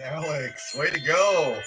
Alex, way to go.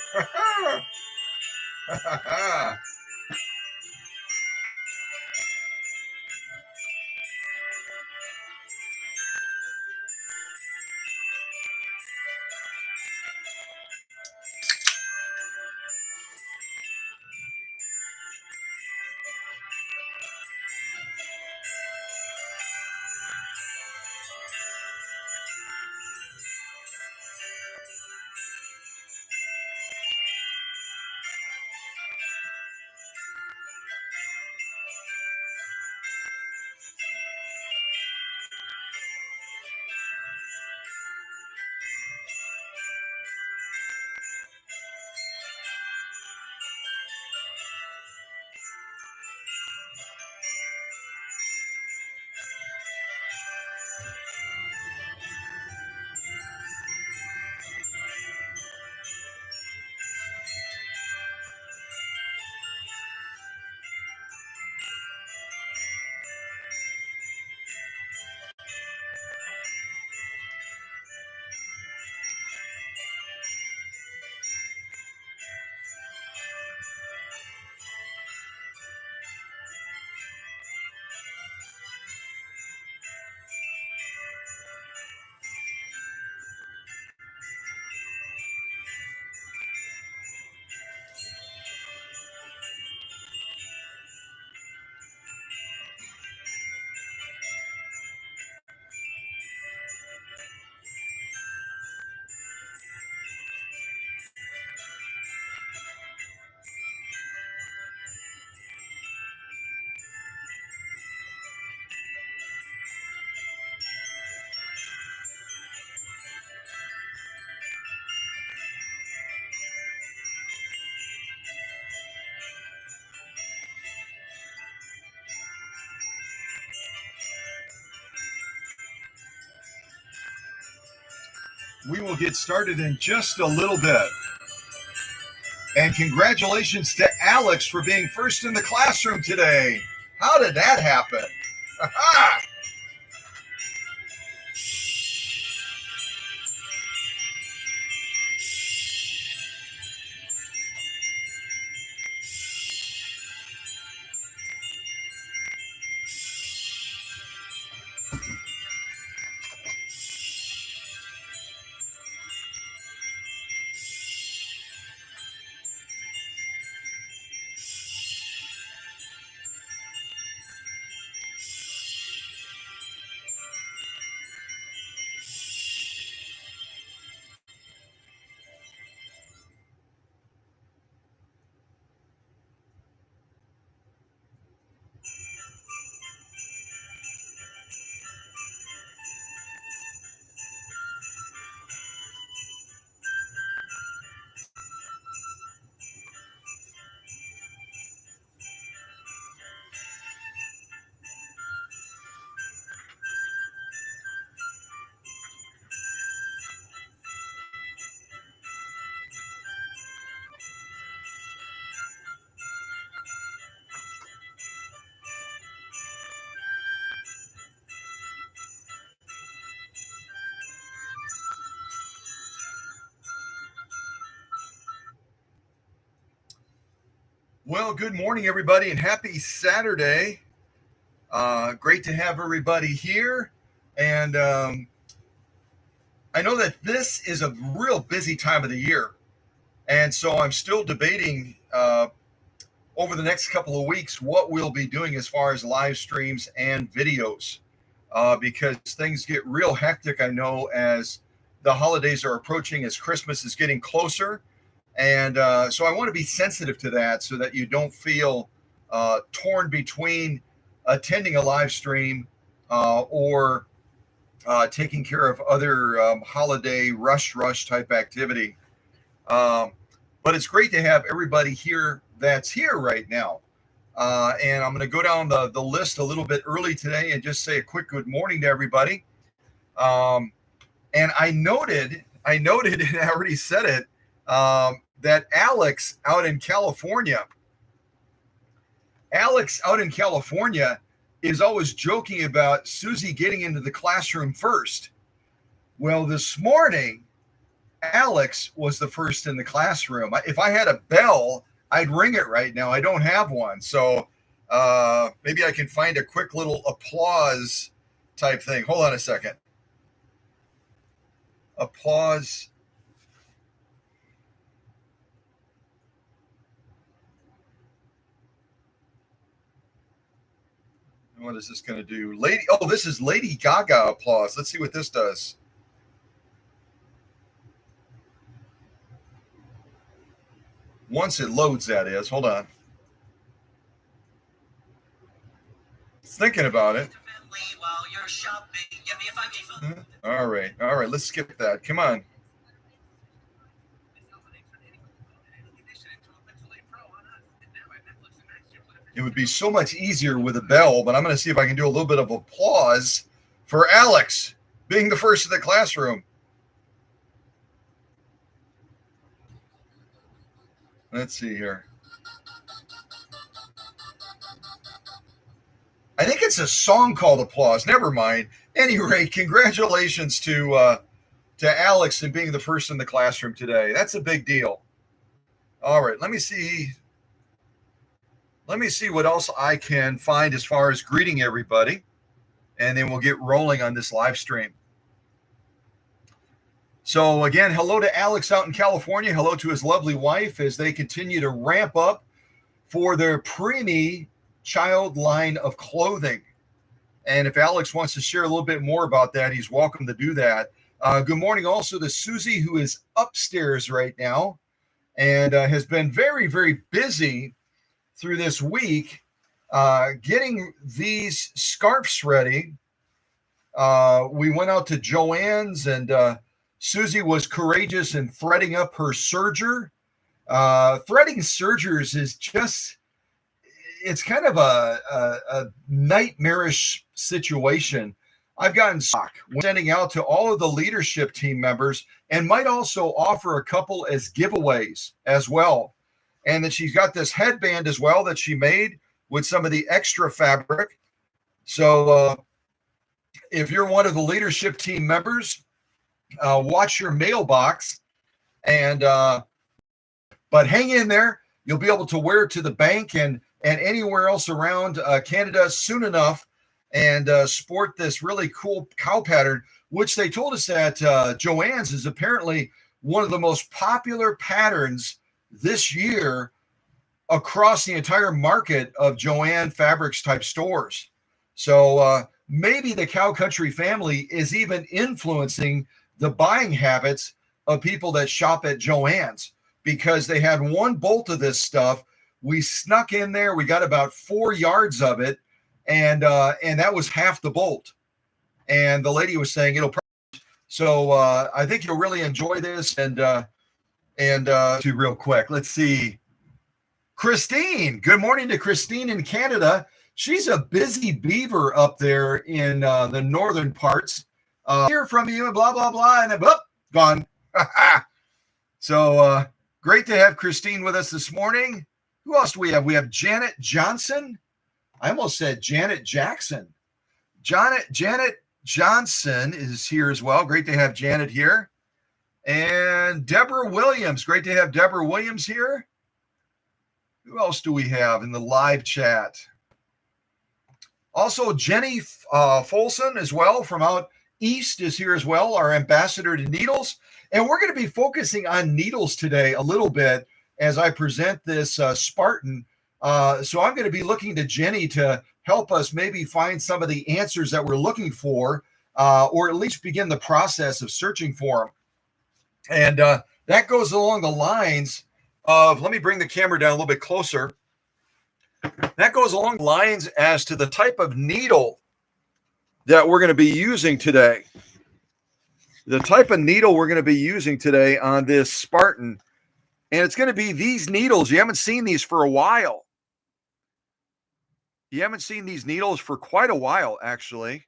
We will get started in just a little bit. And congratulations to Alex for being first in the classroom today. How did that happen? Well, good morning, everybody, and happy Saturday. Great to have everybody here. And I know that this is a real busy time of the year. And so I'm still debating over the next couple of weeks what we'll be doing as far as live streams and videos because things get real hectic, I know, as the holidays are approaching, as Christmas is getting closer. And so I want to be sensitive to that so that you don't feel torn between attending a live stream or taking care of other holiday rush type activity. Um, but it's great to have everybody here that's here right now. And I'm going to go down the list a little bit early today and just say a quick good morning to everybody. Um, and I noted, and I already said it, that Alex out in California is always joking about Susie getting into the classroom first. Well, this morning, Alex was the first in the classroom. If I had a bell, I'd ring it right now. I don't have one. So maybe I can find a quick little applause type thing. Hold on a second. Applause. What is this going to do? This is Lady Gaga applause. Let's see what this does. Once it loads, that is. Hold on. It's thinking about it. All right. All right. Let's skip that. Come on. It would be so much easier with a bell, but I'm going to see if I can do a little bit of applause for Alex being the first in the classroom. Let's see here. I think it's a song called Applause. Never mind. Any rate, congratulations to Alex and being the first in the classroom today. That's a big deal. All right, let me see. Let me see what else I can find as far as greeting everybody, and then we'll get rolling on this live stream. So again, hello to Alex out in California. Hello to his lovely wife as they continue to ramp up for their preemie child line of clothing. And if Alex wants to share a little bit more about that, he's welcome to do that. Good morning also to Susie, who is upstairs right now and has been very, very busy through this week getting these scarves ready. We went out to Joann's, and Susie was courageous in threading up her serger. Threading sergers is just, it's kind of a nightmarish situation. I've gotten stock sending out to all of the leadership team members, and might also offer a couple as giveaways as well. And then she's got this headband as well that she made with some of the extra fabric. So if you're one of the leadership team members, watch your mailbox, and but hang in there. You'll be able to wear it to the bank and anywhere else around Canada soon enough, and sport this really cool cow pattern, which they told us that Joann's is apparently one of the most popular patterns this year across the entire market of Joann Fabrics type stores. So maybe the Cow Country family is even influencing the buying habits of people that shop at Joann's, because they had one bolt of this stuff. We snuck in there. We got about 4 yards of it, and that was half the bolt. And the lady was saying it'll. So I think you'll really enjoy this. And to real quick, let's see. Christine, good morning to Christine in Canada. She's a busy beaver up there in the northern parts. Hear from you and blah blah blah, and then gone. So great to have Christine with us this morning. Who else do we have? We have Janet Johnson. I almost said Janet Jackson. Janet Johnson is here as well. Great to have Janet here. And Deborah Williams. Great to have Deborah Williams here. Who else do we have in the live chat? Also, Jenny Folson as well from out east is here as well, our ambassador to needles. And we're going to be focusing on needles today a little bit as I present this Spartan. So I'm going to be looking to Jenny to help us maybe find some of the answers that we're looking for, or at least begin the process of searching for them. And that goes along the lines of, let me bring the camera down a little bit closer. That goes along the lines as to the type of needle that we're going to be using today. The type of needle we're going to be using today on this Spartan. And it's going to be these needles. You haven't seen these for a while. You haven't seen these needles for quite a while, actually.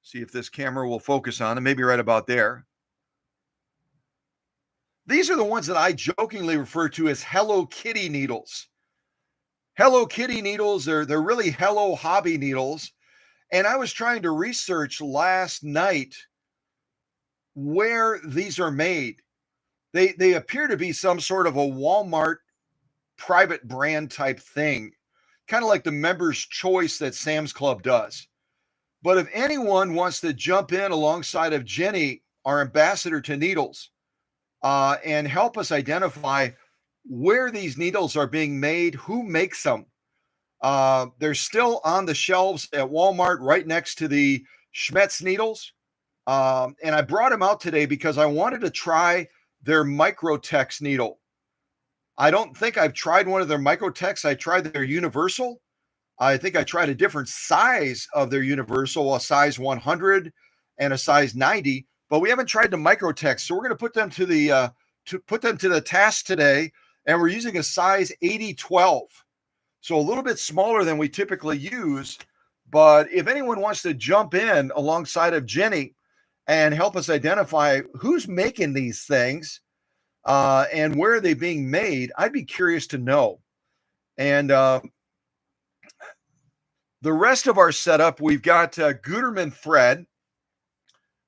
See if this camera will focus on them. Maybe right about there. These are the ones that I jokingly refer to as Hello Kitty needles. Hello Kitty needles, they're really Hello Hobby needles. And I was trying to research last night where these are made. They appear to be some sort of a Walmart private brand type thing, kind of like the members choice that Sam's Club does. But if anyone wants to jump in alongside of Jenny, our ambassador to needles, and help us identify where these needles are being made, who makes them. They're still on the shelves at Walmart right next to the Schmetz needles. And I brought them out today because I wanted to try their Microtex needle. I don't think I've tried one of their Microtex. I tried their Universal. I think I tried a different size of their Universal, a size 100 and a size 90, but we haven't tried the Microtex. So we're going to put them to the task today, and we're using a size 80-12. So a little bit smaller than we typically use. But if anyone wants to jump in alongside of Jenny and help us identify who's making these things and where are they being made, I'd be curious to know. And the rest of our setup, we've got Gutermann thread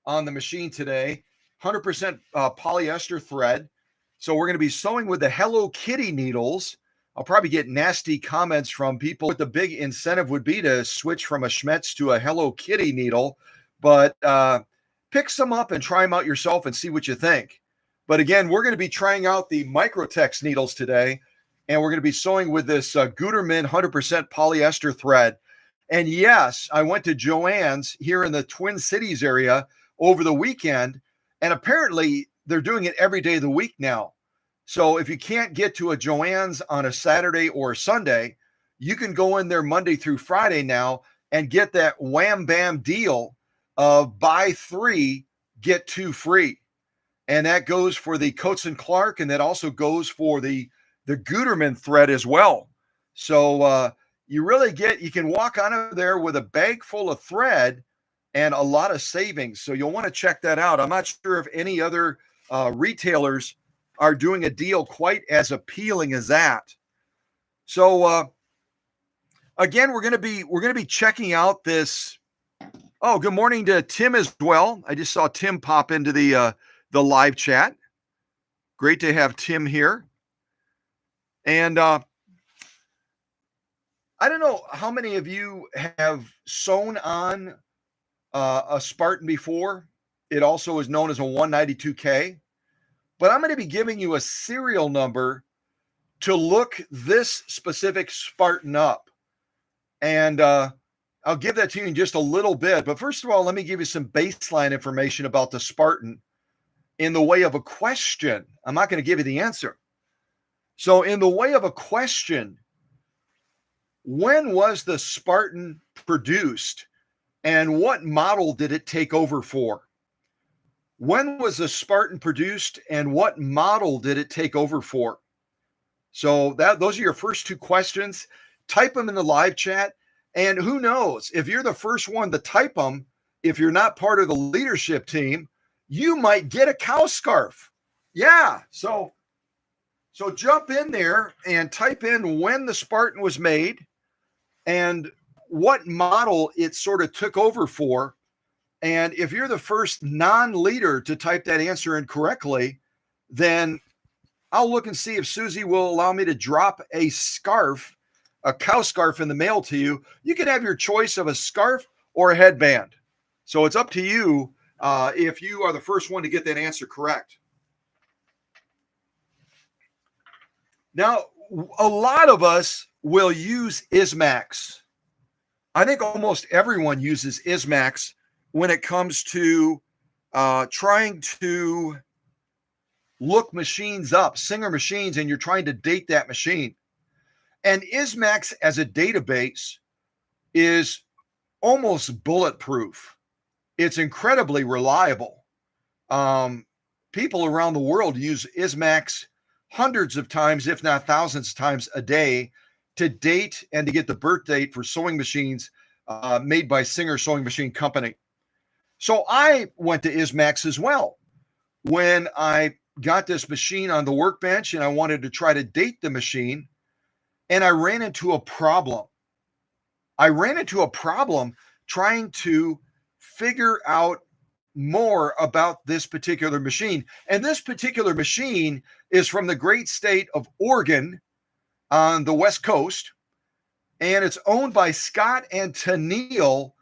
on the machine today, 100% polyester thread. So we're going to be sewing with the Hello Kitty needles. I'll probably get nasty comments from people. What the big incentive would be to switch from a Schmetz to a Hello Kitty needle, but pick some up and try them out yourself and see what you think. But again, we're going to be trying out the Microtex needles today, and we're going to be sewing with this Gutermann 100% polyester thread. And yes, I went to Joann's here in the Twin Cities area over the weekend, and apparently they're doing it every day of the week now. So if you can't get to a Joann's on a Saturday or a Sunday, you can go in there Monday through Friday now and get that wham bam deal of buy 3, get 2 free. And that goes for the Coates and Clark, and that also goes for the Gutermann thread as well. So you can walk out of there with a bag full of thread and a lot of savings. So you'll want to check that out. I'm not sure if any other retailers are doing a deal quite as appealing as that. So again, we're going to be checking out this. Oh, good morning to Tim as well. I just saw Tim pop into the live chat. Great to have Tim here. And I don't know how many of you have sewn on a Spartan before. It also is known as a 192K. But I'm going to be giving you a serial number to look this specific Spartan up. And I'll give that to you in just a little bit. But first of all, let me give you some baseline information about the Spartan in the way of a question. I'm not going to give you the answer. So in the way of a question, when was the Spartan produced and what model did it take over for? When was the Spartan produced and what model did it take over for? So those are your first 2 questions. Type them in the live chat. And who knows, if you're the first one to type them, if you're not part of the leadership team, you might get a cow scarf. Yeah. So jump in there and type in when the Spartan was made and what model it sort of took over for. And if you're the first non-leader to type that answer in correctly, then I'll look and see if Susie will allow me to drop a scarf, a cow scarf in the mail to you. You can have your choice of a scarf or a headband. So it's up to you if you are the first one to get that answer correct. Now, a lot of us will use Ismax. I think almost everyone uses Ismax when it comes to trying to look machines up, Singer machines, and you're trying to date that machine. And Ismax as a database is almost bulletproof. It's incredibly reliable. People around the world use Ismax hundreds of times, if not thousands of times a day to date and to get the birth date for sewing machines made by Singer Sewing Machine Company. So I went to Ismax as well when I got this machine on the workbench and I wanted to try to date the machine, and I ran into a problem. I ran into a problem trying to figure out more about this particular machine. And this particular machine is from the great state of Oregon on the West Coast. And it's owned by Scott and Tenielle,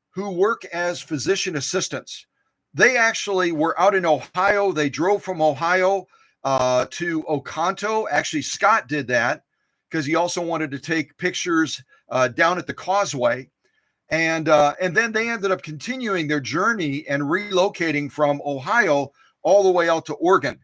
who work as physician assistants. They actually were out in Ohio. They drove from Ohio to Oconto. Actually, Scott did that because he also wanted to take pictures down at the causeway. And then they ended up continuing their journey and relocating from Ohio all the way out to Oregon.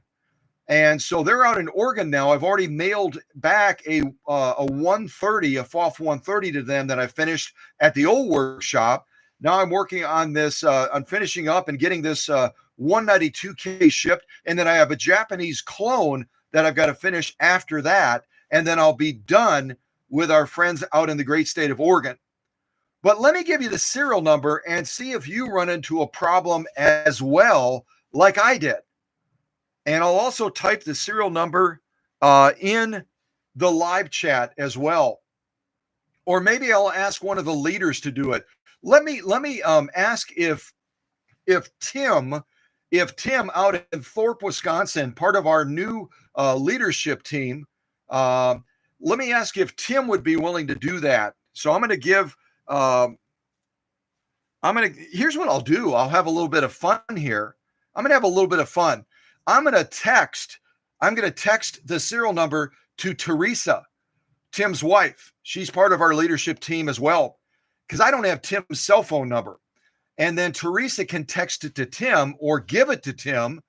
And so they're out in Oregon now. I've already mailed back a 130, a FOF 130 to them that I finished at the old workshop. Now I'm working on this, on finishing up and getting this 192K shipped. And then I have a Japanese clone that I've got to finish after that. And then I'll be done with our friends out in the great state of Oregon. But let me give you the serial number and see if you run into a problem as well, like I did. And I'll also type the serial number in the live chat as well. Or maybe I'll ask one of the leaders to do it. Let me ask if Tim out in Thorpe, Wisconsin, part of our new leadership team, let me ask if Tim would be willing to do that. So I'm going to give here's what I'll do. I'll have a little bit of fun here. I'm going to have a little bit of fun. I'm going to text the serial number to Teresa, Tim's wife. She's part of our leadership team as well, because I don't have Tim's cell phone number. And then Teresa can text it to Tim or give it to Tim,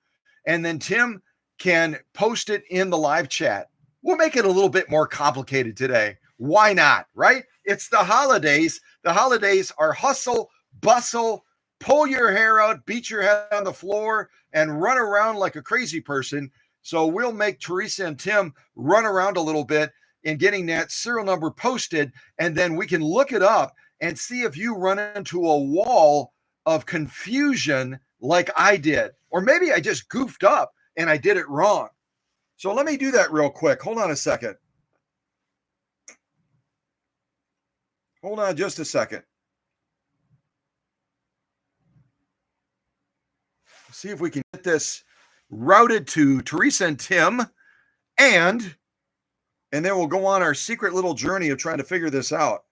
and then Tim can post it in the live chat. We'll make it a little bit more complicated today. Why not, right? It's the holidays. The holidays are hustle, bustle, pull your hair out, beat your head on the floor, and run around like a crazy person. So we'll make Teresa and Tim run around a little bit in getting that serial number posted, and then we can look it up and see if you run into a wall of confusion like I did. Or maybe I just goofed up and I did it wrong. So let me do that real quick. Hold on a second. Hold on just a second. See if we can get this routed to Teresa and Tim, and then we'll go on our secret little journey of trying to figure this out.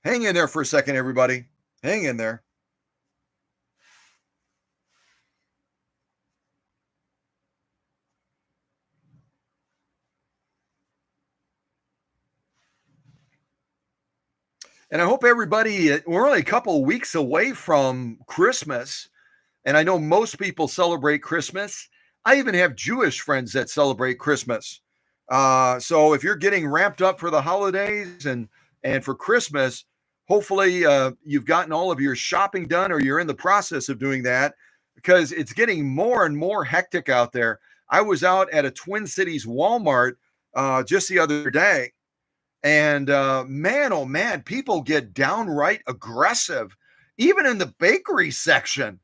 Hang in there for a second, everybody. Hang in there. And I hope everybody, we're only a couple of weeks away from Christmas. And I know most people celebrate Christmas. I even have Jewish friends that celebrate Christmas. So if you're getting ramped up for the holidays and for Christmas, hopefully you've gotten all of your shopping done, or you're in the process of doing that, because it's getting more and more hectic out there. I was out at a Twin Cities Walmart just the other day, and man, oh man, people get downright aggressive, even in the bakery section.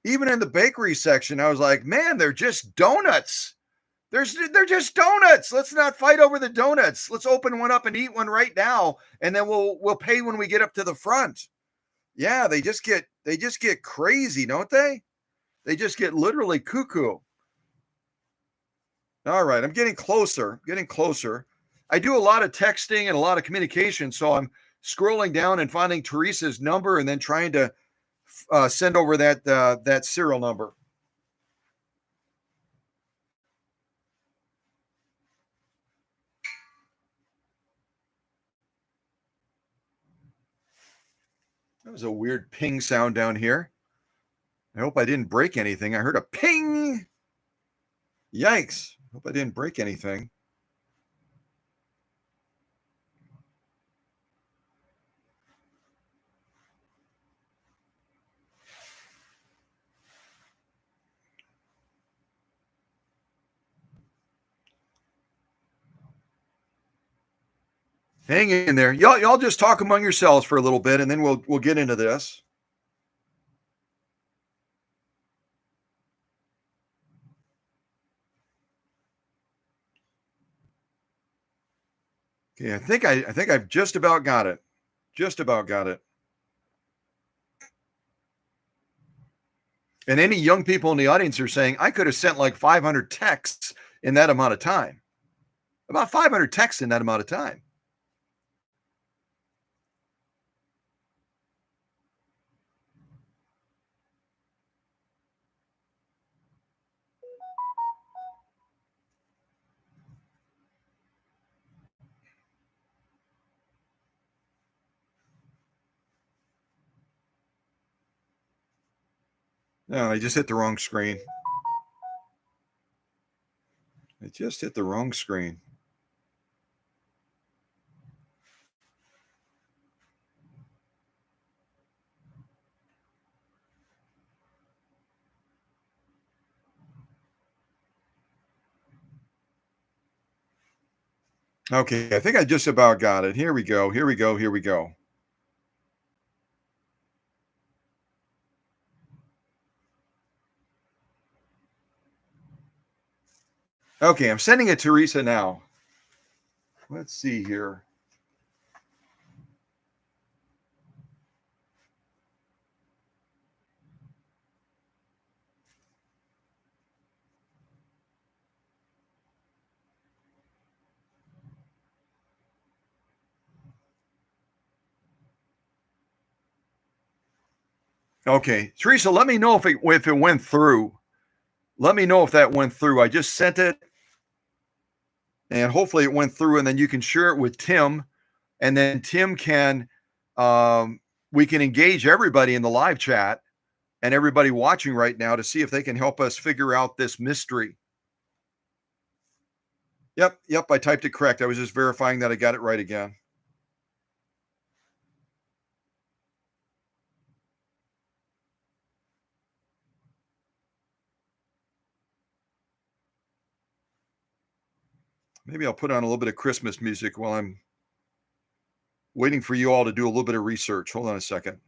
Even in the bakery section, I was like, man, they're just donuts. They're just donuts. Let's not fight over the donuts. Let's open one up and eat one right now, and then we'll pay when we get up to the front. Yeah, they just get crazy, don't they? They just get literally cuckoo. All right, I'm getting closer. Getting closer. I do a lot of texting and a lot of communication, so I'm scrolling down and finding Teresa's number, and then trying to send over that serial number. That was a weird ping sound down here. I hope I didn't break anything. I heard a ping. Yikes. Hope I didn't break anything. Hang in there. Y'all just talk among yourselves for a little bit, and then we'll get into this. Okay, I think I've just about got it. Just about got it. And any young people in the audience are saying, I could have sent like 500 texts in that amount of time. About 500 texts in that amount of time. No, I just hit the wrong screen. I just hit the wrong screen. Okay, I think I just about got it. Here we go. Here we go. Here we go. Okay, I'm sending it to Teresa now. Let's see here. Okay, Teresa, let me know if it went through. Let me know if that went through. I just sent it, and hopefully it went through. And then you can share it with Tim, and then Tim can we can engage everybody in the live chat and everybody watching right now to see if they can help us figure out this mystery. Yep, I typed it correct. I was just verifying that I got it right again. Maybe I'll put on a little bit of Christmas music while I'm waiting for you all to do a little bit of research. Hold on a second.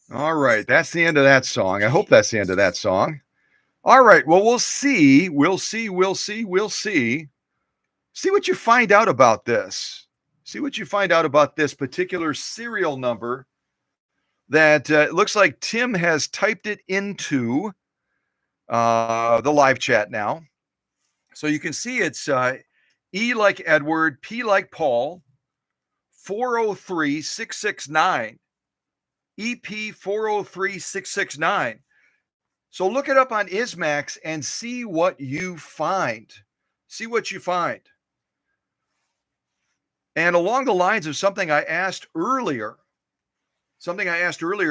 All right, that's the end of that song. I hope that's the end of that song. All right, well, we'll see. We'll see. We'll see. We'll see. See what you find out about this. See what you find out about this particular serial number that looks like Tim has typed it into the live chat now. So you can see it's E like Edward, P like Paul, 403669. EP 403669. So look it up on Ismax and see what you find. See what you find. And along the lines of something I asked earlier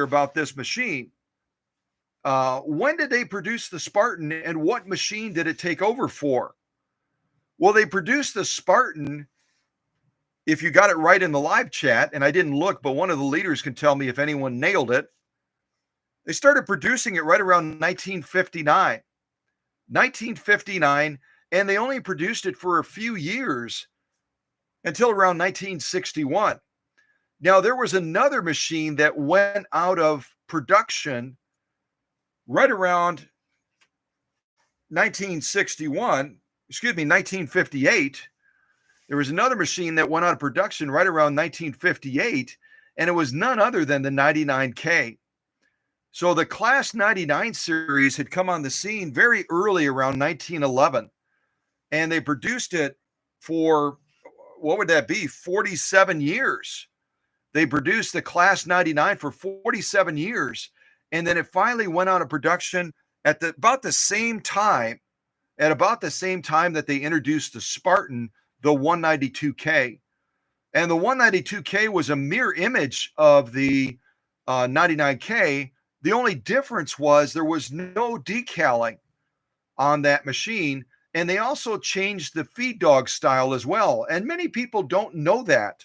about this machine, when did they produce the Spartan and what machine did it take over for? Well, they produced the Spartan, if you got it right in the live chat, and I didn't look, but one of the leaders can tell me if anyone nailed it. They started producing it right around 1959. 1959, and they only produced it for a few years until around 1961. Now, there was another machine that went out of production right around 1961, 1958. There was another machine that went out of production right around 1958, and it was none other than the 99K. So the Class 99 series had come on the scene very early around 1911, and they produced it for, what would that be, 47 years. They produced the Class 99 for 47 years, and then it finally went out of production at about the same time that they introduced the Spartan, the 192K. And the 192K was a mirror image of the 99K. The only difference was there was no decaling on that machine, and they also changed the feed dog style as well. And many people don't know that.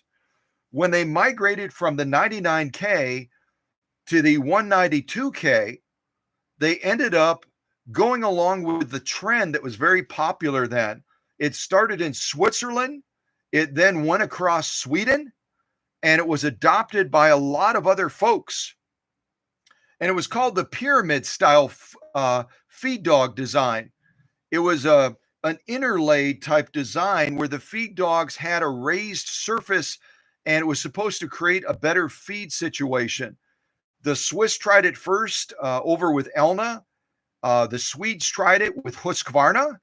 When they migrated from the 99K to the 192K, they ended up going along with the trend that was very popular then. It started in Switzerland, it then went across Sweden, and it was adopted by a lot of other folks. And it was called the pyramid style feed dog design. It was an interlaid type design where the feed dogs had a raised surface, and it was supposed to create a better feed situation. The Swiss tried it first over with Elna. The Swedes tried it with Husqvarna,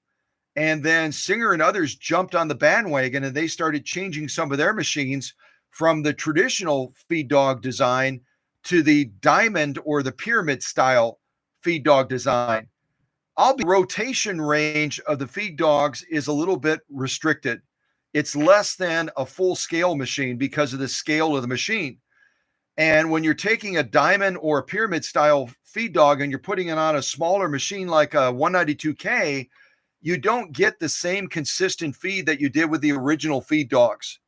and then Singer and others jumped on the bandwagon, and they started changing some of their machines from the traditional feed dog design to the diamond or the pyramid style feed dog design. The rotation range of the feed dogs is a little bit restricted. It's less than a full scale machine because of the scale of the machine. And when you're taking a diamond or a pyramid style feed dog and you're putting it on a smaller machine like a 192K, you don't get the same consistent feed that you did with the original feed dogs.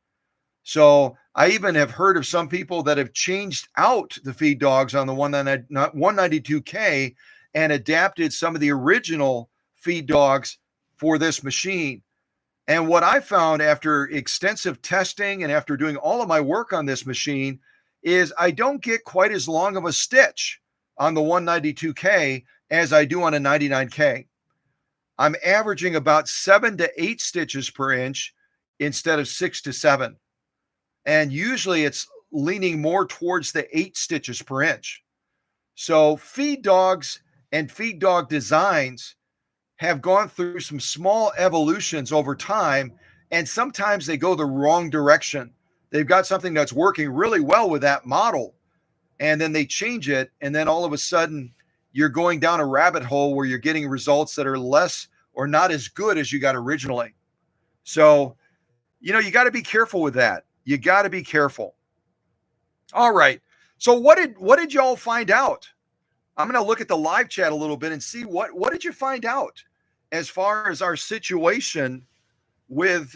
So I even have heard of some people that have changed out the feed dogs on the 192K and adapted some of the original feed dogs for this machine. And what I found after extensive testing and after doing all of my work on this machine is I don't get quite as long of a stitch on the 192K as I do on a 99K. I'm averaging about 7 to 8 stitches per inch instead of 6 to 7. And usually it's leaning more towards the 8 stitches per inch. So feed dogs and feed dog designs have gone through some small evolutions over time, and sometimes they go the wrong direction. They've got something that's working really well with that model, and then they change it, and then all of a sudden you're going down a rabbit hole where you're getting results that are less or not as good as you got originally. So, you got to be careful with that. You got to be careful. All right. So what did y'all find out? I'm going to look at the live chat a little bit and see what did you find out as far as our situation with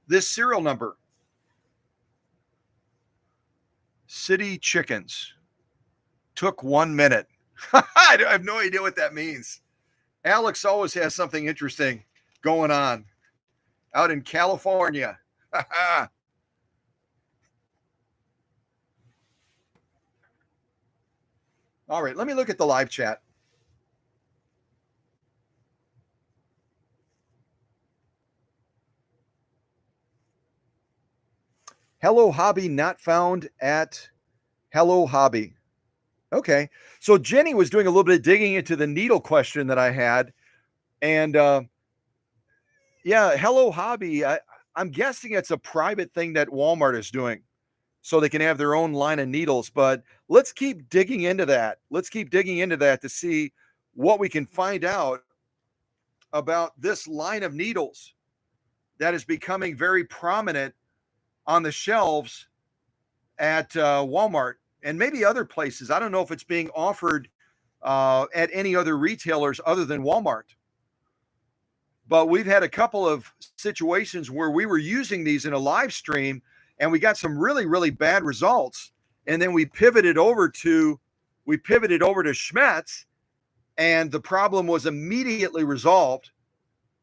this serial number. City chickens took 1 minute. I have no idea what that means. Alex always has something interesting going on out in California. All right, let me look at the live chat. Hello Hobby not found at Hello Hobby. Okay. So Jenny was doing a little bit of digging into the needle question that I had. And yeah, Hello Hobby, I'm guessing it's a private thing that Walmart is doing so they can have their own line of needles. But let's keep digging into that. Let's keep digging into that to see what we can find out about this line of needles that is becoming very prominent on the shelves at Walmart and maybe other places. I don't know if it's being offered at any other retailers other than Walmart. But we've had a couple of situations where we were using these in a live stream and we got some really, really bad results. and then we pivoted over to Schmetz, and the problem was immediately resolved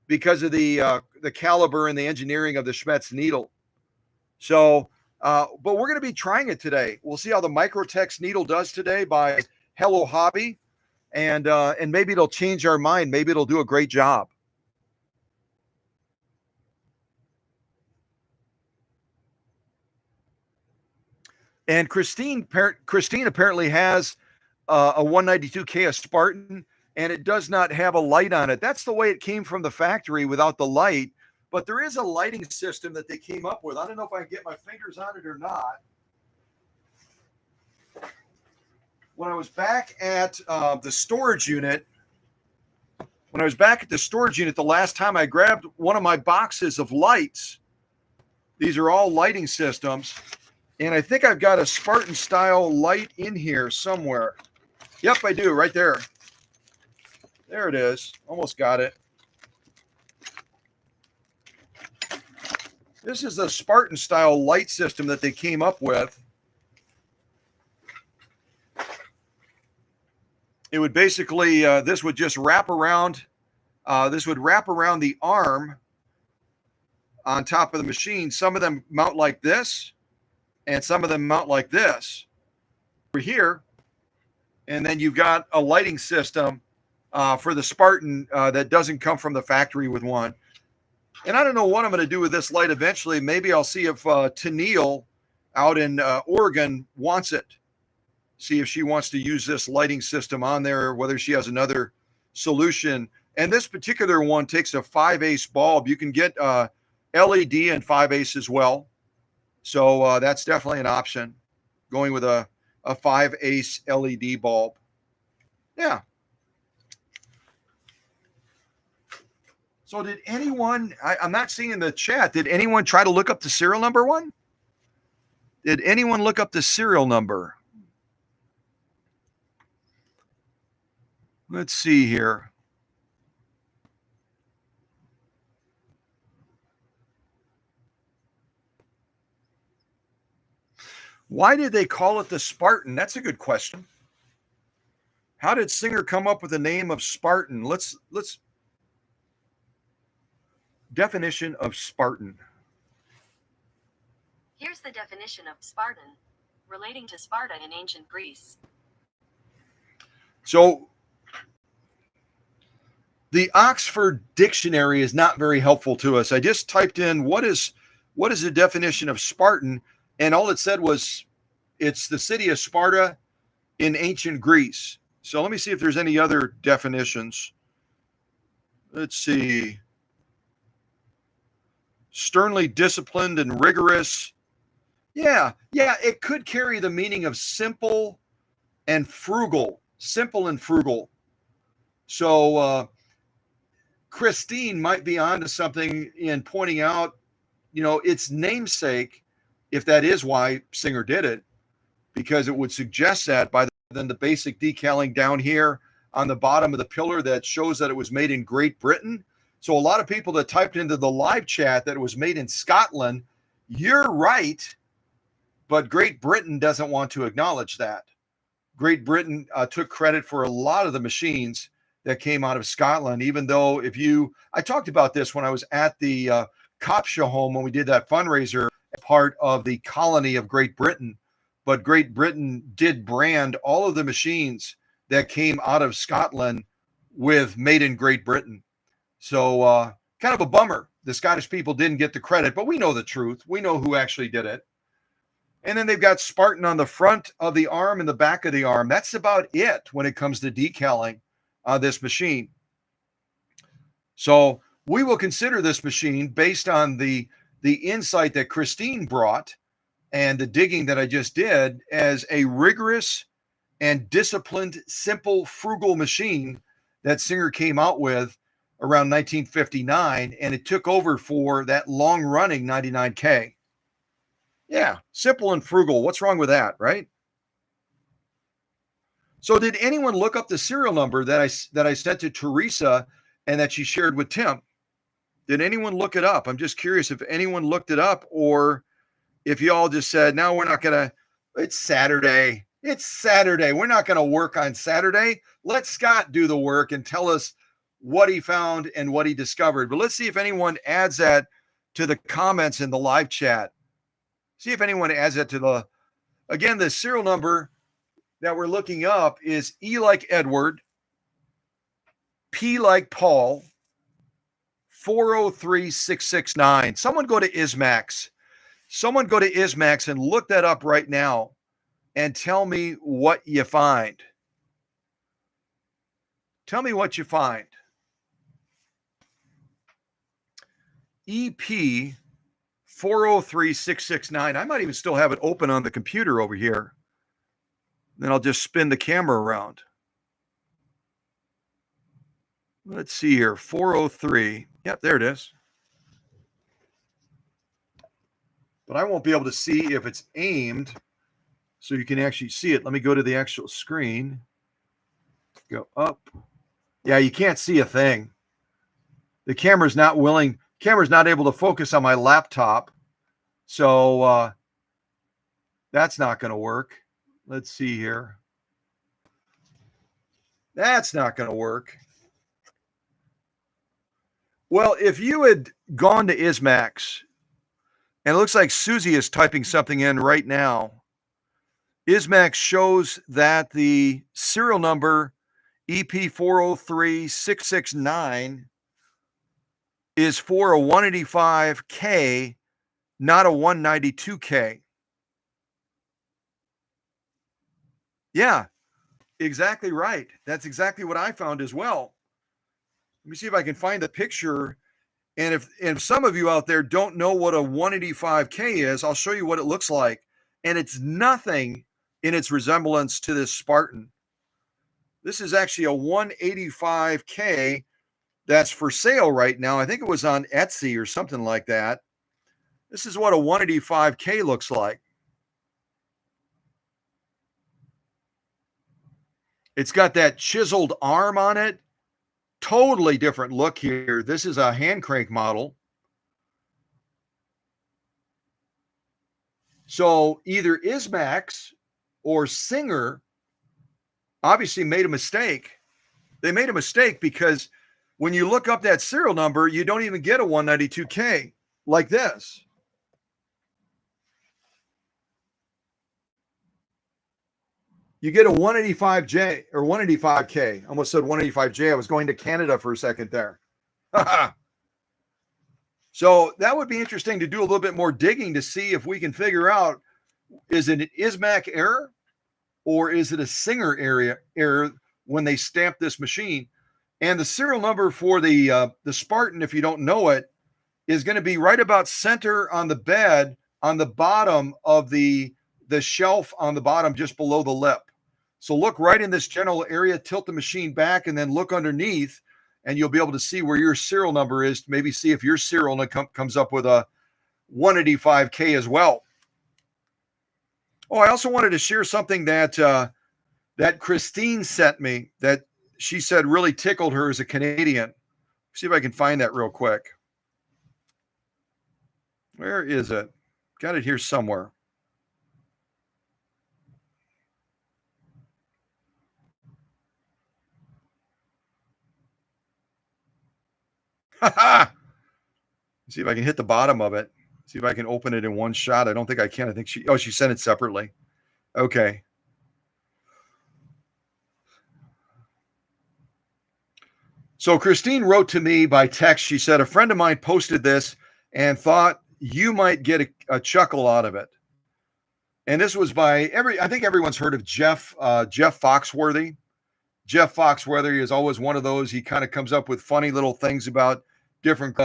because of the caliber and the engineering of the Schmetz needle. So, but we're going to be trying it today. We'll see how the Microtex needle does today by Hello Hobby, and maybe it'll change our mind. Maybe it'll do a great job. And Christine apparently has a 192K, a Spartan, and it does not have a light on it. That's the way it came from the factory without the light. But there is a lighting system that they came up with. I don't know if I can get my fingers on it or not. When I was back at the storage unit, the last time I grabbed one of my boxes of lights, these are all lighting systems. And I think I've got a Spartan style light in here somewhere. Yep, I do, right there. There it is. Almost got it. This is a Spartan style light system that they came up with. It would basically, this would just wrap around, the arm on top of the machine. Some of them mount like this, and some of them mount like this over here. And then you've got a lighting system for the Spartan that doesn't come from the factory with one. And I don't know what I'm going to do with this light eventually. Maybe I'll see if Tenielle out in Oregon wants it. See if she wants to use this lighting system on there, or whether she has another solution. And this particular one takes a 5/8 bulb. You can get LED and 5/8 as well. So that's definitely an option, going with a 5/8 LED bulb. Yeah. So did anyone, I'm not seeing in the chat, did anyone try to look up the serial number one? Did anyone look up the serial number? Let's see here. Why did they call it the Spartan? That's a good question. How did Singer come up with the name of Spartan? Let's definition of Spartan. Here's the definition of Spartan, relating to Sparta in ancient Greece. So the Oxford Dictionary is not very helpful to us. I just typed in what is the definition of Spartan, and all it said was it's the city of Sparta in ancient Greece. So let me see if there's any other definitions. Let's see. Sternly disciplined and rigorous. Yeah, it could carry the meaning of simple and frugal. Simple and frugal. So Christine might be onto something in pointing out, its namesake, if that is why Singer did it, because it would suggest that by then the basic decaling down here on the bottom of the pillar that shows that it was made in Great Britain. So a lot of people that typed into the live chat that it was made in Scotland, you're right, but Great Britain doesn't want to acknowledge that. Great Britain took credit for a lot of the machines that came out of Scotland, even though I talked about this when I was at the Copsha home when we did that fundraiser, part of the colony of Great Britain. But Great Britain did brand all of the machines that came out of Scotland with made in Great Britain. So kind of a bummer. The Scottish people didn't get the credit, but we know the truth. We know who actually did it. And then they've got Spartan on the front of the arm and the back of the arm. That's about it when it comes to decaling this machine. So we will consider this machine based on the insight that Christine brought and the digging that I just did as a rigorous and disciplined, simple, frugal machine that Singer came out with around 1959, and it took over for that long-running 99K. Yeah, simple and frugal. What's wrong with that, right? So did anyone look up the serial number that I sent to Teresa and that she shared with Tim? Did anyone look it up? I'm just curious if anyone looked it up, or if you all just said, no, we're not going to It's Saturday. It's Saturday. We're not going to work on Saturday. Let Scott do the work and tell us what he found and what he discovered. But let's see if anyone adds that to the comments in the live chat. See if anyone adds that to the, again, the serial number that we're looking up is E like Edward, P like Paul, 403669. Someone go to Ismax. Someone go to Ismax and look that up right now and tell me what you find. Tell me what you find. EP 403669. I might even still have it open on the computer over here. Then I'll just spin the camera around. Let's see here. 403. Yep, there it is. But I won't be able to see if it's aimed so you can actually see it. Let me go to the actual screen. Go up. Yeah, you can't see a thing. The camera's not willing. Camera's not able to focus on my laptop. So that's not going to work. Let's see here. That's not going to work. Well, if you had gone to Ismax, and it looks like Susie is typing something in right now. Ismax shows that the serial number EP403669 is for a 185K, not a 192K. Yeah, exactly right. That's exactly what I found as well. Let me see if I can find the picture. And if some of you out there don't know what a 185K is, I'll show you what it looks like. And it's nothing in its resemblance to this Spartan. This is actually a 185K that's for sale right now. I think it was on Etsy or something like that. This is what a 185K looks like. It's got that chiseled arm on it. Totally different look here. This is a hand crank model. So either Ismax or Singer obviously made a mistake. They made a mistake because when you look up that serial number, you don't even get a 192K like this. You get a 185J or 185K. I almost said 185J. I was going to Canada for a second there. So that would be interesting to do a little bit more digging to see if we can figure out, is it an Ismac error or is it a Singer error when they stamp this machine? And the serial number for the Spartan, if you don't know it, is going to be right about center on the bed on the bottom of the shelf on the bottom just below the lip. So look right in this general area, tilt the machine back, and then look underneath, and you'll be able to see where your serial number is. Maybe see if your serial comes up with a 185K as well. Oh, I also wanted to share something that that Christine sent me that she said really tickled her as a Canadian. See if I can find that real quick. Where is it? Got it here somewhere. See if I can hit the bottom of it. See if I can open it in one shot. I don't think I can. I think she sent it separately. Okay. So Christine wrote to me by text. She said, a friend of mine posted this and thought you might get a chuckle out of it. And this was by I think everyone's heard of Jeff Foxworthy. Jeff Foxworthy is always one of those. He kind of comes up with funny little things about different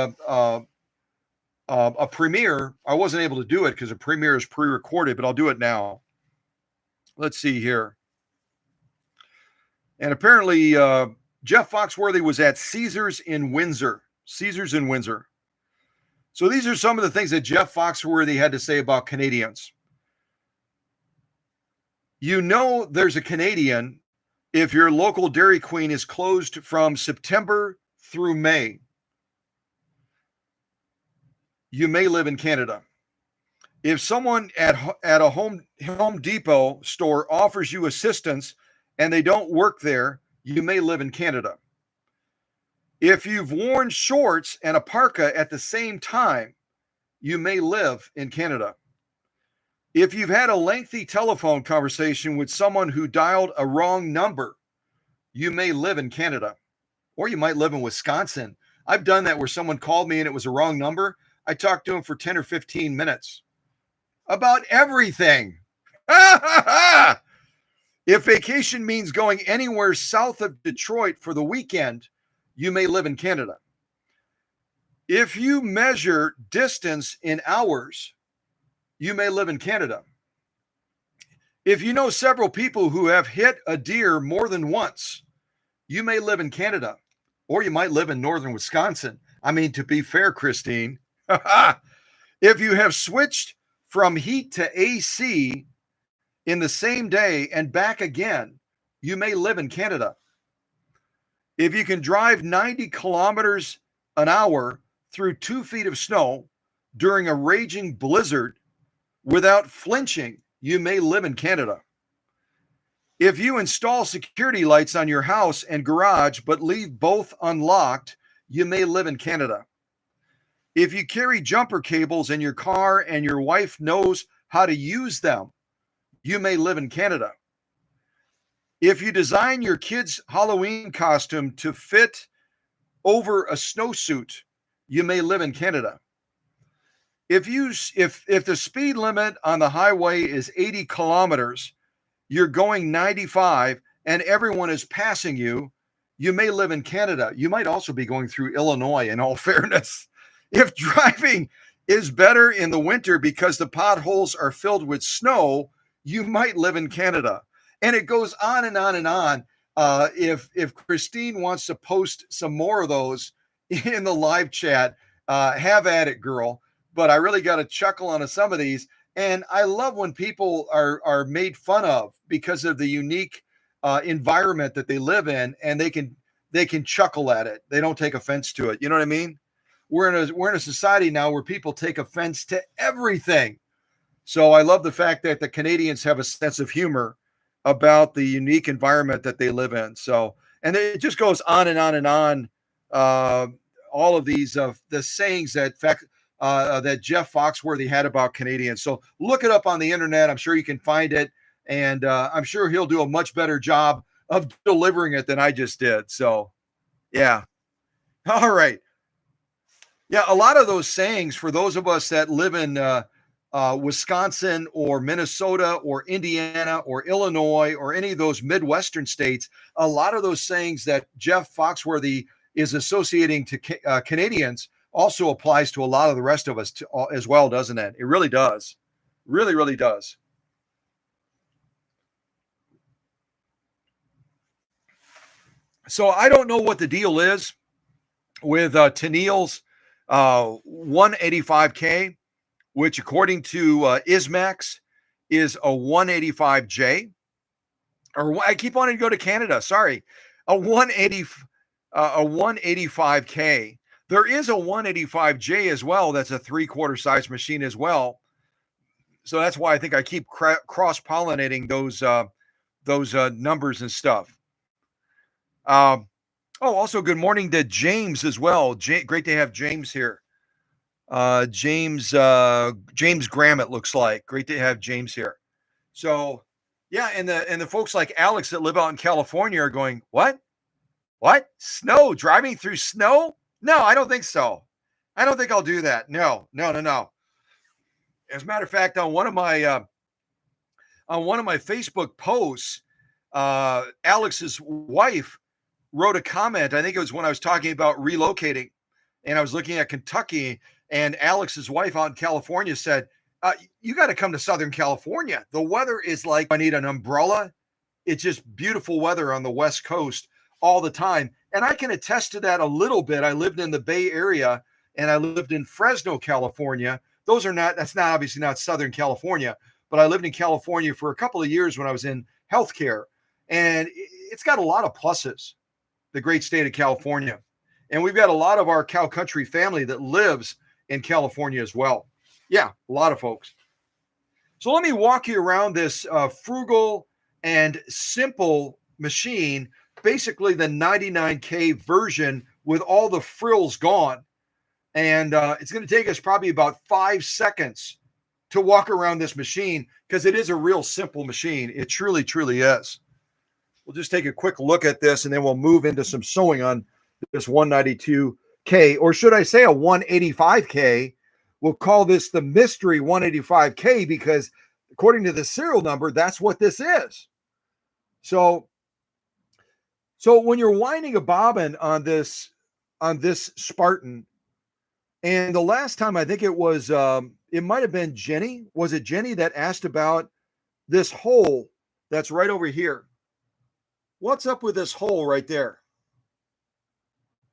a premiere. I wasn't able to do it because a premiere is pre-recorded, but I'll do it now. Let's see here. And apparently, Jeff Foxworthy was at Caesars in Windsor. Caesars in Windsor. So these are some of the things that Jeff Foxworthy had to say about Canadians. You know there's a Canadian if your local Dairy Queen is closed from September through May. You may live in Canada. If someone at a Home Depot store offers you assistance and they don't work there, you may live in Canada. If you've worn shorts and a parka at the same time, you may live in Canada. If you've had a lengthy telephone conversation with someone who dialed a wrong number, you may live in Canada. Or you might live in Wisconsin. I've done that where someone called me and it was a wrong number. I talked to them for 10 or 15 minutes about everything. If vacation means going anywhere south of Detroit for the weekend, you may live in Canada. If you measure distance in hours, you may live in Canada. If you know several people who have hit a deer more than once, you may live in Canada, or you might live in northern Wisconsin. I mean, to be fair, Christine, if you have switched from heat to AC in the same day and back again, you may live in Canada. If you can drive 90 kilometers an hour through 2 feet of snow during a raging blizzard without flinching, you may live in Canada. If you install security lights on your house and garage but leave both unlocked, you may live in Canada. If you carry jumper cables in your car and your wife knows how to use them, you may live in Canada. If you design your kid's Halloween costume to fit over a snowsuit, you may live in Canada. If the speed limit on the highway is 80 kilometers, you're going 95 and everyone is passing you, you may live in Canada. You might also be going through Illinois, in all fairness. If driving is better in the winter because the potholes are filled with snow, you might live in Canada. And it goes on and on and on. If Christine wants to post some more of those in the live chat, have at it, girl. But I really got to chuckle on some of these. And I love when people are made fun of because of the unique environment that they live in, and they can chuckle at it. They don't take offense to it. You know what I mean? We're in a society now where people take offense to everything. So I love the fact that the Canadians have a sense of humor about the unique environment that they live in. So, and it just goes on and on and on. All of these the sayings that that Jeff Foxworthy had about Canadians. So look it up on the internet. I'm sure you can find it, and I'm sure he'll do a much better job of delivering it than I just did. So, yeah. All right. Yeah, a lot of those sayings for those of us that live in Wisconsin or Minnesota or Indiana or Illinois or any of those Midwestern states, a lot of those sayings that Jeff Foxworthy is associating to Canadians also applies to a lot of the rest of us as well, doesn't it? It really does. Really, really does. So I don't know what the deal is with Tenielle's 185K, which according to Ismax is a 185J. Or I keep wanting to go to Canada. Sorry, a 185K. There is a 185J as well. That's a 3/4 size machine as well. So that's why I think I keep cross-pollinating those numbers and stuff. Also, good morning to James as well. Great to have James here. James Graham, it looks like. Great to have James here. So, yeah, and the folks like Alex that live out in California are going, what? Snow? Driving through snow? No, I don't think so. I don't think I'll do that. No. As a matter of fact, on one of my Facebook posts, Alex's wife wrote a comment. I think it was when I was talking about relocating, and I was looking at Kentucky, and Alex's wife out in California said, you got to come to Southern California. The weather is like, I need an umbrella. It's just beautiful weather on the West Coast all the time. And I can attest to that a little bit. I lived in the Bay Area and I lived in Fresno, California. That's not obviously not Southern California, but I lived in California for a couple of years when I was in healthcare. And it's got a lot of pluses, the great state of California. And we've got a lot of our cow country family that lives in California as well. Yeah, a lot of folks. So let me walk you around this frugal and simple machine, basically the 99K version with all the frills gone. And it's going to take us probably about 5 seconds to walk around this machine because it is a real simple machine. It truly, truly is. We'll just take a quick look at this and then we'll move into some sewing on this 192K, or should I say a 185K. We'll call this the mystery 185K because according to the serial number, that's what this is. So when you're winding a bobbin on this Spartan, and the last time I think it was it might have been Jenny. Was it Jenny that asked about this hole that's right over here? What's up with this hole right there?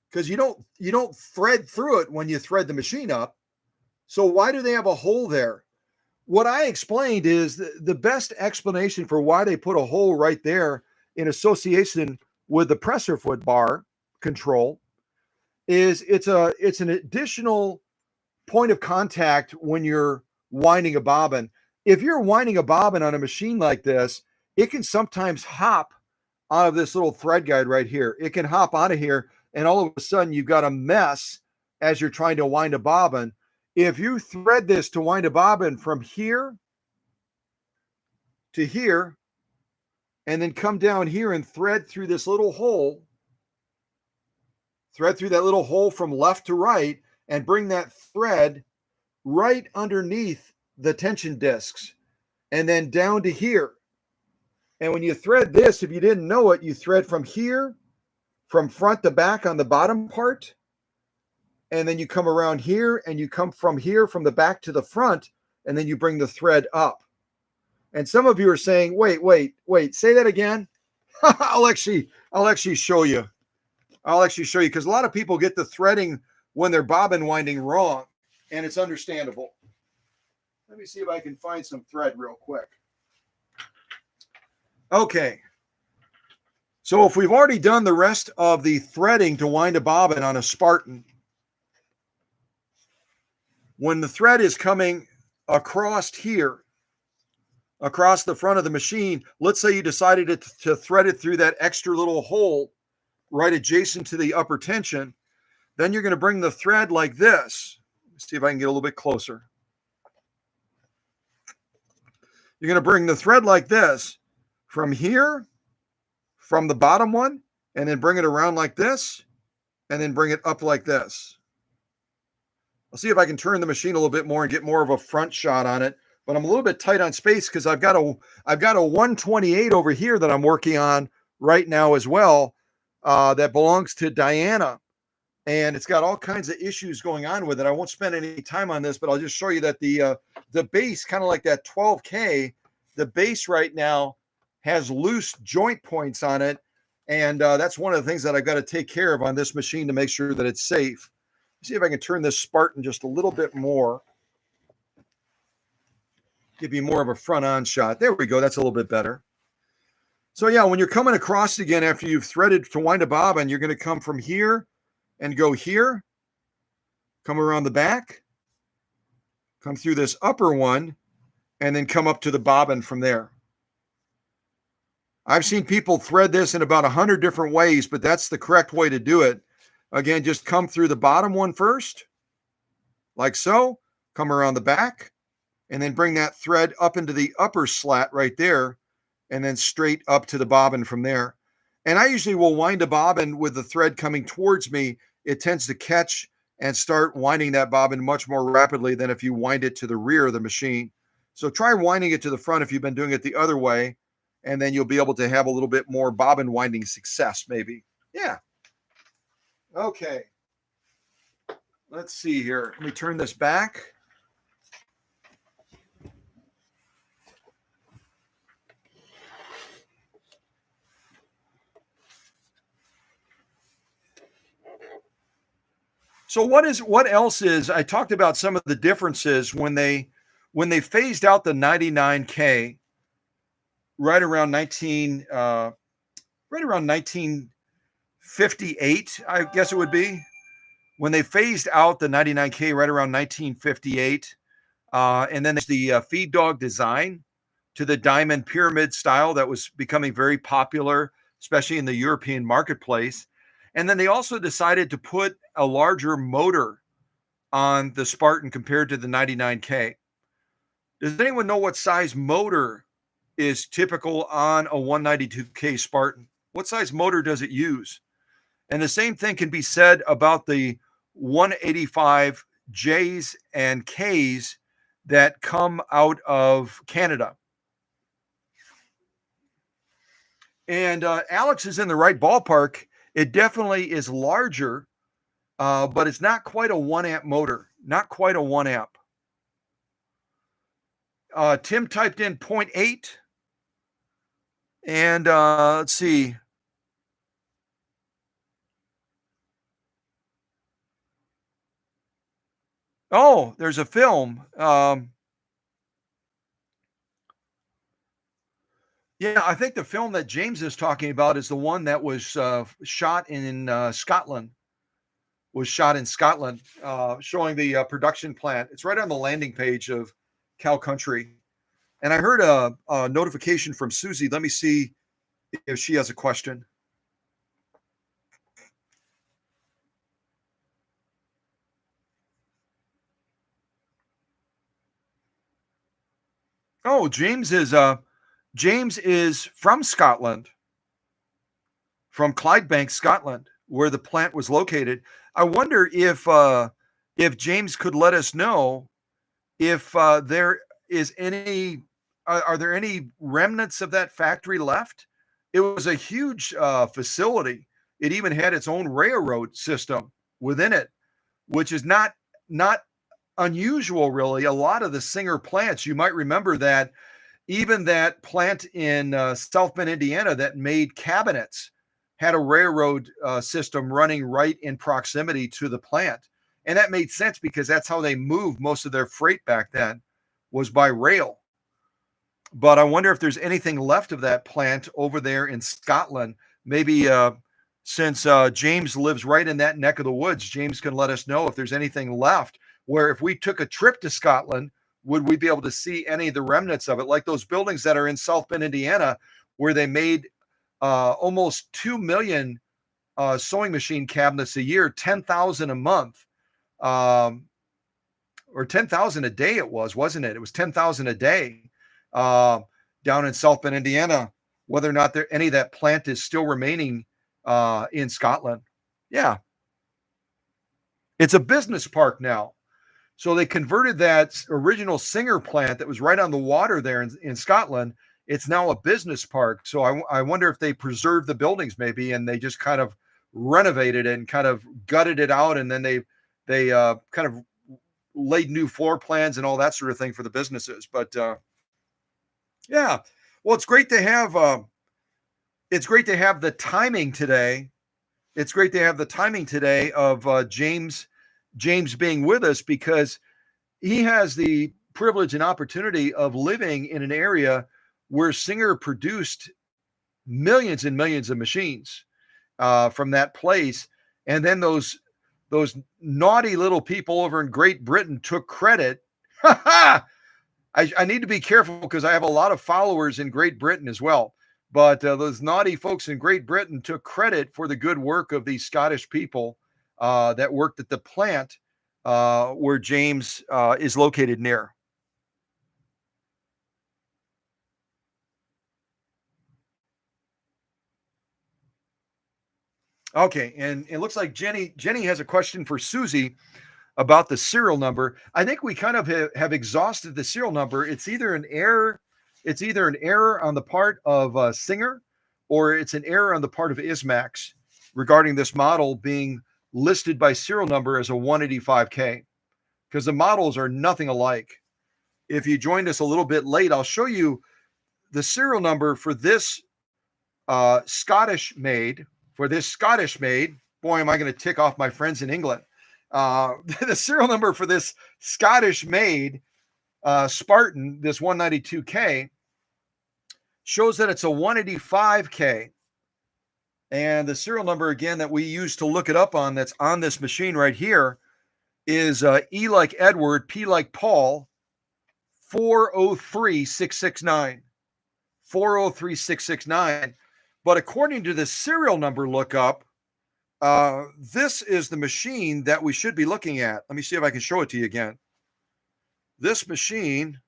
Because you don't thread through it when you thread the machine up. So why do they have a hole there? What I explained is the best explanation for why they put a hole right there in association with the presser foot bar control is it's an additional point of contact when you're winding a bobbin. If you're winding a bobbin on a machine like this, it can sometimes hop out of this little thread guide right here. It can hop out of here, and all of a sudden you've got a mess as you're trying to wind a bobbin. If you thread this to wind a bobbin from here to here, and then come down here and thread through this little hole, thread through that little hole from left to right, and bring that thread right underneath the tension discs, and then down to here. And when you thread this, if you didn't know it, you thread from here, from front to back on the bottom part, and then you come around here, and you come from here, from the back to the front, and then you bring the thread up. And some of you are saying, wait, say that again. I'll actually show you. Because a lot of people get the threading when they're bobbin winding wrong, and it's understandable. Let me see if I can find some thread real quick. Okay. So if we've already done the rest of the threading to wind a bobbin on a Spartan, when the thread is coming across here, across the front of the machine, let's say you decided to thread it through that extra little hole right adjacent to the upper tension, then you're going to bring the thread like this. Let's see if I can get a little bit closer. You're going to bring the thread like this from here, from the bottom one, and then bring it around like this, and then bring it up like this. I'll see if I can turn the machine a little bit more and get more of a front shot on it, but I'm a little bit tight on space because I've got a 128 over here that I'm working on right now as well, that belongs to Diana, and it's got all kinds of issues going on with it. I won't spend any time on this, but I'll just show you that the base, kind of like that 12K, the base right now has loose joint points on it, and that's one of the things that I've got to take care of on this machine to make sure that it's safe. See if I can turn this Spartan just a little bit more. Give you more of a front-on shot. There we go. That's a little bit better. So yeah, when you're coming across again after you've threaded to wind a bobbin, you're going to come from here and go here, come around the back, come through this upper one, and then come up to the bobbin from there. I've seen people thread this in about 100 different ways, but that's the correct way to do it. Again, just come through the bottom one first, like so, come around the back, and then bring that thread up into the upper slat right there, and then straight up to the bobbin from there. And I usually will wind a bobbin with the thread coming towards me. It tends to catch and start winding that bobbin much more rapidly than if you wind it to the rear of the machine. So try winding it to the front if you've been doing it the other way, and then you'll be able to have a little bit more bobbin winding success, maybe. Yeah. Okay. Let's see here. Let me turn this back. So what else is, I talked about some of the differences when they phased out the 99K right around 1958, I guess it would be. When they phased out the 99K right around 1958, And then there's the feed dog design to the diamond pyramid style that was becoming very popular, especially in the European marketplace. And then they also decided to put a larger motor on the Spartan compared to the 99K. Does anyone know what size motor is typical on a 192K Spartan? What size motor does it use? And the same thing can be said about the 185 J's and K's that come out of Canada. And Alex is in the right ballpark. It definitely is larger, but it's not quite a 1 amp motor, not quite a 1 amp. Tim typed in 0.8. And let's see. Oh, there's a film. Yeah, I think the film that James is talking about is the one that was shot in Scotland. Was shot in Scotland, showing the production plant. It's right on the landing page of Cow Country. And I heard a notification from Susie. Let me see if she has a question. Oh, James is from Scotland, from Clydebank, Scotland, where the plant was located. I wonder if James could let us know if there is any are there any remnants of that factory left? It was a huge facility. It even had its own railroad system within it, which is not unusual, really. A lot of the Singer plants, you might remember that even that plant in South Bend, Indiana, that made cabinets had a railroad system running right in proximity to the plant. And that made sense because that's how they moved most of their freight back then, was by rail. But I wonder if there's anything left of that plant over there in Scotland. Maybe since James lives right in that neck of the woods, James can let us know if there's anything left. Where if we took a trip to Scotland, would we be able to see any of the remnants of it? Like those buildings that are in South Bend, Indiana, where they made almost 2 million sewing machine cabinets a year, 10,000 a month. Or 10,000 a day it was, wasn't it? It was 10,000 a day down in South Bend, Indiana, whether or not there any of that plant is still remaining in Scotland. Yeah. It's a business park now. So they converted that original Singer plant that was right on the water there in Scotland. It's now a business park. So I wonder if they preserved the buildings maybe, and they just kind of renovated it and kind of gutted it out. And then they kind of laid new floor plans and all that sort of thing for the businesses. But yeah, well, it's great to have the timing today. It's great to have the timing today of James being with us, because he has the privilege and opportunity of living in an area where Singer produced millions and millions of machines from that place. And then those naughty little people over in Great Britain took credit. I need to be careful because I have a lot of followers in Great Britain as well. But those naughty folks in Great Britain took credit for the good work of these Scottish people that worked at the plant where James is located near. Okay, and it looks like Jenny has a question for Susie about the serial number. I think we kind of have exhausted the serial number. It's either an error on the part of Singer, or it's an error on the part of Ismax regarding this model being listed by serial number as a 185K, because the models are nothing alike. If you joined us a little bit late, I'll show you the serial number for this Scottish made. Boy, am I going to tick off my friends in England. The serial number for this Scottish made Spartan, this 192K, shows that it's a 185K. And the serial number, again, that we use to look it up on, that's on this machine right here, is E like Edward, P like Paul, 403669. 403669. But according to the serial number lookup, this is the machine that we should be looking at. Let me see if I can show it to you again. This machine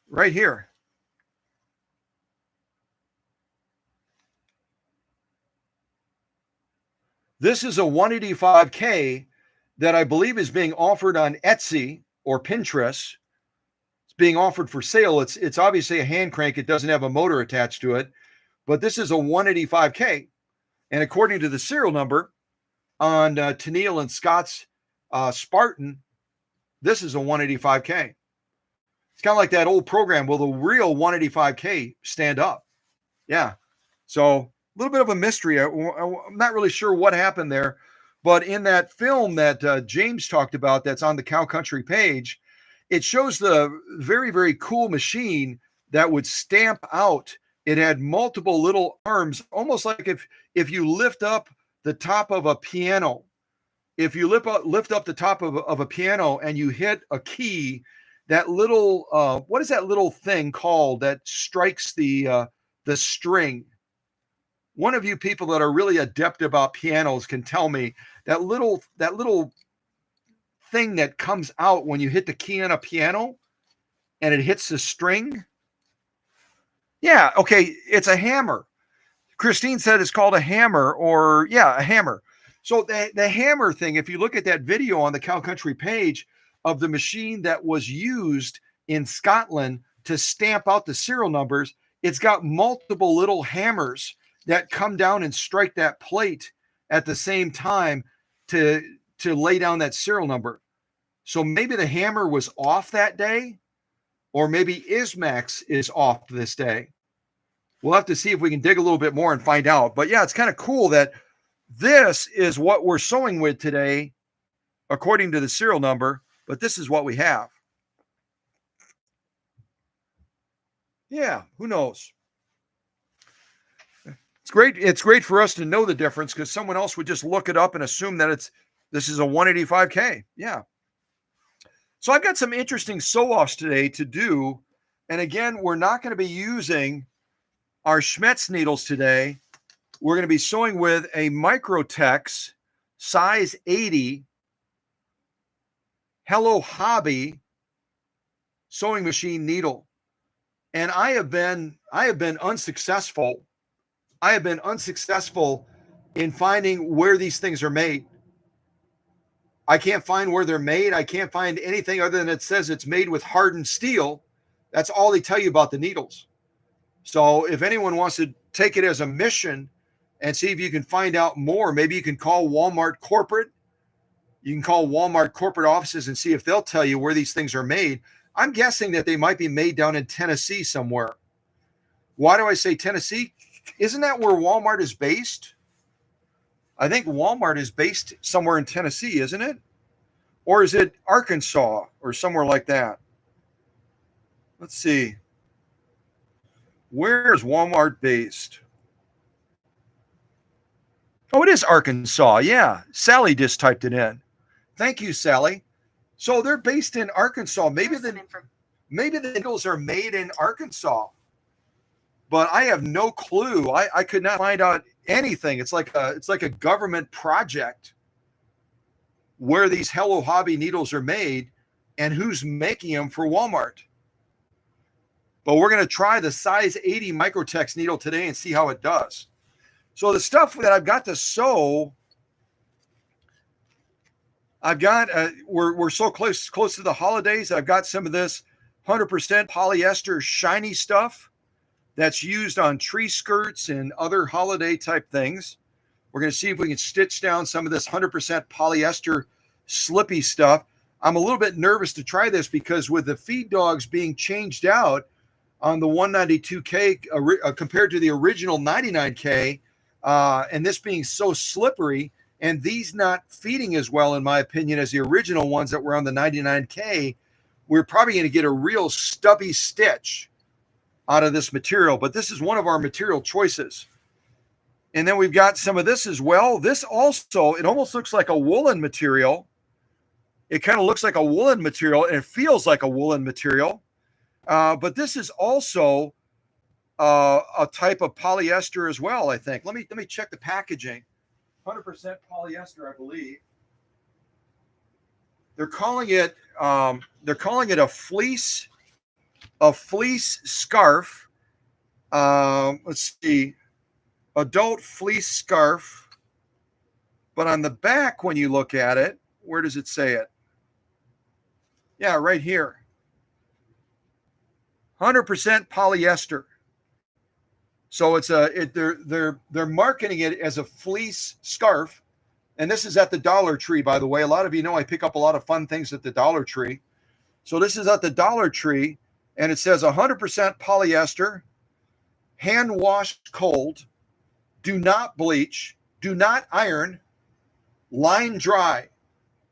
right here. This is a 185K that I believe is being offered on Etsy or Pinterest. It's being offered for sale. It's obviously a hand crank. It doesn't have a motor attached to it, but this is a 185K. And according to the serial number on Tenielle and Scott's Spartan, this is a 185K. It's kind of like that old program. Will the real 185K stand up? Yeah. So a little bit of a mystery. I'm not really sure what happened there, but in that film that James talked about that's on the Cow Country page, it shows the very, very cool machine that would stamp out. It had multiple little arms, almost like if you lift up the top of a piano. If you lift up the top of a piano and you hit a key, that little what is that little thing called that strikes the string? One of you people that are really adept about pianos can tell me that little thing that comes out when you hit the key on a piano and it hits the string. Yeah, okay, it's a hammer. Christine said it's called a hammer, or a hammer. So the hammer thing, if you look at that video on the Cow Country page of the machine that was used in Scotland to stamp out the serial numbers, it's got multiple little hammers that come down and strike that plate at the same time to lay down that serial number. So maybe the hammer was off that day, or maybe Ismax is off this day. We'll have to see if we can dig a little bit more and find out. But yeah, it's kind of cool that this is what we're sewing with today, according to the serial number, but this is what we have. Yeah, who knows? It's great. It's great for us to know the difference, because someone else would just look it up and assume that this is a 185K. Yeah. So I've got some interesting sew-offs today to do. And again, we're not going to be using our Schmetz needles today. We're going to be sewing with a Microtex size 80 Hello Hobby sewing machine needle. And I have been unsuccessful. I have been unsuccessful in finding where these things are made. I can't find where they're made. I can't find anything other than it says it's made with hardened steel. That's all they tell you about the needles. So if anyone wants to take it as a mission and see if you can find out more, maybe you can call Walmart corporate. You can call Walmart corporate offices and see if they'll tell you where these things are made. I'm guessing that they might be made down in Tennessee somewhere. Why do I say Tennessee? Isn't that where Walmart is based? I think Walmart is based somewhere in Tennessee, isn't it? Or is it Arkansas or somewhere like that? Let's see. Where is Walmart based? Oh, it is Arkansas. Yeah. Sally just typed it in. Thank you, Sally. So they're based in Arkansas. Maybe the needles are made in Arkansas. But I have no clue. I could not find out anything. It's like a government project where these Hello Hobby needles are made and who's making them for Walmart. But we're going to try the size 80 Microtex needle today and see how it does. So the stuff that I've got to sew, I've got, we're so close to the holidays. I've got some of this 100% polyester shiny stuff that's used on tree skirts and other holiday type things. We're going to see if we can stitch down some of this 100% polyester slippy stuff. I'm a little bit nervous to try this because with the feed dogs being changed out on the 192K compared to the original 99K, and this being so slippery and these not feeding as well, in my opinion, as the original ones that were on the 99K, we're probably going to get a real stubby stitch out of this material. But this is one of our material choices. And then we've got some of this as well. This also, it almost looks like a woolen material. It kind of looks like a woolen material, and it feels like a woolen material. But this is also a type of polyester as well, I think. Let me check the packaging. 100% polyester, I believe. They're calling it a fleece scarf. Let's see, adult fleece scarf. But on the back, when you look at it, where does it say it? Yeah, right here. 100% polyester. So they're marketing it as a fleece scarf, and this is at the Dollar Tree, by the way. A lot of you know I pick up a lot of fun things at the Dollar Tree. So this is at the Dollar Tree, and it says 100% polyester, hand washed cold, do not bleach, do not iron, line dry.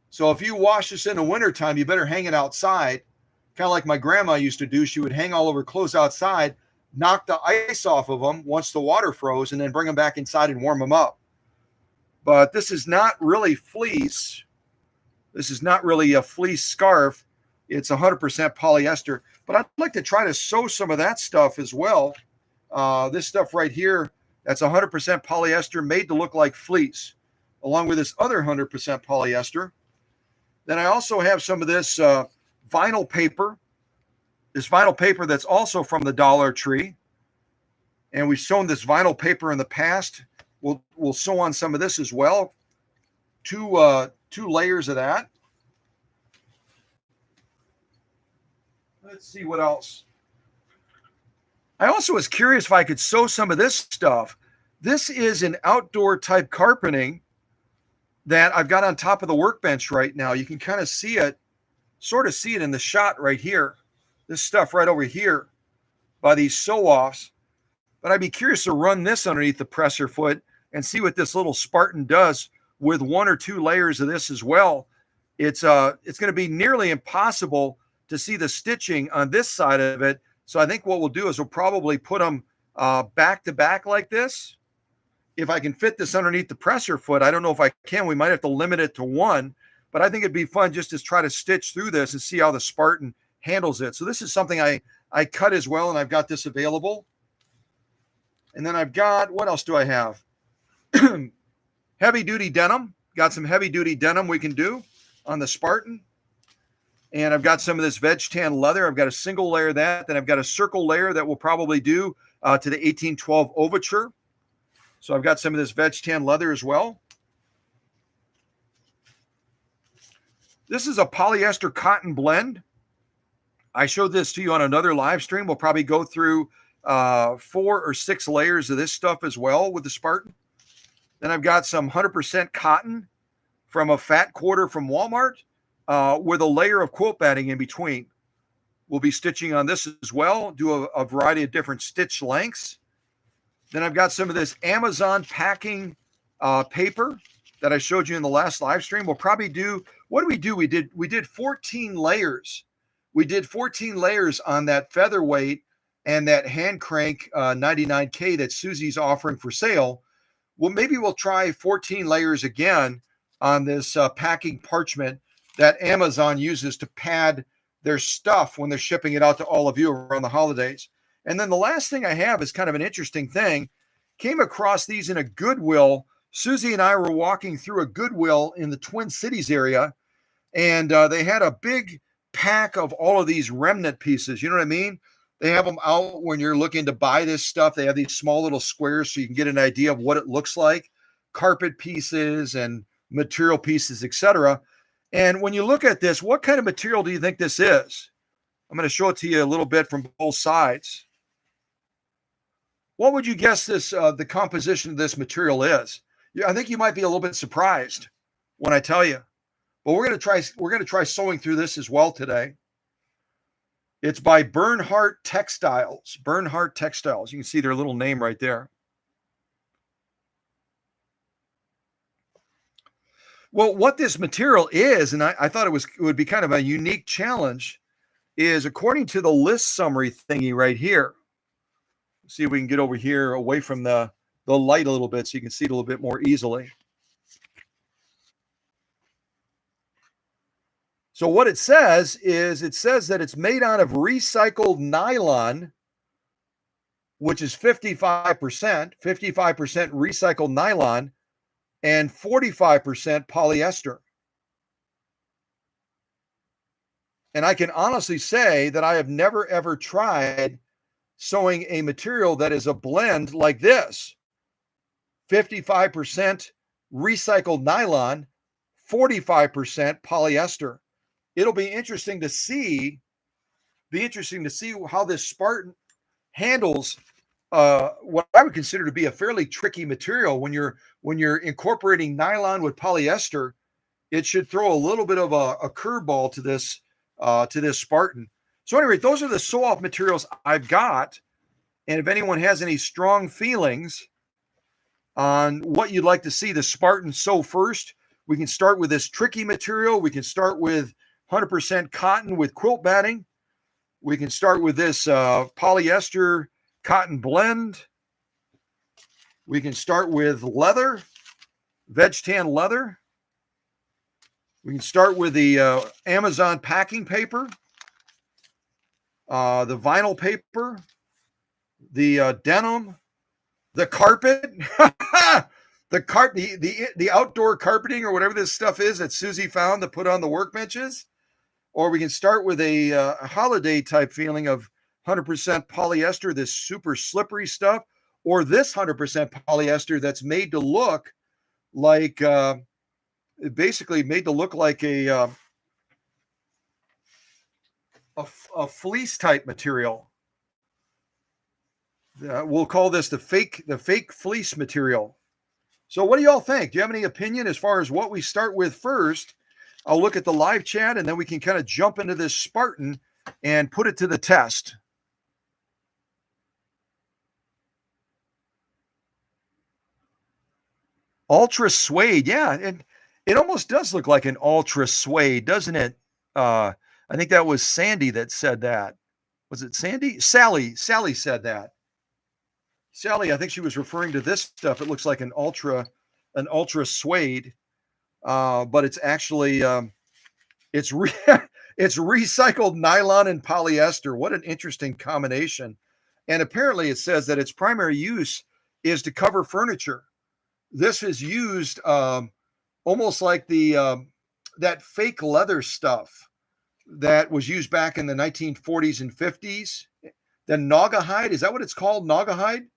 So if you wash this in the wintertime, you better hang it outside. Kind of like my grandma used to do. She would hang all of her clothes outside, knock the ice off of them once the water froze, and then bring them back inside and warm them up. But this is not really fleece. This is not really a fleece scarf. It's 100% polyester. But I'd like to try to sew some of that stuff as well. This stuff right here, that's 100% polyester made to look like fleece, along with this other 100% polyester. Then I also have some of this vinyl paper. This vinyl paper that's also from the Dollar Tree. And we've sewn this vinyl paper in the past. We'll sew on some of this as well. Two layers of that. Let's see what else. I also was curious if I could sew some of this stuff. This is an outdoor type carpeting that I've got on top of the workbench right now. You can kind of see it, sort of see it in the shot right here. This stuff right over here by these sew-offs. But I'd be curious to run this underneath the presser foot and see what this little Spartan does with 1 or 2 layers of this as well. It's going to be nearly impossible to see the stitching on this side of it. So I think what we'll do is we'll probably put them back to back like this. If I can fit this underneath the presser foot, I don't know if I can. We might have to limit it to 1, but I think it'd be fun just to try to stitch through this and see how the Spartan handles it. So this is something I cut as well, and I've got this available. And then I've got, what else do I have? Heavy duty denim. Got some heavy duty denim we can do on the Spartan. And I've got some of this veg tan leather. I've got a single layer of that. Then I've got a circle layer that we'll probably do to the 1812 Overture. So I've got some of this veg tan leather as well. This is a polyester cotton blend. I showed this to you on another live stream. We'll probably go through 4 or 6 layers of this stuff as well with the Spartan. Then I've got some 100% cotton from a fat quarter from Walmart with a layer of quilt batting in between. We'll be stitching on this as well, do a variety of different stitch lengths. Then I've got some of this Amazon packing paper that I showed you in the last live stream. We'll probably do, what do? We did 14 layers. We did 14 layers on that featherweight and that hand crank 99K that Susie's offering for sale. Well, maybe we'll try 14 layers again on this packing parchment that Amazon uses to pad their stuff when they're shipping it out to all of you around the holidays. And then the last thing I have is kind of an interesting thing. Came across these in a Goodwill. Susie and I were walking through a Goodwill in the Twin Cities area, and they had a big pack of all of these remnant pieces. You know what I mean? They have them out when you're looking to buy this stuff. They have these small little squares so you can get an idea of what it looks like. Carpet pieces and material pieces, etc. And when you look at this, what kind of material do you think this is? I'm going to show it to you a little bit from both sides. What would you guess this the composition of this material is? Yeah, I think you might be a little bit surprised when I tell you. But we're going to try sewing through this as well today. It's by Bernhardt Textiles. Bernhardt Textiles. You can see their little name right there. Well, what this material is, and I thought it would be kind of a unique challenge, is according to the list summary thingy right here. See if we can get over here away from the light a little bit so you can see it a little bit more easily. So what it says is it says that it's made out of recycled nylon, which is 55%, 55% recycled nylon, and 45% polyester. And I can honestly say that I have never ever tried sewing a material that is a blend like this: 55% recycled nylon, 45% polyester. It'll be interesting to see how this Spartan handles what I would consider to be a fairly tricky material. When you're incorporating nylon with polyester, it should throw a little bit of a curveball to this Spartan. So anyway, those are the sew-off materials I've got. And if anyone has any strong feelings on what you'd like to see the Spartan sew first, we can start with this tricky material. We can start with 100% cotton with quilt batting. We can start with this polyester cotton blend. We can start with leather, veg tan leather. We can start with the Amazon packing paper, the vinyl paper, the denim, the carpet, the outdoor carpeting or whatever this stuff is that Susie found to put on the workbenches. Or we can start with a holiday type feeling of 100% polyester, this super slippery stuff, or this 100% polyester that's made to look like basically made to look like a fleece type material. We'll call this the fake fleece material. So what do y'all think? Do you have any opinion as far as what we start with first? I'll look at the live chat and then we can kind of jump into this Spartan and put it to the test. Ultra suede. Yeah, and it almost does look like an ultra suede, doesn't it? I think that was Sandy that said that. Was it Sandy? Sally said that. Sally, I think she was referring to this stuff. It looks like an ultra suede, but it's actually it's it's recycled nylon and polyester. What an interesting combination! And apparently, it says that its primary use is to cover furniture. This is used almost like the that fake leather stuff that was used back in the 1940s and 50s. The naugahyde, is that what it's called? Naugahyde?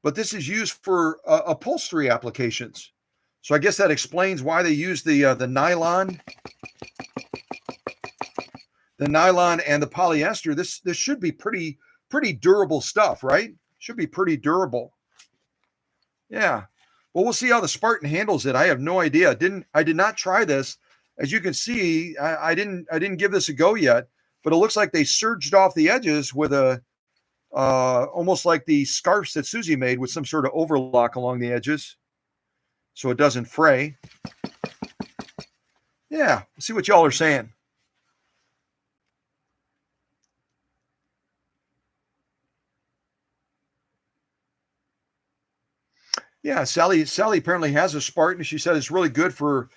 But this is used for upholstery applications. So I guess that explains why they use the nylon and the polyester. This should be pretty durable stuff, right? Should be pretty durable. Yeah. Well, we'll see how the Spartan handles it. I have no idea. I did not try this. As you can see, I didn't give this a go yet, but it looks like they serged off the edges with a almost like the scarves that Susie made with some sort of overlock along the edges so it doesn't fray. Yeah, see what y'all are saying. Yeah, Sally apparently has a Spartan. She said it's really good for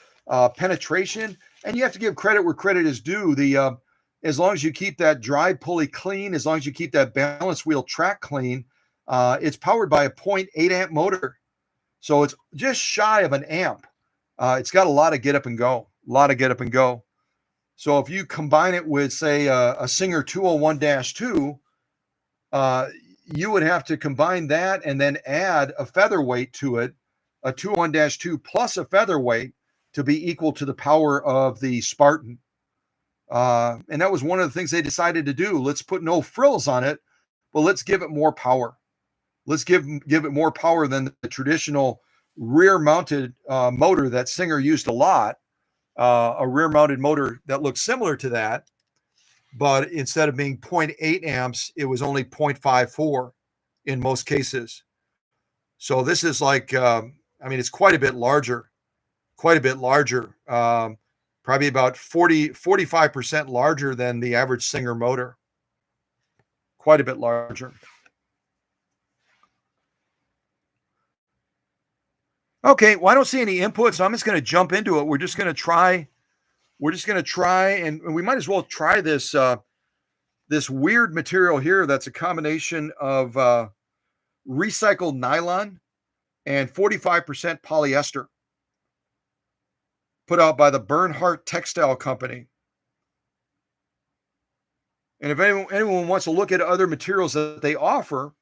penetration, and you have to give credit where credit is due. The as long as you keep that drive pulley clean, as long as you keep that balance wheel track clean, it's powered by a 0.8 amp motor, so it's just shy of an amp. It's got a lot of get up and go, So if you combine it with, say, a Singer 201-2, you would have to combine that and then add a featherweight to it, a 201-2 plus a featherweight to be equal to the power of the Spartan. And that was one of the things they decided to do. Let's put no frills on it, but let's give it more power. Let's give it more power than the traditional rear-mounted motor that Singer used a lot, a rear-mounted motor that looked similar to that. But instead of being 0.8 amps, it was only 0.54 in most cases. So this is like, it's quite a bit larger, probably about 45% larger than the average Singer motor. Quite a bit larger. Okay, well, I don't see any input, so I'm just going to jump into it. We're just going to try we're just going to try, and we might as well try this this weird material here that's a combination of recycled nylon and 45% polyester, put out by the Bernhardt Textile Company. And if anyone wants to look at other materials that they offer,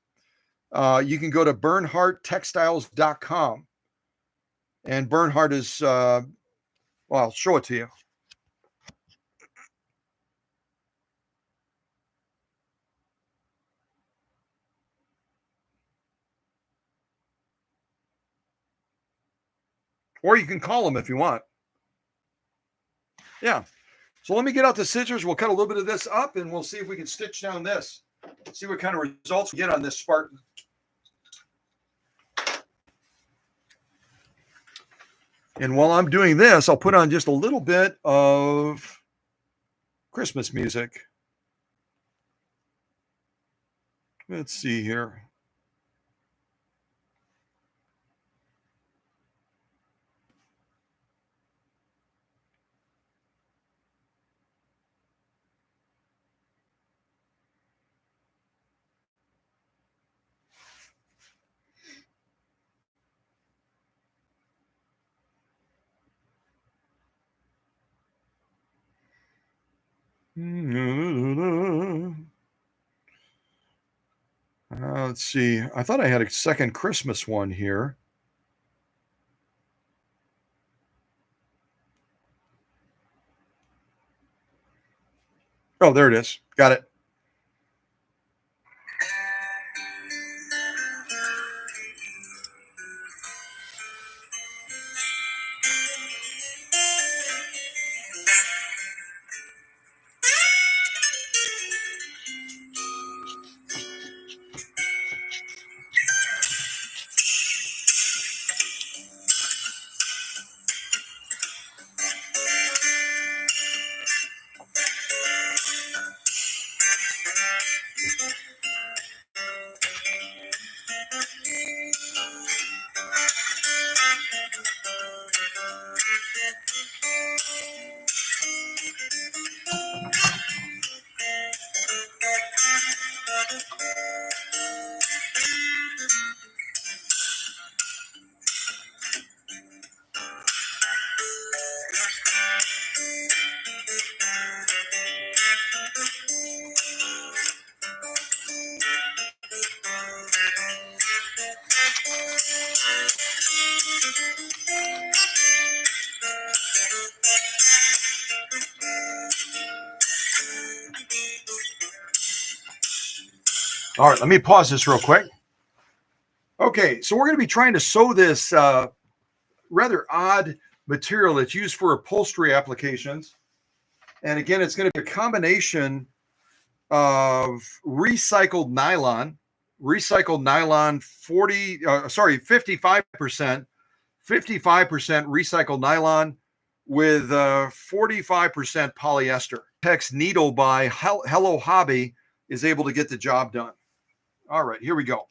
you can go to bernhardttextiles.com. And Bernhardt is, well, I'll show it to you. Or you can call them if you want. Yeah. So let me get out the scissors. We'll cut a little bit of this up and we'll see if we can stitch down this. See what kind of results we get on this Spartan. And while I'm doing this, I'll put on just a little bit of Christmas music. Let's see here. Let's see. I thought I had a second Christmas one here. Oh, there it is. Got it. All right, let me pause this real quick. Okay, so we're going to be trying to sew this rather odd material that's used for upholstery applications. And again, it's going to be a combination of recycled nylon 55% recycled nylon with 45% polyester. Tex needle by Hello Hobby is able to get the job done. All right, here we go.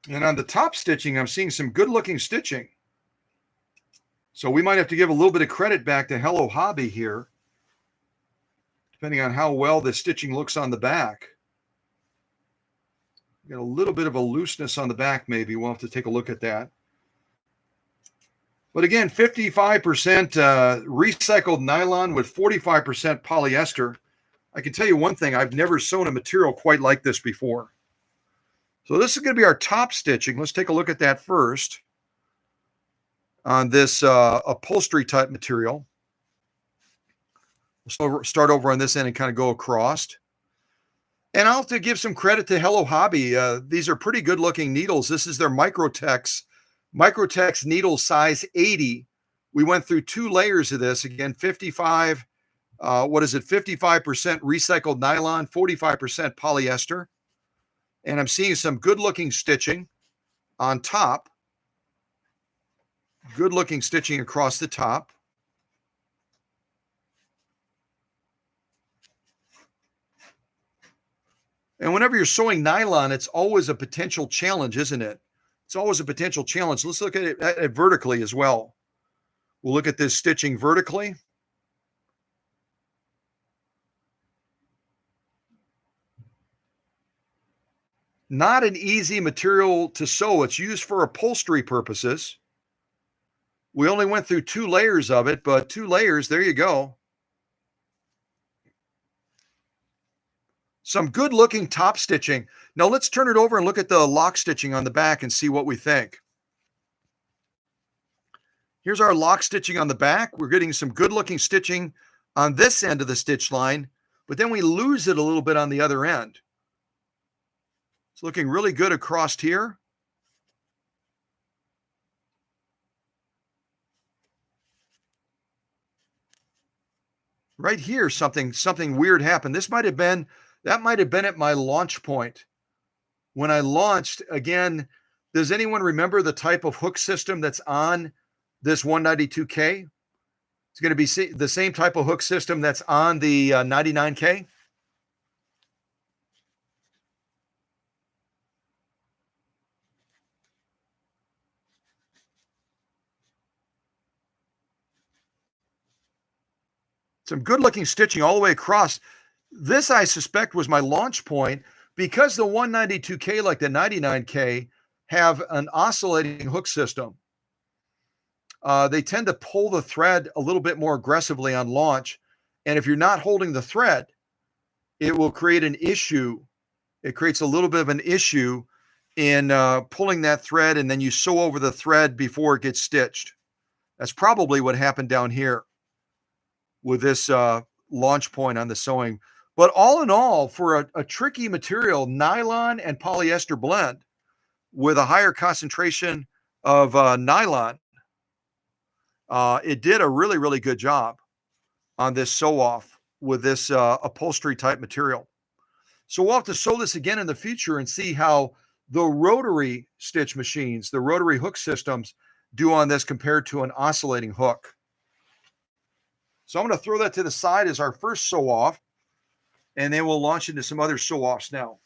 And on the top stitching, I'm seeing some good looking stitching. So we might have to give a little bit of credit back to Hello Hobby here, depending on how well the stitching looks on the back. Got a little bit of a looseness on the back, maybe. We'll have to take a look at that. But again, 55% recycled nylon with 45% polyester. I can tell you one thing, I've never sewn a material quite like this before. So this is going to be our top stitching. Let's take a look at that first on this upholstery type material. We'll start over on this end and kind of go across. And I'll have to give some credit to Hello Hobby. These are pretty good looking needles. This is their Microtex needle size 80. We went through 2 layers of this. Again, 55, 55% recycled nylon, 45% polyester. And I'm seeing some good looking stitching on top. Good looking stitching across the top. And whenever you're sewing nylon, it's always a potential challenge, isn't it? It's always a potential challenge. Let's look at it vertically as well. We'll look at this stitching vertically. Not an easy material to sew. It's used for upholstery purposes. We only went through 2 layers of it, but 2 layers, there you go. Some good looking top stitching. Now let's turn it over and look at the lock stitching on the back and see what we think. Here's our lock stitching on the back. We're getting some good looking stitching on this end of the stitch line, but then we lose it a little bit on the other end. It's looking really good across here. Right here, something weird happened. That might have been at my launch point. When I launched, again, does anyone remember the type of hook system that's on this 192K? It's going to be the same type of hook system that's on the 99K. Some good looking stitching all the way across. This, I suspect, was my launch point because the 192K, like the 99K, have an oscillating hook system. They tend to pull the thread a little bit more aggressively on launch. And if you're not holding the thread, it will create an issue. It creates a little bit of an issue in pulling that thread, and then you sew over the thread before it gets stitched. That's probably what happened down here with this launch point on the sewing. But all in all, for a tricky material, nylon and polyester blend with a higher concentration of nylon, it did a really, really good job on this sew off with this upholstery type material. So we'll have to sew this again in the future and see how the rotary stitch machines, the rotary hook systems, do on this compared to an oscillating hook. So I'm going to throw that to the side as our first sew off, and then we'll launch into some other sew offs now.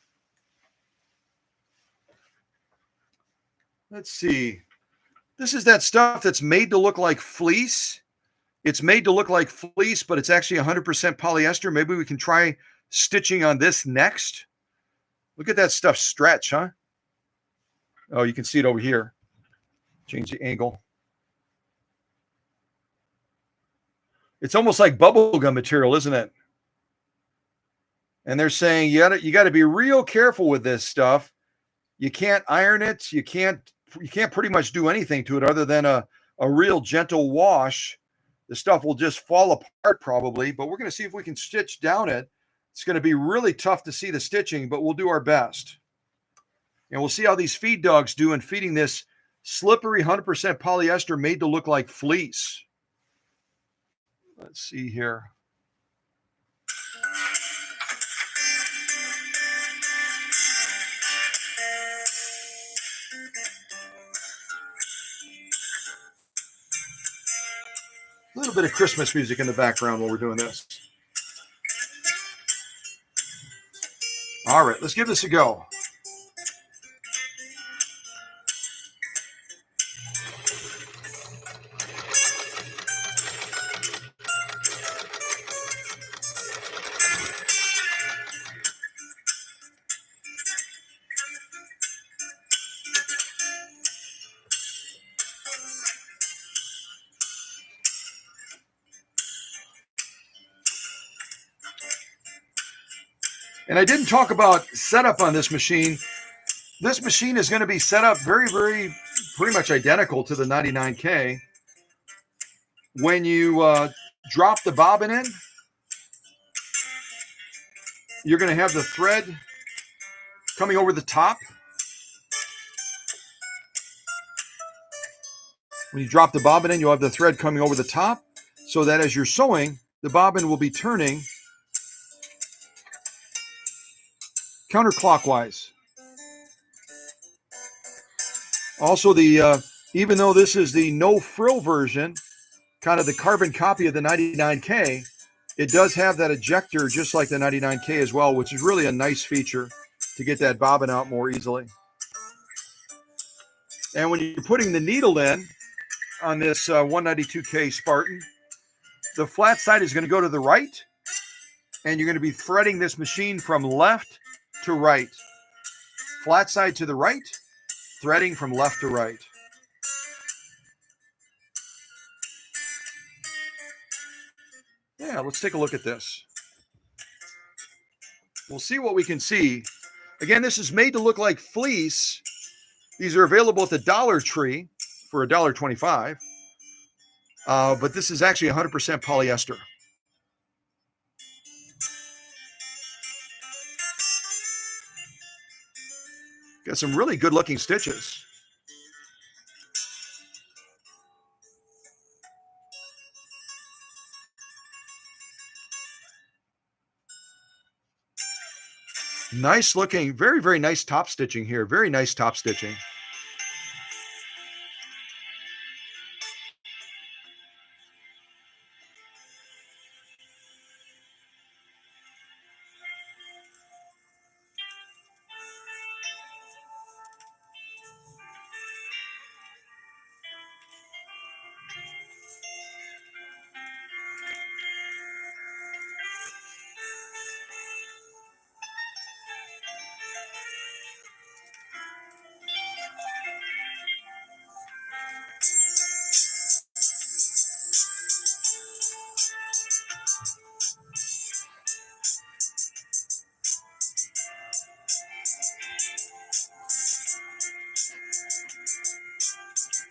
Let's see. This is that stuff that's made to look like fleece. It's made to look like fleece, but it's actually 100% polyester. Maybe we can try stitching on this next. Look at that stuff stretch, huh? Oh, you can see it over here. Change the angle. It's almost like bubblegum material, isn't it? And they're saying you got to be real careful with this stuff. You can't iron it. You can't pretty much do anything to it other than a real gentle wash. The stuff will just fall apart probably, but we're going to see if we can stitch down it. It's going to be really tough to see the stitching, but we'll do our best. And we'll see how these feed dogs do in feeding this slippery 100% polyester made to look like fleece. Let's see here. A little bit of Christmas music in the background while we're doing this. All right, let's give this a go. And I didn't talk about setup on this machine. This machine is going to be set up very, very, pretty much identical to the 99K. When you drop the bobbin in, you're going to have the thread coming over the top. When you drop the bobbin in, you'll have the thread coming over the top so that as you're sewing, the bobbin will be turning counterclockwise. Also, even though this is the no frill version, kind of the carbon copy of the 99K, it does have that ejector just like the 99K as well, which is really a nice feature. to get that bobbin out more easily. And when you're putting the needle in on this 192K Spartan, the flat side is going to go to the right, and you're going to be threading this machine from left to right. Flat side to the right, threading from left to right. Yeah, let's take a look at this. We'll see what we can see. Again, this is made to look like fleece. These are available at the Dollar Tree for $1.25. But this is actually 100% polyester. Got some really good looking stitches. Nice looking, very, very nice top stitching here. Very nice top stitching.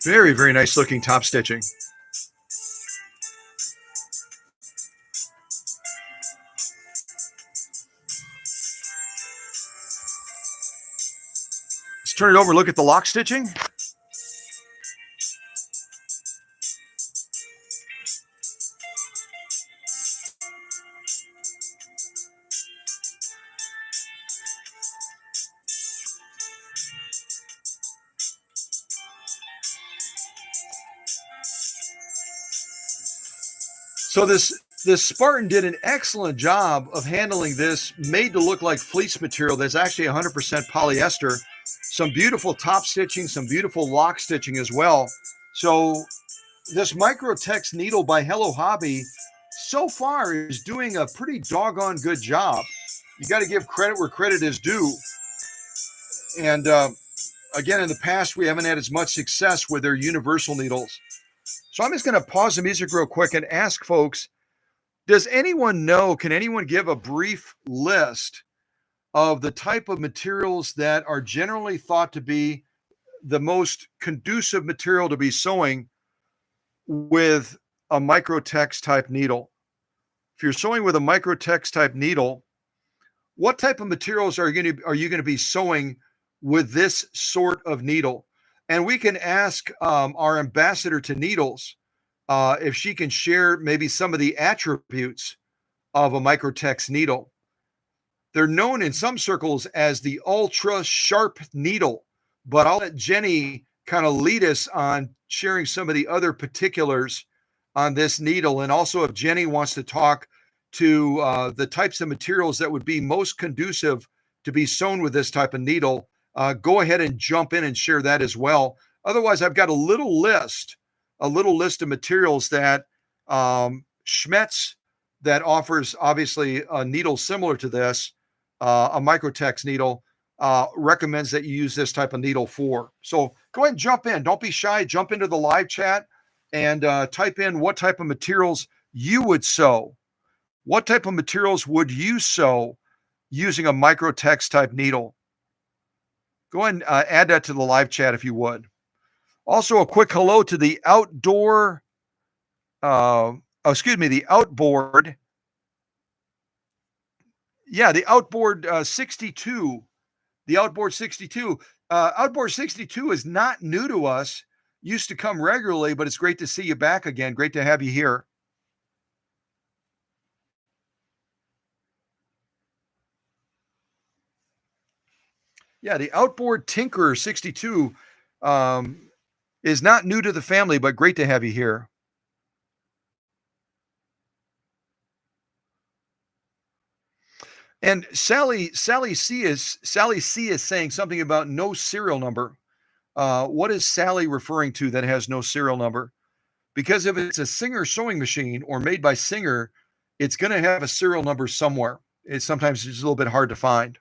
Very, very nice looking top stitching. Let's turn it over, look at the lock stitching. So this Spartan did an excellent job of handling this made to look like fleece material that's actually 100% polyester. Some beautiful top stitching, some beautiful lock stitching as well. So this Microtex needle by Hello Hobby so far is doing a pretty doggone good job. You got to give credit where credit is due. And again, in the past, we haven't had as much success with their universal needles. So I'm just going to pause the music real quick and ask folks, does anyone know, can anyone give a brief list of the type of materials that are generally thought to be the most conducive material to be sewing with a Microtex type needle? If you're sewing with a Microtex type needle, what type of materials are you going to be sewing with this sort of needle? And we can ask our ambassador to needles if she can share maybe some of the attributes of a Microtex needle. They're known in some circles as the ultra sharp needle, but I'll let Jenny kind of lead us on sharing some of the other particulars on this needle. And also if Jenny wants to talk to the types of materials that would be most conducive to be sewn with this type of needle, go ahead and jump in and share that as well. Otherwise, I've got a little list of materials that Schmetz, that offers obviously a needle similar to this, a Microtex needle, recommends that you use this type of needle for. So go ahead and jump in. Don't be shy. Jump into the live chat and type in what type of materials you would sew. What type of materials would you sew using a Microtex type needle? Go ahead and add that to the live chat if you would. Also, a quick hello to the outboard. Yeah, the outboard 62. The outboard 62. Outboard 62 is not new to us. Used to come regularly, but it's great to see you back again. Great to have you here. Yeah, the outboard Tinker 62 is not new to the family, but great to have you here. And Sally C is saying something about no serial number. What is Sally referring to that has no serial number? Because if it's a Singer sewing machine or made by Singer, it's going to have a serial number somewhere. It's sometimes just a little bit hard to find.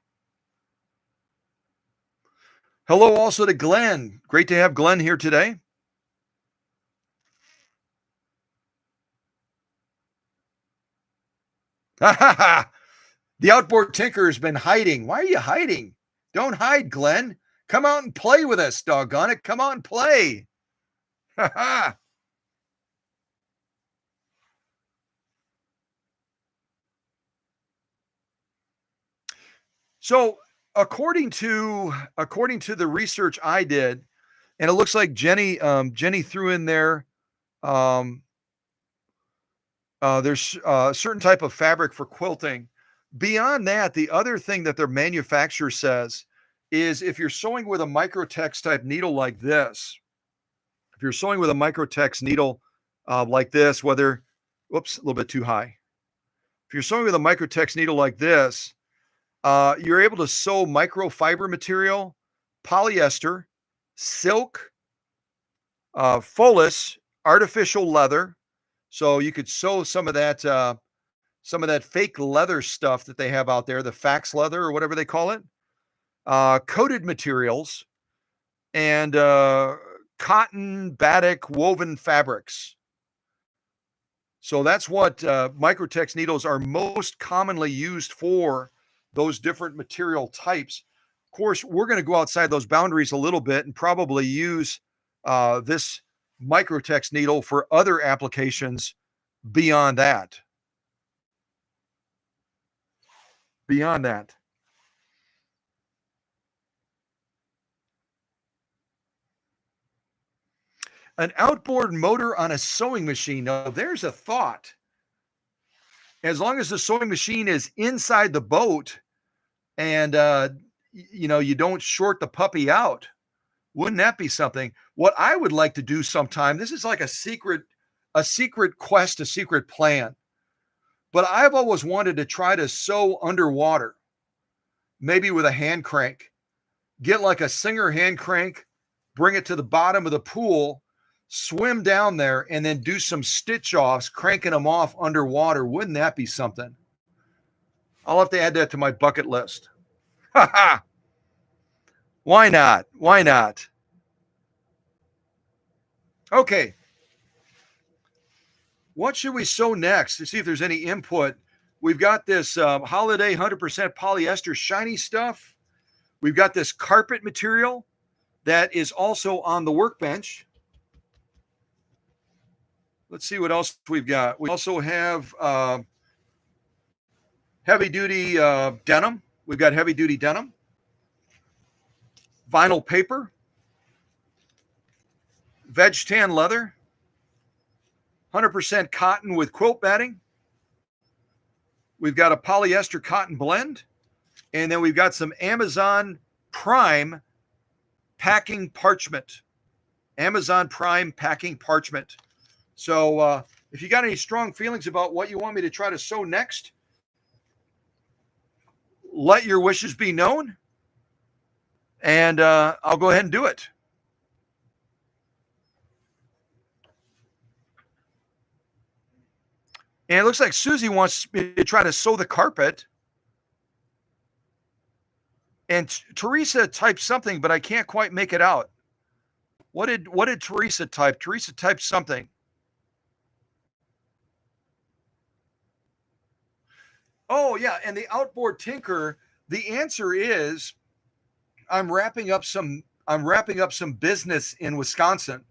Hello also to Glenn. Great to have Glenn here today. The outboard tinker has been hiding. Why are you hiding? Don't hide, Glenn. Come out and play with us, doggone it. Come out and play. So according to the research I did, and it looks like Jenny threw in there, um, there's a certain type of fabric for quilting. Beyond that, the other thing that their manufacturer says is if you're sewing with a microtex type needle like this, if you're sewing with a microtex needle like this, whether, whoops, a little bit too high. If you're sewing with a microtex needle like this, you're able to sew microfiber material, polyester, silk, fullest, artificial leather. So you could sew some of that fake leather stuff that they have out there, the fax leather or whatever they call it, coated materials, and cotton, batik, woven fabrics. So that's what microtex needles are most commonly used for, those different material types. Of course, we're going to go outside those boundaries a little bit and probably use this microtex needle for other applications beyond that. Beyond that. An outboard motor on a sewing machine. Now, there's a thought. As long as the sewing machine is inside the boat and you don't short the puppy out, wouldn't that be something? What I would like to do sometime, this is like a secret quest, a secret plan. But I've always wanted to try to sew underwater, maybe with a hand crank. Get like a Singer hand crank, bring it to the bottom of the pool, swim down there, and then do some stitch offs, cranking them off underwater. Wouldn't that be something? I'll have to add that to my bucket list. Why not? Why not? Okay. What should we sew next to see if there's any input? We've got this holiday 100% polyester shiny stuff. We've got this carpet material that is also on the workbench. Let's see what else we've got. We also have heavy duty denim. We've got heavy duty denim, vinyl paper, veg tan leather, 100% cotton with quilt batting. We've got a polyester cotton blend, and then we've got some Amazon Prime packing parchment. Amazon Prime packing parchment. So if you got any strong feelings about what you want me to try to sew next, let your wishes be known, and I'll go ahead and do it. And it looks like Susie wants me to try to sew the carpet. And Teresa typed something, but I can't quite make it out. What did Teresa type? Teresa typed something. Oh yeah, and the outboard tinker. The answer is, I'm wrapping up some business in Wisconsin,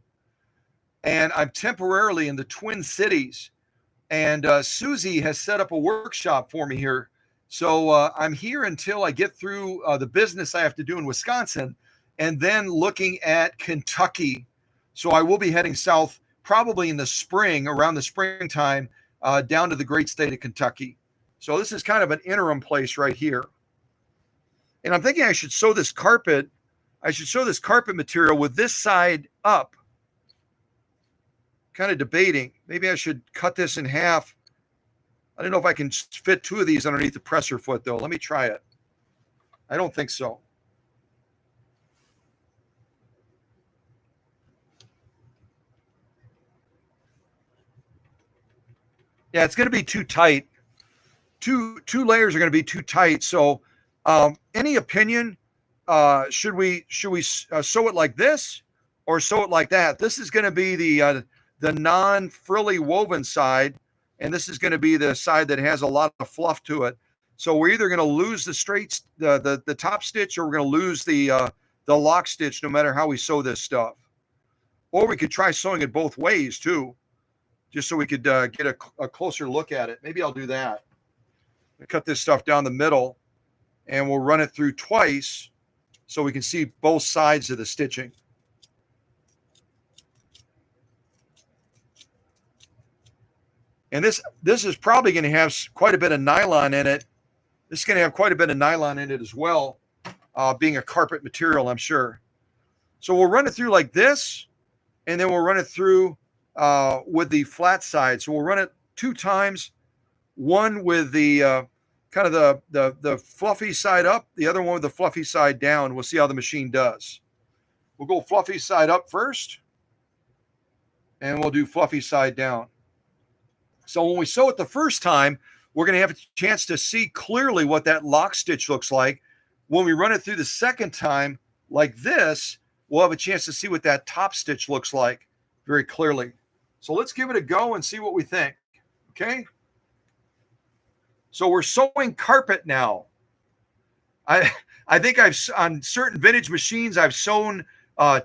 and I'm temporarily in the Twin Cities. And Susie has set up a workshop for me here. So I'm here until I get through the business I have to do in Wisconsin, and then looking at Kentucky. So I will be heading south probably in the spring, around the springtime, down to the great state of Kentucky. So this is kind of an interim place right here. And I'm thinking I should sew this carpet. I should sew this carpet material with this side up. Kind of debating. Maybe I should cut this in half I don't know if I can fit 2 of these underneath the presser foot, though. Let me try it. I don't think so. Yeah, it's going to be too tight. Two layers are going to be too tight. So, any opinion? Should we sew it like this or sew it like that? This is going to be the non-frilly woven side, and this is going to be the side that has a lot of fluff to it. So we're either going to lose the top stitch, or we're going to lose the lock stitch, no matter how we sew this stuff. Or we could try sewing it both ways too, just so we could get a closer look at it. Maybe I'll do that. I'll cut this stuff down the middle, and we'll run it through twice so we can see both sides of the stitching. And this is probably going to have quite a bit of nylon in it. This is going to have quite a bit of nylon in it as well, being a carpet material, I'm sure. So we'll run it through like this, and then we'll run it through with the flat side. So we'll run it 2 times, one with the kind of the fluffy side up, the other one with the fluffy side down. We'll see how the machine does. We'll go fluffy side up first, and we'll do fluffy side down. So when we sew it the first time, we're going to have a chance to see clearly what that lock stitch looks like. When we run it through the second time like this, we'll have a chance to see what that top stitch looks like very clearly. So let's give it a go and see what we think. Okay. So we're sewing carpet now. I think on certain vintage machines, I've sewn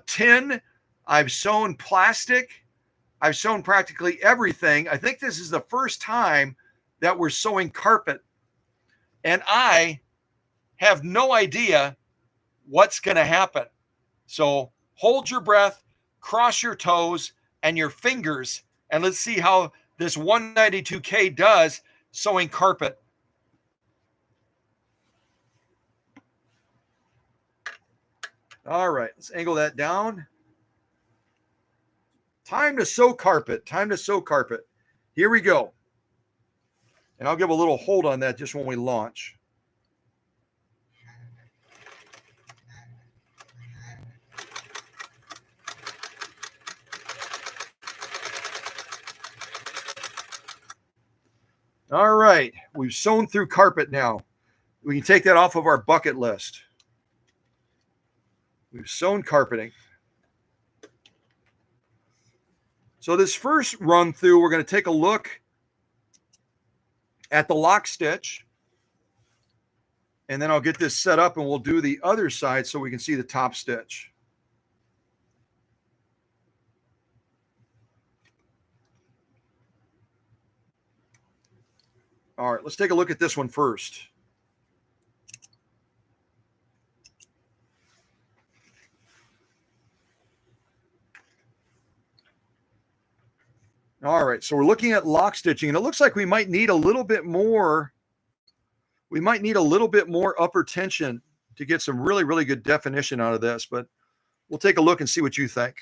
tin, I've sewn plastic, I've sewn practically everything. I think this is the first time that we're sewing carpet, and I have no idea what's going to happen. So hold your breath, cross your toes and your fingers, and let's see how this 192K does sewing carpet. All right, let's angle that down. Time to sew carpet. Time to sew carpet. Here we go. And I'll give a little hold on that just when we launch. All right, we've sewn through carpet now. We can take that off of our bucket list. We've sewn carpeting. So this first run through, we're going to take a look at the lock stitch, and then I'll get this set up and we'll do the other side so we can see the top stitch. All right, let's take a look at this one first. All right, so we're looking at lock stitching, and it looks like we might need a little bit more. We might need a little bit more upper tension to get some really, really good definition out of this, but we'll take a look and see what you think.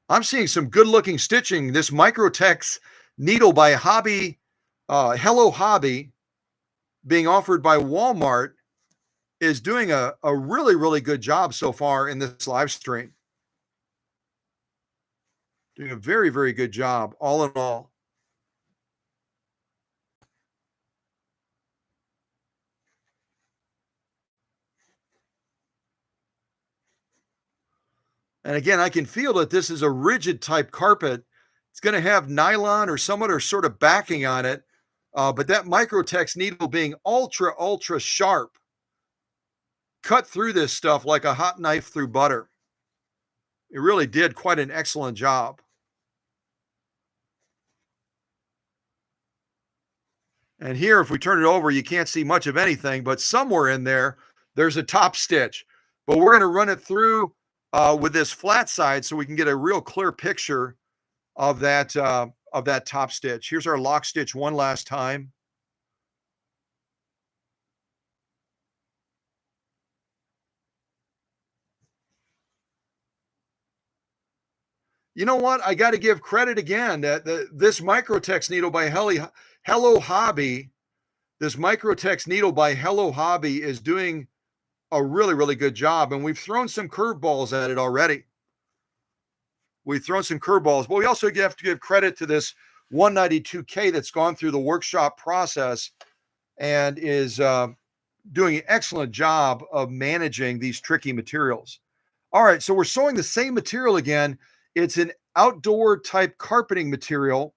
I'm seeing some good looking stitching. This Microtex needle by Hobby, Hello Hobby, being offered by Walmart, is doing a really, really good job so far in this live stream. Doing a very, very good job, all in all. And again, I can feel that this is a rigid type carpet. It's going to have nylon or some other sort of backing on it. But that Microtex needle being ultra, ultra sharp, cut through this stuff like a hot knife through butter. It really did quite an excellent job. And here, if we turn it over, you can't see much of anything, but somewhere in there, there's a top stitch. But we're going to run it through with this flat side so we can get a real clear picture of that top stitch. Here's our lock stitch one last time. You know what? I got to give credit again that this Microtex needle by Hello Hobby, this Microtex needle by Hello Hobby is doing a really, really good job. And we've thrown some curveballs at it already. We've thrown some curveballs, but we also have to give credit to this 192K that's gone through the workshop process and is doing an excellent job of managing these tricky materials. All right, so we're sewing the same material again. It's an outdoor type carpeting material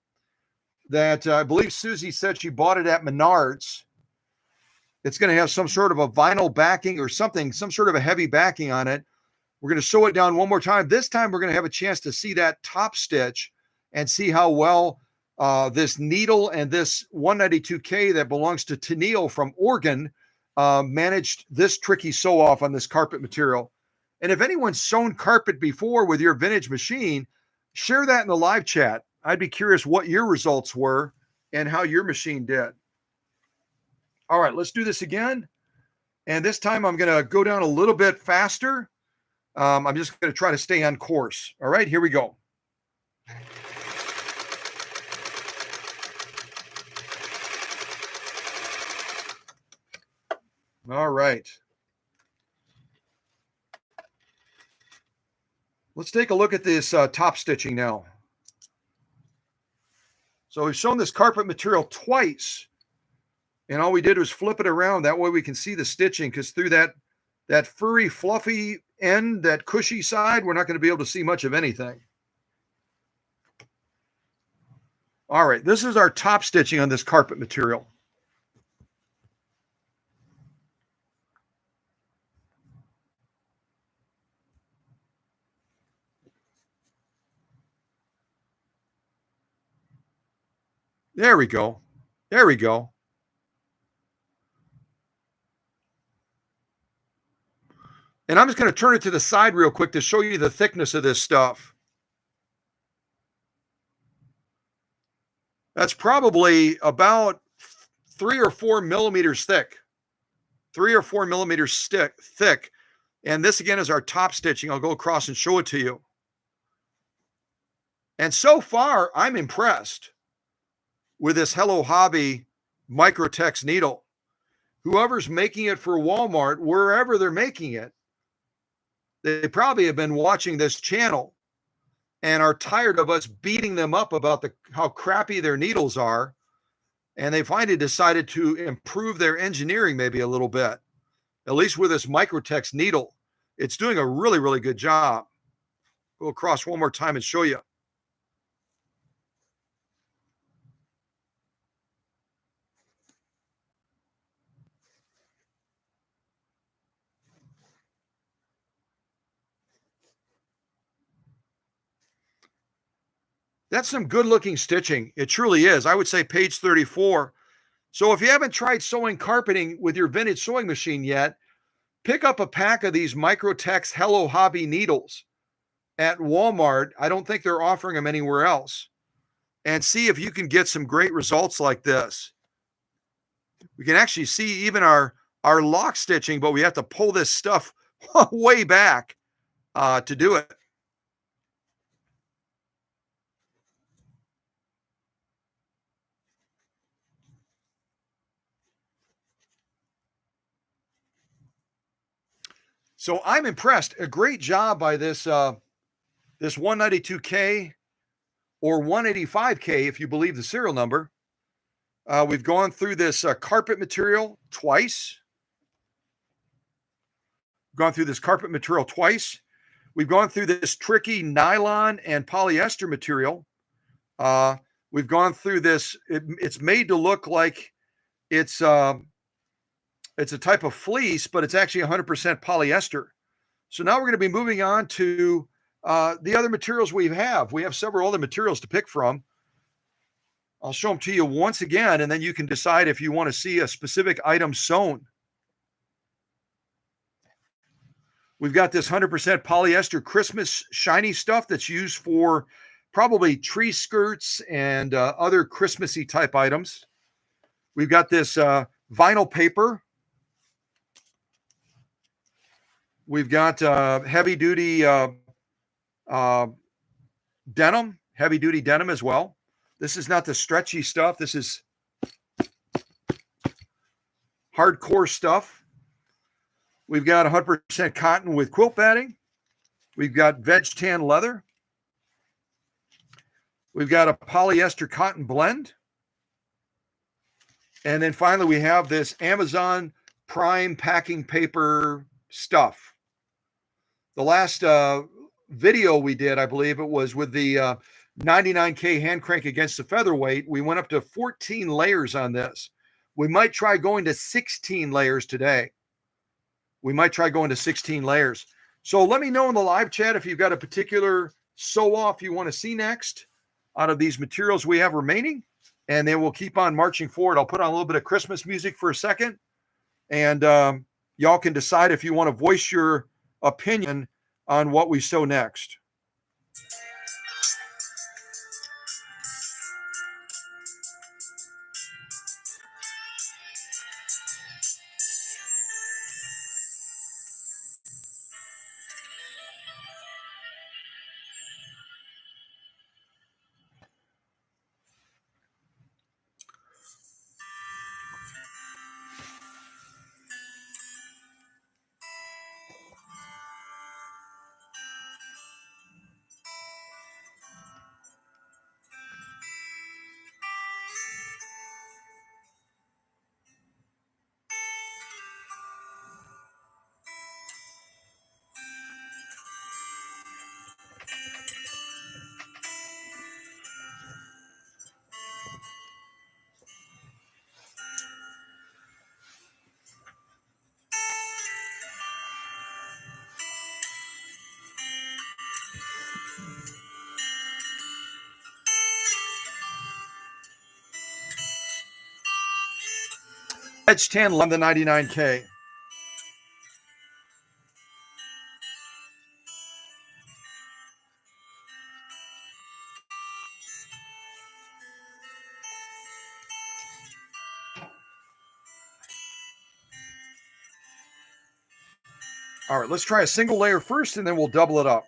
that I believe Susie said she bought it at Menards. It's going to have some sort of a vinyl backing or something, some sort of a heavy backing on it. We're going to sew it down one more time. This time we're going to have a chance to see that top stitch and see how well this needle and this 192K that belongs to Tenielle from Oregon managed this tricky sew off on this carpet material. And if anyone's sewn carpet before with your vintage machine, share that in the live chat. I'd be curious what your results were and how your machine did. All right, let's do this again. And this time I'm going to go down a little bit faster. I'm just going to try to stay on course. All right, here we go. All right. Let's take a look at this top stitching now. So we've shown this carpet material twice, and all we did was flip it around. That way we can see the stitching, because through that furry, fluffy end, that cushy side, we're not going to be able to see much of anything. All right, this is our top stitching on this carpet material. There we go. There we go. And I'm just going to turn it to the side real quick to show you the thickness of this stuff. That's probably about 3 or 4 millimeters thick. 3 or 4 millimeters thick. And this again is our top stitching. I'll go across and show it to you. And so far, I'm impressed with this Hello Hobby Microtex needle. Whoever's making it for Walmart, wherever they're making it, they probably have been watching this channel and are tired of us beating them up about how crappy their needles are. And they finally decided to improve their engineering maybe a little bit, at least with this Microtex needle. It's doing a really, really good job. Go across one more time and show you. That's some good looking stitching. It truly is. I would say page 34. So if you haven't tried sewing carpeting with your vintage sewing machine yet, pick up a pack of these Microtex Hello Hobby needles at Walmart. I don't think they're offering them anywhere else. And see if you can get some great results like this. We can actually see even our lock stitching, but we have to pull this stuff way back to do it. So I'm impressed. A great job by this 192K or 185K, if you believe the serial number. We've gone through this carpet material twice. We've gone through this tricky nylon and polyester material. We've gone through this. It's made to look like it's a type of fleece, but it's actually 100% polyester. So now we're going to be moving on to the other materials we have. We have several other materials to pick from. I'll show them to you once again, and then you can decide if you want to see a specific item sewn. We've got this 100% polyester Christmas shiny stuff that's used for probably tree skirts and other Christmassy type items. We've got this vinyl paper. We've got heavy duty denim, heavy duty denim as well. This is not the stretchy stuff. This is hardcore stuff. We've got 100% cotton with quilt batting. We've got veg tan leather. We've got a polyester cotton blend. And then finally, we have this Amazon Prime packing paper stuff. The last video we did, I believe it was with the 99K hand crank against the featherweight. We went up to 14 layers on this. We might try going to 16 layers today. We might try going to 16 layers. So let me know in the live chat if you've got a particular sew off you want to see next out of these materials we have remaining. And then we'll keep on marching forward. I'll put on a little bit of Christmas music for a second. And y'all can decide if you want to voice your opinion on what we sew next. Edge 10 on the 99K. All right, let's try a single layer first, and then we'll double it up.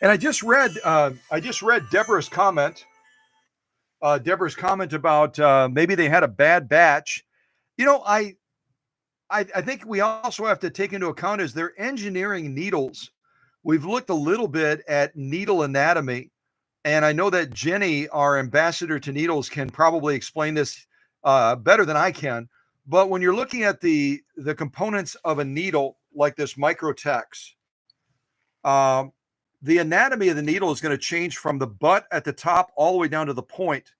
And I just read Deborah's comment. Deborah's comment about maybe they had a bad batch. You know, I think we also have to take into account is they're engineering needles. We've looked a little bit at needle anatomy, and I know that Jenny, our ambassador to needles, can probably explain this better than I can. But when you're looking at the components of a needle like this Microtex, the anatomy of the needle is going to change from the butt at the top all the way down to the point.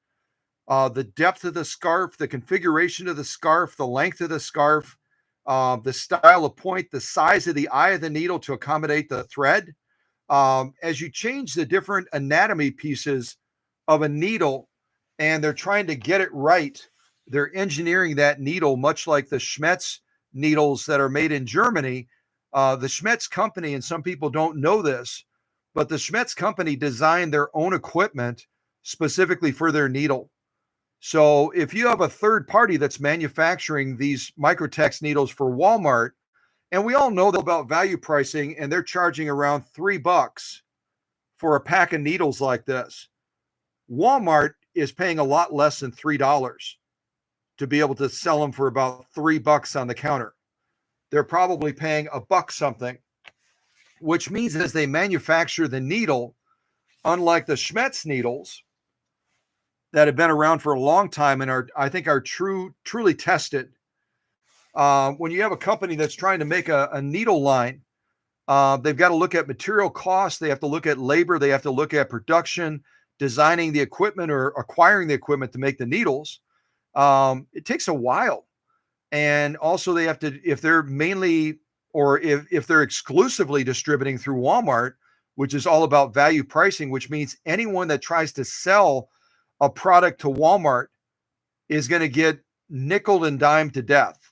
The depth of the scarf, the configuration of the scarf, the length of the scarf, the style of point, the size of the eye of the needle to accommodate the thread. As you change the different anatomy pieces of a needle and they're trying to get it right, they're engineering that needle much like the Schmetz needles that are made in Germany. The Schmetz company, and some people don't know this, but the Schmetz company designed their own equipment specifically for their needle. So if you have a third party that's manufacturing these Microtex needles for Walmart, and we all know about value pricing, and they're charging around $3 for a pack of needles like this. Walmart is paying a lot less than $3 to be able to sell them for about $3 on the counter. They're probably paying $1 something, which means as they manufacture the needle, unlike the Schmetz needles that have been around for a long time and I think are truly tested. When you have a company that's trying to make a needle line, they've got to look at material costs. They have to look at labor. They have to look at production, designing the equipment or acquiring the equipment to make the needles. It takes a while. And also they have to, if they're mainly, or if they're exclusively distributing through Walmart, which is all about value pricing, which means anyone that tries to sell a product to Walmart is going to get nickeled and dimed to death.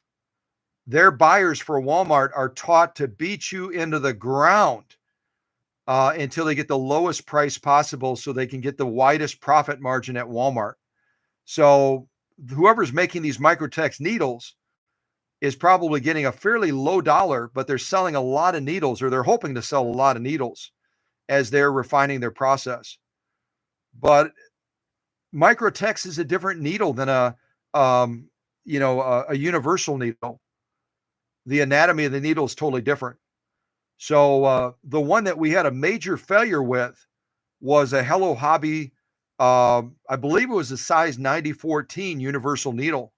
Their buyers for Walmart are taught to beat you into the ground until they get the lowest price possible so they can get the widest profit margin at Walmart. So whoever's making these Microtex needles is probably getting a fairly low dollar, but they're selling a lot of needles, or they're hoping to sell a lot of needles as they're refining their process. But Microtex is a different needle than a universal needle. The anatomy of the needle is totally different. So the one that we had a major failure with was a Hello Hobby. I believe it was a size 9014 universal needle.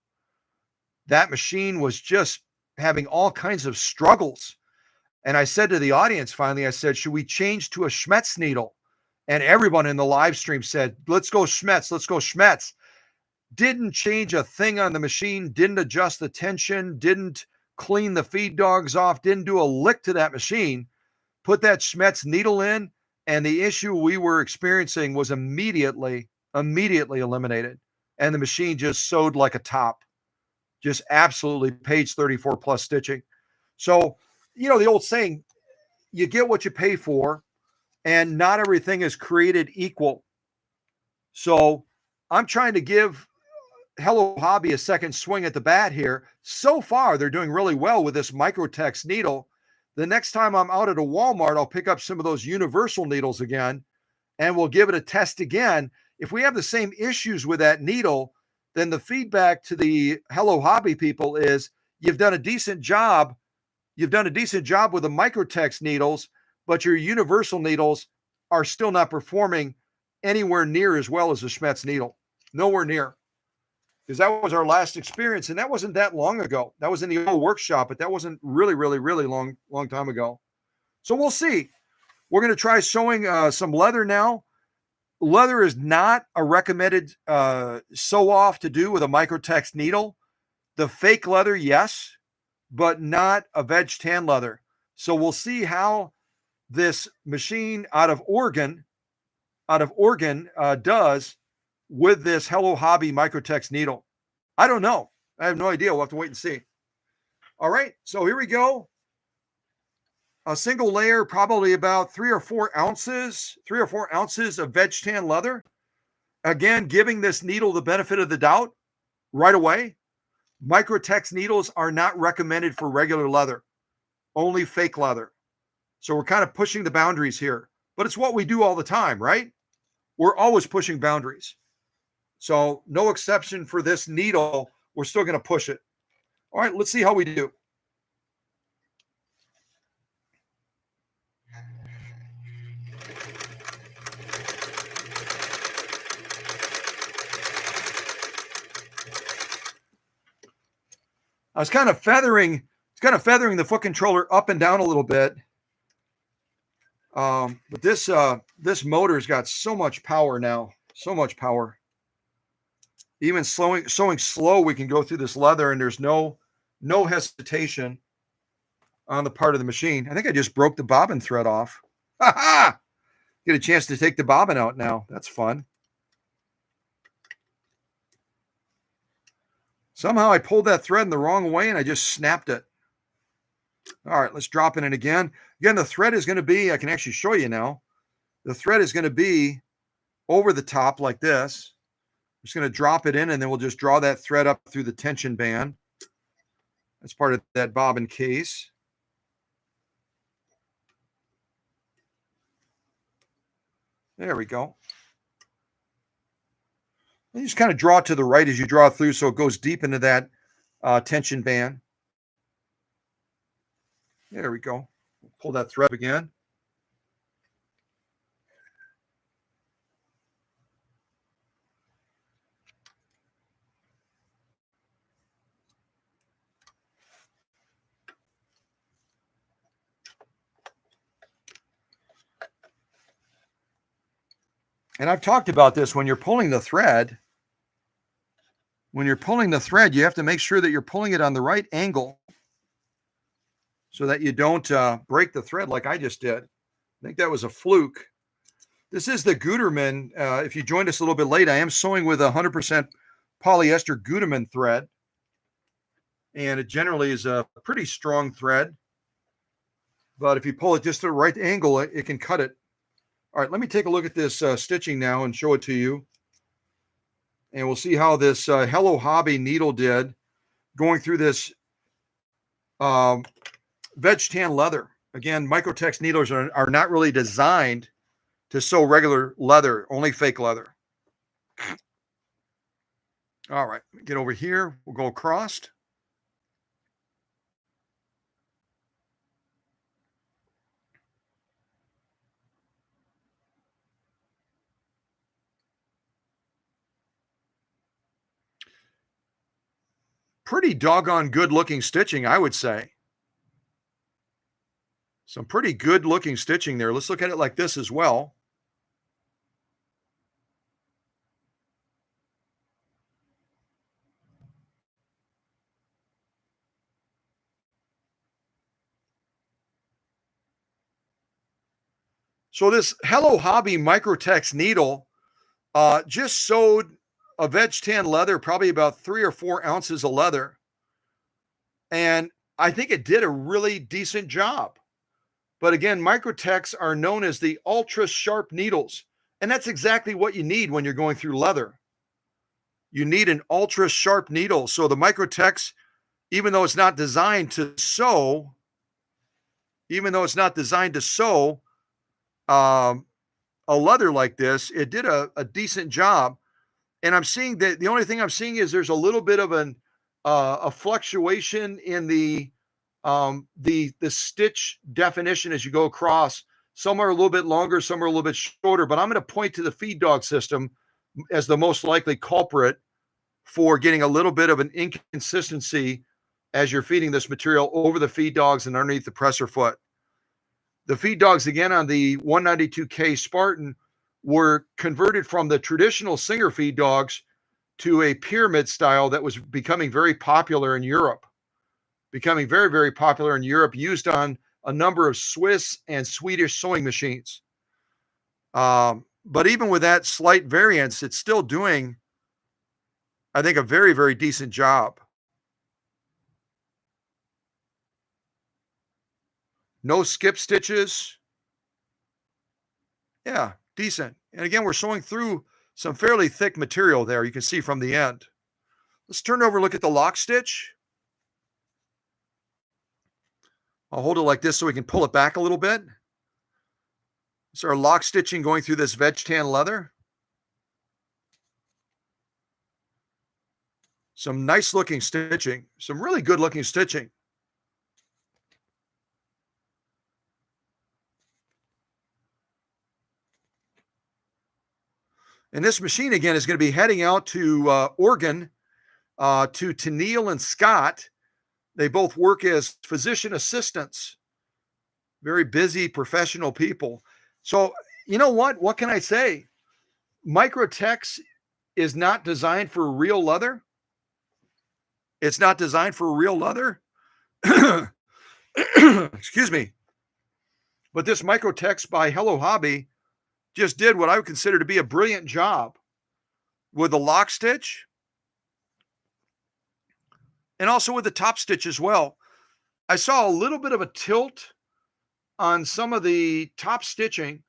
That machine was just having all kinds of struggles. And I said to the audience, finally, I said, should we change to a Schmetz needle? And everyone in the live stream said, let's go Schmetz, let's go Schmetz. Didn't change a thing on the machine, didn't adjust the tension, didn't clean the feed dogs off, didn't do a lick to that machine. Put that Schmetz needle in, and the issue we were experiencing was immediately eliminated. And the machine just sewed like a top. Just absolutely page 34 plus stitching. So, the old saying, you get what you pay for, and not everything is created equal. So I'm trying to give Hello Hobby a second swing at the bat here. So far, they're doing really well with this Microtex needle. The next time I'm out at a Walmart, I'll pick up some of those universal needles again, and we'll give it a test again. If we have the same issues with that needle, then the feedback to the Hello Hobby people is you've done a decent job. You've done a decent job with the Microtex needles, but your universal needles are still not performing anywhere near as well as the Schmetz needle. Nowhere near. Because that was our last experience, and that wasn't that long ago. That was in the old workshop, but that wasn't really long time ago. So we'll see. We're going to try sewing some leather now. Leather is not a recommended sew off to do with a Microtex needle. The fake leather, yes, but not a veg tan leather. So we'll see how this machine out of Oregon does with this Hello Hobby Microtex needle. I don't know. I have no idea. We'll have to wait and see. All right, so here we go. A single layer, probably about 3 or 4 ounces of veg tan leather. Again, giving this needle the benefit of the doubt right away. Microtex needles are not recommended for regular leather, only fake leather. So we're kind of pushing the boundaries here, but it's what we do all the time, right? We're always pushing boundaries. So no exception for this needle. We're still going to push it. All right, let's see how we do. I was kind of feathering the foot controller up and down a little bit. But this motor's got so much power now, so much power. Even sewing slow, we can go through this leather, and there's no hesitation on the part of the machine. I think I just broke the bobbin thread off. Ha ha! Get a chance to take the bobbin out now. That's fun. Somehow I pulled that thread in the wrong way and I just snapped it. All right, let's drop it in again. Again, the thread is going to be, I can actually show you now. The thread is going to be over the top like this. I'm just going to drop it in, and then we'll just draw that thread up through the tension band. That's part of that bobbin case. There we go. And you just kind of draw it to the right as you draw through so it goes deep into that tension band. There we go. Pull that thread up again. And I've talked about this. When you're pulling the thread, you have to make sure that you're pulling it on the right angle so that you don't break the thread like I just did. I think that was a fluke. This is the Gutermann. If you joined us a little bit late, I am sewing with 100% polyester Gutermann thread. And it generally is a pretty strong thread. But if you pull it just to the right angle, it can cut it. All right, let me take a look at this stitching now and show it to you. And we'll see how this Hello Hobby needle did going through this veg tan leather. Again, Microtex needles are not really designed to sew regular leather, only fake leather. All right, get over here. We'll go across. Pretty doggone good looking stitching, I would say. Some pretty good looking stitching there. Let's look at it like this as well. So this Hello Hobby Microtex needle just sewed a veg tan leather, probably about 3 or 4 ounces of leather. And I think it did a really decent job. But again, Microtex are known as the ultra sharp needles. And that's exactly what you need when you're going through leather. You need an ultra sharp needle. So the Microtex, even though it's not designed to sew, a leather like this, it did a decent job. And I'm seeing that the only thing I'm seeing is there's a little bit of a fluctuation in the stitch definition as you go across. Some are a little bit longer, some are a little bit shorter, but I'm going to point to the feed dog system as the most likely culprit for getting a little bit of an inconsistency as you're feeding this material over the feed dogs and underneath the presser foot. The feed dogs, again, on the 192K Spartan were converted from the traditional Singer feed dogs to a pyramid style that was becoming very popular in Europe. Becoming very, very popular in Europe, used on a number of Swiss and Swedish sewing machines. But even with that slight variance, it's still doing, I think, a very, very decent job. No skip stitches. Yeah, decent. And again, we're sewing through some fairly thick material there. You can see from the end. Let's turn over and look at the lock stitch. I'll hold it like this so we can pull it back a little bit. So our lock stitching going through this veg tan leather. Some nice looking stitching, some really good looking stitching. And this machine, again, is going to be heading out to Oregon, to Tenielle and Scott. They both work as physician assistants. Very busy, professional people. So, you know what? What can I say? Microtex is not designed for real leather. It's not designed for real leather. Excuse me. But this Microtex by Hello Hobby just did what I would consider to be a brilliant job with the lock stitch and also with the top stitch as well. I saw a little bit of a tilt on some of the top stitching,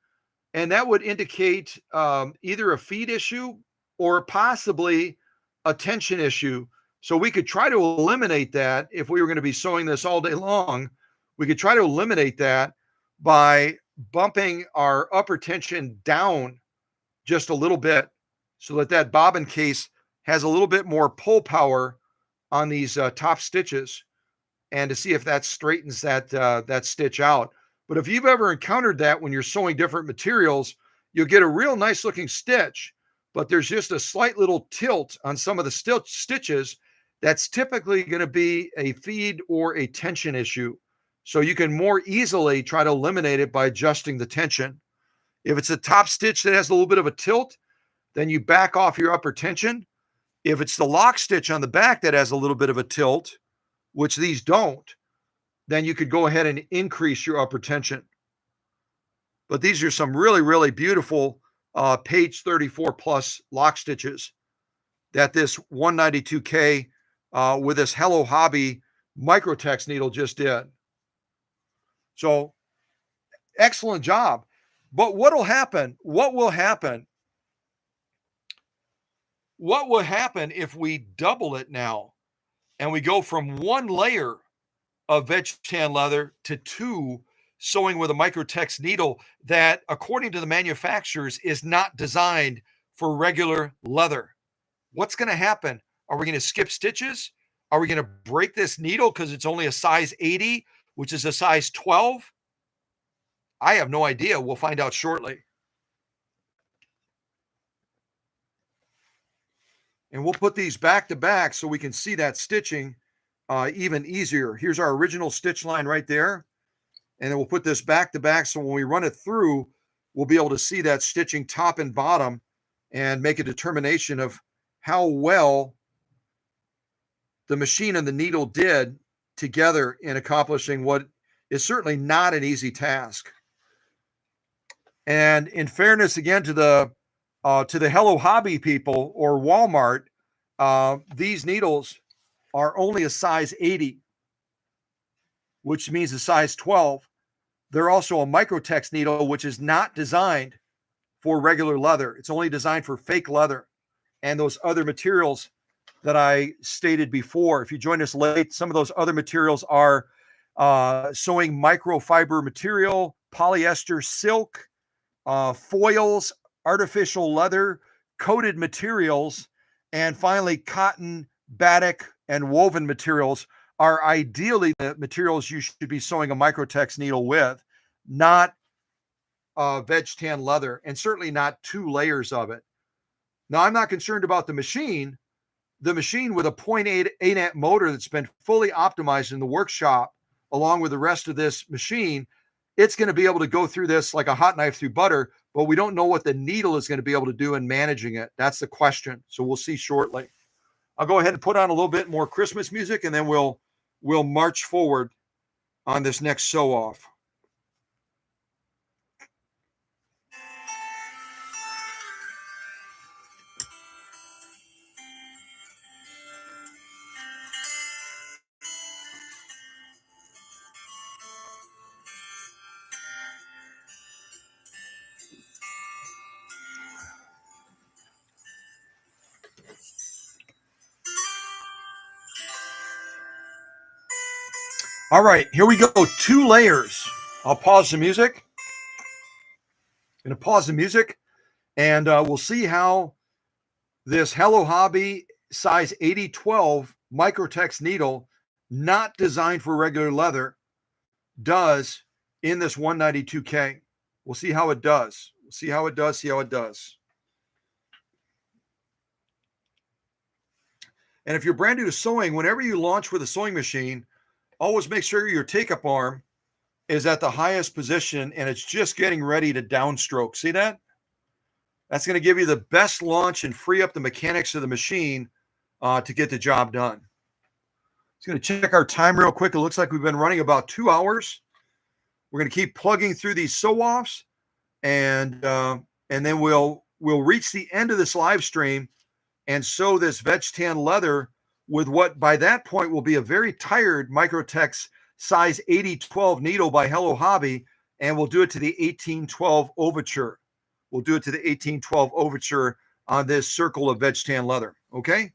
and that would indicate either a feed issue or possibly a tension issue. So we could try to eliminate that if we were going to be sewing this all day long. We could try to eliminate that by bumping our upper tension down just a little bit so that that bobbin case has a little bit more pull power on these top stitches, and to see if that straightens that stitch out. But if you've ever encountered that when you're sewing different materials, you'll get a real nice looking stitch, but there's just a slight little tilt on some of the stitches. That's typically going to be a feed or a tension issue. So you can more easily try to eliminate it by adjusting the tension. If it's a top stitch that has a little bit of a tilt, then you back off your upper tension. If it's the lock stitch on the back that has a little bit of a tilt, which these don't, then you could go ahead and increase your upper tension. But these are some really, really beautiful page 34 plus lock stitches that this 192K with this Hello Hobby Microtex needle just did. So excellent job. But what will happen? What will happen if we double it now and we go from one layer of veg tan leather to two sewing with a microtex needle that, according to the manufacturers, is not designed for regular leather? What's going to happen? Are we going to skip stitches? Are we going to break this needle because it's only a size 80, which is a size 12? I have no idea. We'll find out shortly. And we'll put these back to back so we can see that stitching even easier. Here's our original stitch line right there. And then we'll put this back to back so when we run it through, we'll be able to see that stitching top and bottom and make a determination of how well the machine and the needle did together in accomplishing what is certainly not an easy task. And in fairness, again, to the Hello Hobby people or Walmart, these needles are only a size 80, which means a size 12. They're also a microtex needle, which is not designed for regular leather. It's only designed for fake leather and those other materials that I stated before. If you joined us late, some of those other materials are sewing microfiber material, polyester, silk, foils, artificial leather, coated materials, and finally cotton, batik, and woven materials are ideally the materials you should be sewing a microtex needle with, not veg tan leather, and certainly not two layers of it. Now, I'm not concerned about the machine. The machine with a 0.8 amp motor that's been fully optimized in the workshop, along with the rest of this machine, it's going to be able to go through this like a hot knife through butter, but we don't know what the needle is going to be able to do in managing it. That's the question. So we'll see shortly. I'll go ahead and put on a little bit more Christmas music, and then we'll march forward on this next sew off. All right, here we go. 2 layers. I'll pause the music. I'm going to pause the music, and we'll see how this Hello Hobby size 8012 microtex needle, not designed for regular leather, does in this 192K. We'll see how it does. See how it does. And if you're brand new to sewing, whenever you launch with a sewing machine, always make sure your take-up arm is at the highest position and it's just getting ready to downstroke. See that? That's going to give you the best launch and free up the mechanics of the machine to get the job done. Just going to check our time real quick. It looks like we've been running about 2 hours. We're going to keep plugging through these sew-offs, and then we'll reach the end of this live stream and sew this veg tan leather with what by that point will be a very tired Microtex size 8012 needle by Hello Hobby, and we'll do it to the 1812 Overture. We'll do it to the 1812 Overture on this circle of veg tan leather. Okay?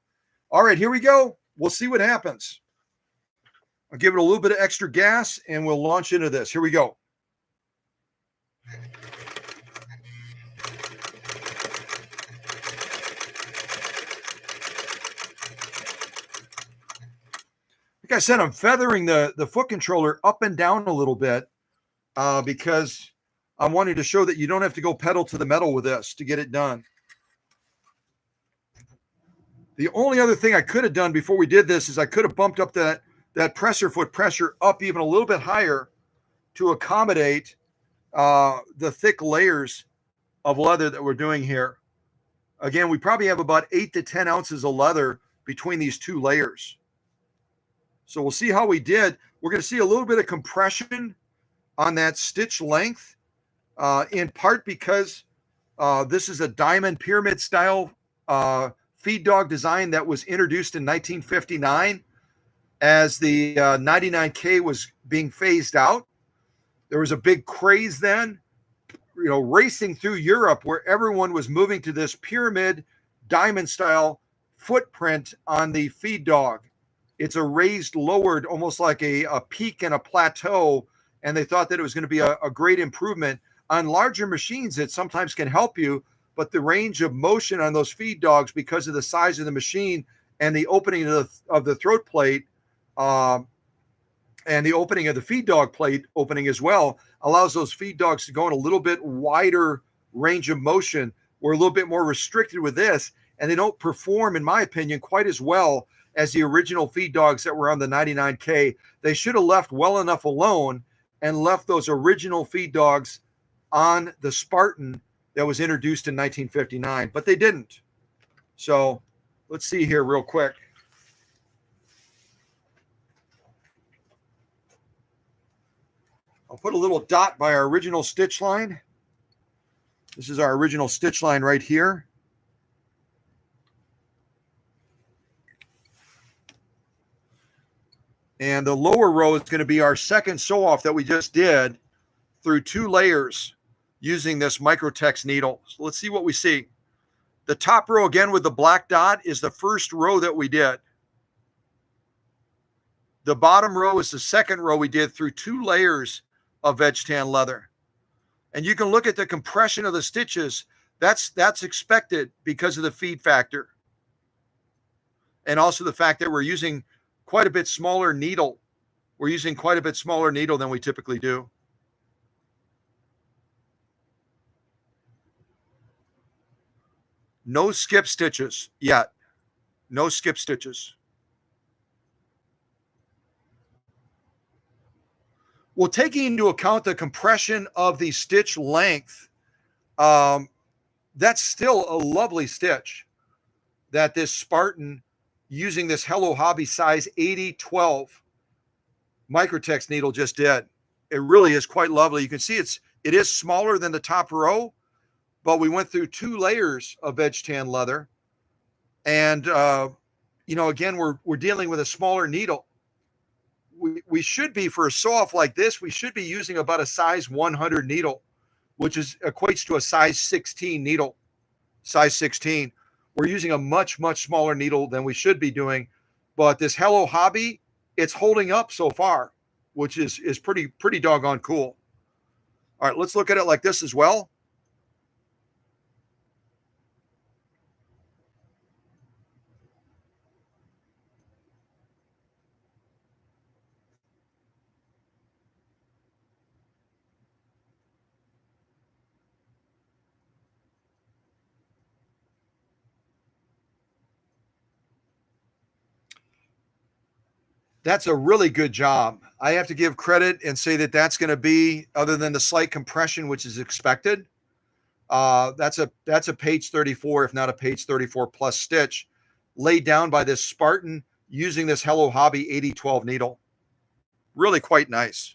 All right, here we go. We'll see what happens. I'll give it a little bit of extra gas and we'll launch into this. Here we go. Like I said, I'm feathering the foot controller up and down a little bit because I wanted to show that you don't have to go pedal to the metal with this to get it done. The only other thing I could have done before we did this is I could have bumped up that presser foot pressure up even a little bit higher to accommodate the thick layers of leather that we're doing here. Again, we probably have about 8 to 10 ounces of leather between these 2 layers. So we'll see how we did. We're going to see a little bit of compression on that stitch length, in part because this is a diamond pyramid style feed dog design that was introduced in 1959 as the 99K was being phased out. There was a big craze then racing through Europe where everyone was moving to this pyramid diamond style footprint on the feed dog. It's a raised, lowered, almost like a peak and a plateau. And they thought that it was going to be a great improvement. On larger machines, it sometimes can help you, but the range of motion on those feed dogs, because of the size of the machine and the opening of the throat plate, and the opening of the feed dog plate opening as well, allows those feed dogs to go in a little bit wider range of motion. We're a little bit more restricted with this, and they don't perform, in my opinion, quite as well as the original feed dogs that were on the 99K. They should have left well enough alone and left those original feed dogs on the Spartan that was introduced in 1959, but they didn't. So let's see here real quick. I'll put a little dot by our original stitch line. This is our original stitch line right here. And the lower row is going to be our second sew off that we just did through 2 layers using this Microtex needle. So let's see what we see. The top row again with the black dot is the first row that we did. The bottom row is the second row we did through 2 layers of veg tan leather. And you can look at the compression of the stitches. That's expected because of the feed factor. And also the fact that we're using quite a bit smaller needle. We're using quite a bit smaller needle than we typically do. No skip stitches yet. No skip stitches. Well, taking into account the compression of the stitch length, that's still a lovely stitch that this Spartan, using this Hello Hobby size 8012 Microtex needle, just did. It really is quite lovely. You can see it is smaller than the top row, but we went through 2 layers of veg tan leather. And, again, we're dealing with a smaller needle. We should be, for a sew off like this, we should be using about a size 100 needle, which equates to a size 16 needle. Size 16. We're using a much, much smaller needle than we should be doing. But this Hello Hobby, it's holding up so far, which is pretty doggone cool. All right, let's look at it like this as well. That's a really good job. I have to give credit and say that that's going to be, other than the slight compression, which is expected, that's a page 34, if not a page 34 plus stitch, laid down by this Spartan using this Hello Hobby 8012 needle. Really quite nice.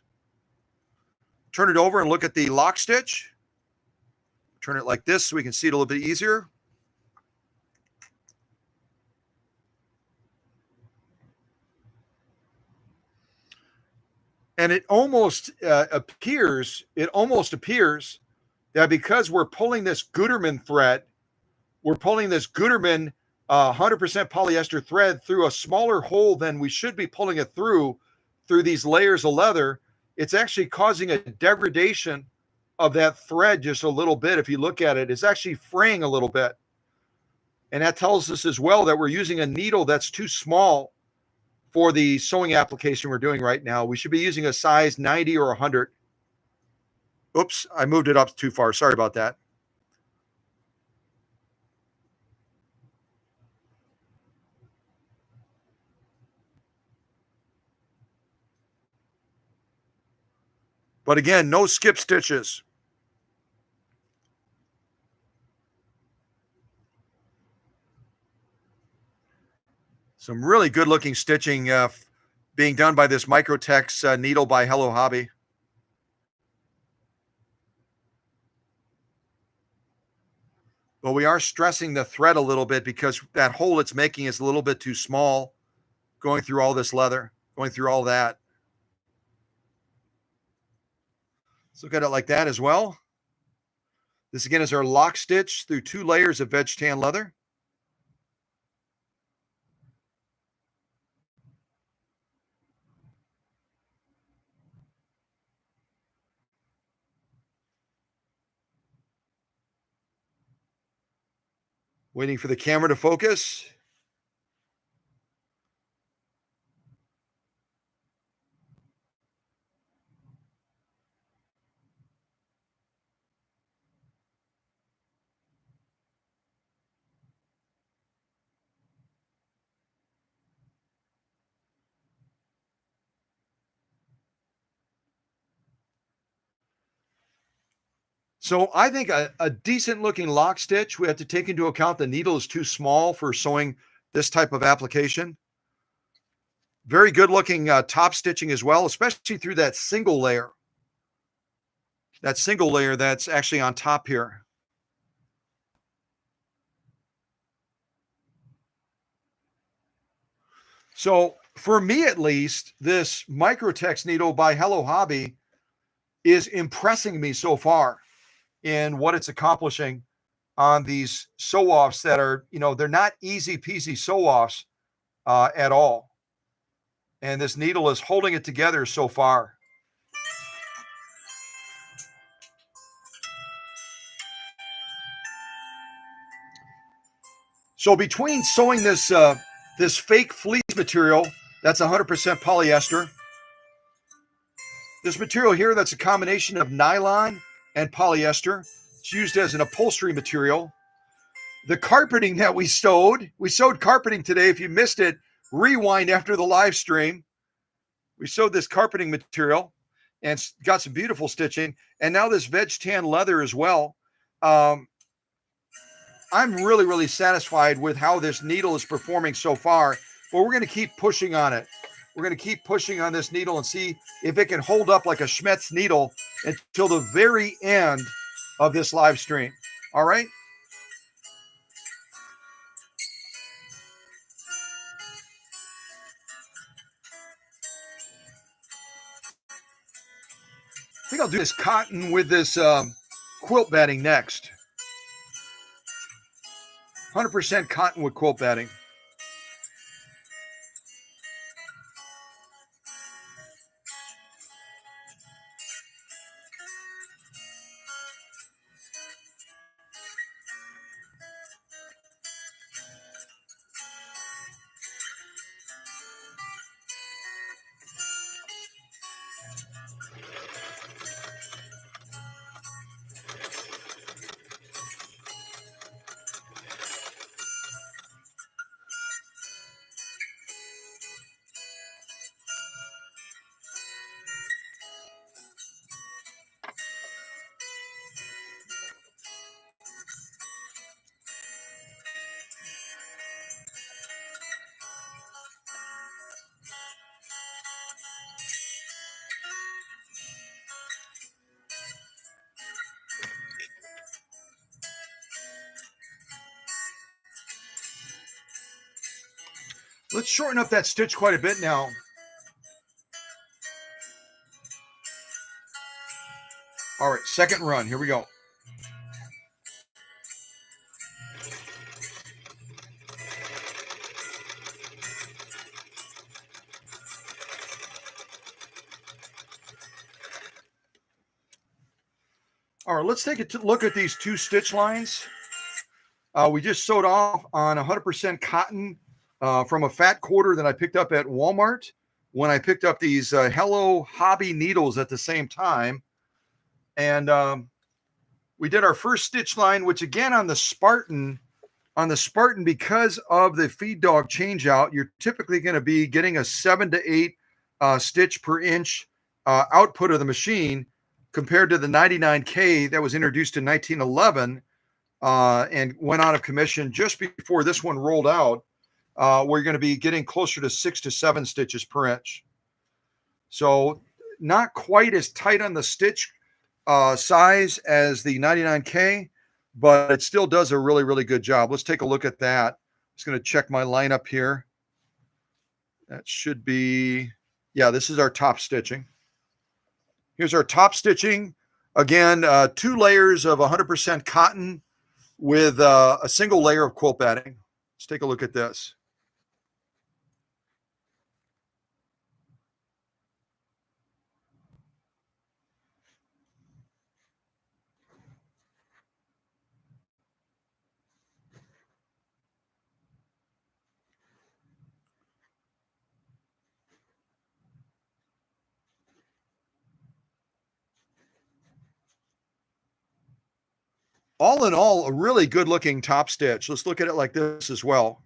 Turn it over and look at the lock stitch. Turn it like this so we can see it a little bit easier. And it almost appears that because we're pulling this Gutermann thread, we're pulling this Gutermann 100% polyester thread through a smaller hole than we should be pulling it through these layers of leather. It's actually causing a degradation of that thread just a little bit. If you look at it, it's actually fraying a little bit. And that tells us as well that we're using a needle that's too small for the sewing application we're doing right now. We should be using a size 90 or 100. Oops, I moved it up too far. Sorry about that. But again, no skip stitches. Some really good looking stitching being done by this Microtex needle by Hello Hobby. But we are stressing the thread a little bit because that hole it's making is a little bit too small, going through all this leather, going through all that. Let's look at it like that as well. This again is our lock stitch through 2 layers of veg tan leather. Waiting for the camera to focus. So I think a decent looking lock stitch, we have to take into account the needle is too small for sewing this type of application. Very good looking top stitching as well, especially through that single layer. That single layer that's actually on top here. So for me at least, this Microtex needle by Hello Hobby is impressing me so far in what it's accomplishing on these sew-offs that are, they're not easy peasy sew-offs at all. And this needle is holding it together so far. So between sewing this this fake fleece material, that's 100% polyester. This material here, that's a combination of nylon and polyester. It's used as an upholstery material. The carpeting that we sewed carpeting today. If you missed it, rewind after the live stream. We sewed this carpeting material and got some beautiful stitching. And now this veg tan leather as well. I'm really, really satisfied with how this needle is performing so far, but we're going to keep pushing on it. We're going to keep pushing on this needle and see if it can hold up like a Schmetz needle until the very end of this live stream. All right. I think I'll do this cotton with this quilt batting next. 100% cotton with quilt batting. Let's shorten up that stitch quite a bit now. All right, second run. Here we go. All right, let's take a look at these 2 stitch lines. We just sewed off on 100% cotton from a fat quarter that I picked up at Walmart when I picked up these Hello Hobby needles at the same time. And we did our first stitch line, which again on the Spartan, because of the feed dog change out, you're typically going to be getting a 7 to 8 stitch per inch output of the machine compared to the 99K that was introduced in 1911 and went out of commission just before this one rolled out, where you're going to be getting closer to 6 to 7 stitches per inch. So not quite as tight on the stitch size as the 99K, but it still does a really, really good job. Let's take a look at that. I'm just going to check my lineup here. That should be, yeah, this is our top stitching. Here's our top stitching Again, 2 layers of 100% cotton with a single layer of quilt batting. Let's take a look at this. All in all, a really good looking top stitch. Let's look at it like this as well.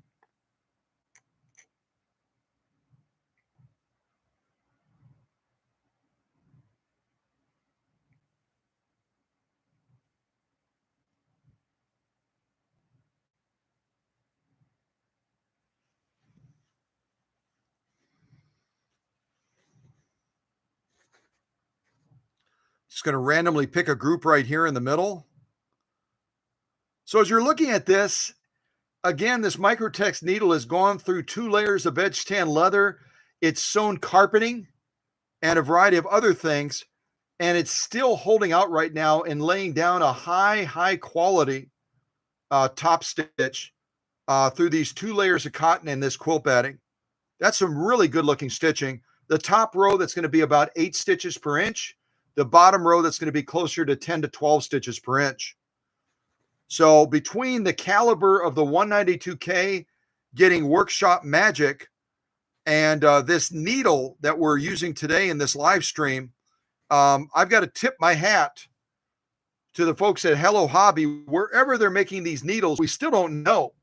Just going to randomly pick a group right here in the middle. So as you're looking at this, again, this Microtex needle has gone through 2 layers of edge tan leather. It's sewn carpeting and a variety of other things, and it's still holding out right now and laying down a high quality top stitch through these 2 layers of cotton and this quilt batting. That's some really good looking stitching. The top row, that's going to be about 8 stitches per inch. The bottom row, that's going to be closer to 10 to 12 stitches per inch. So between the caliber of the 192K getting workshop magic and this needle that we're using today in this live stream, I've got to tip my hat to the folks at Hello Hobby. Wherever they're making these needles, we still don't know.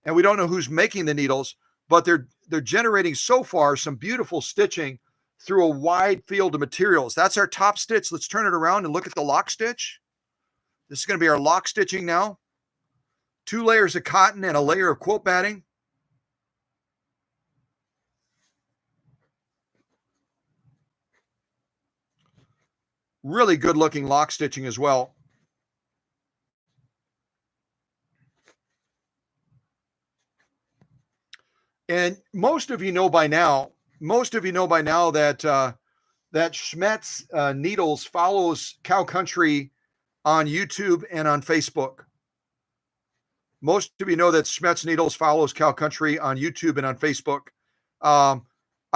And we don't know who's making the needles, but they're generating so far some beautiful stitching through a wide field of materials. That's our top stitch. Let's turn it around and look at the lock stitch. This is going to be our lock stitching now. 2 layers of cotton and a layer of quilt batting. Really good looking lock stitching as well. And most of you know by now that that Schmetz Needles follows Cow Country on YouTube and on Facebook. Most of you know that Schmetz Needles follows Cow Country on YouTube and on Facebook. I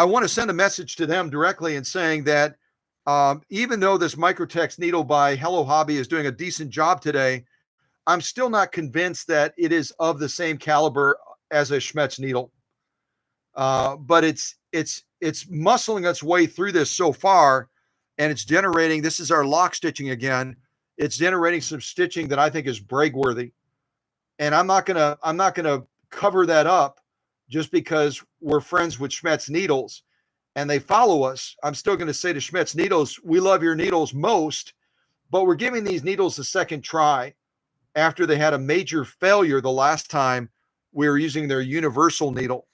want to send a message to them directly and saying that even though this Microtex needle by Hello Hobby is doing a decent job today, I'm still not convinced that it is of the same caliber as a Schmetz needle. But it's muscling its way through this so far, and it's generating. This is our lock stitching again. It's generating some stitching that I think is brag worthy, and I'm not gonna cover that up just because we're friends with Schmetz Needles and they follow us. I'm still going to say to Schmetz Needles, we love your needles most, but we're giving these needles a second try after they had a major failure the last time we were using their universal needle.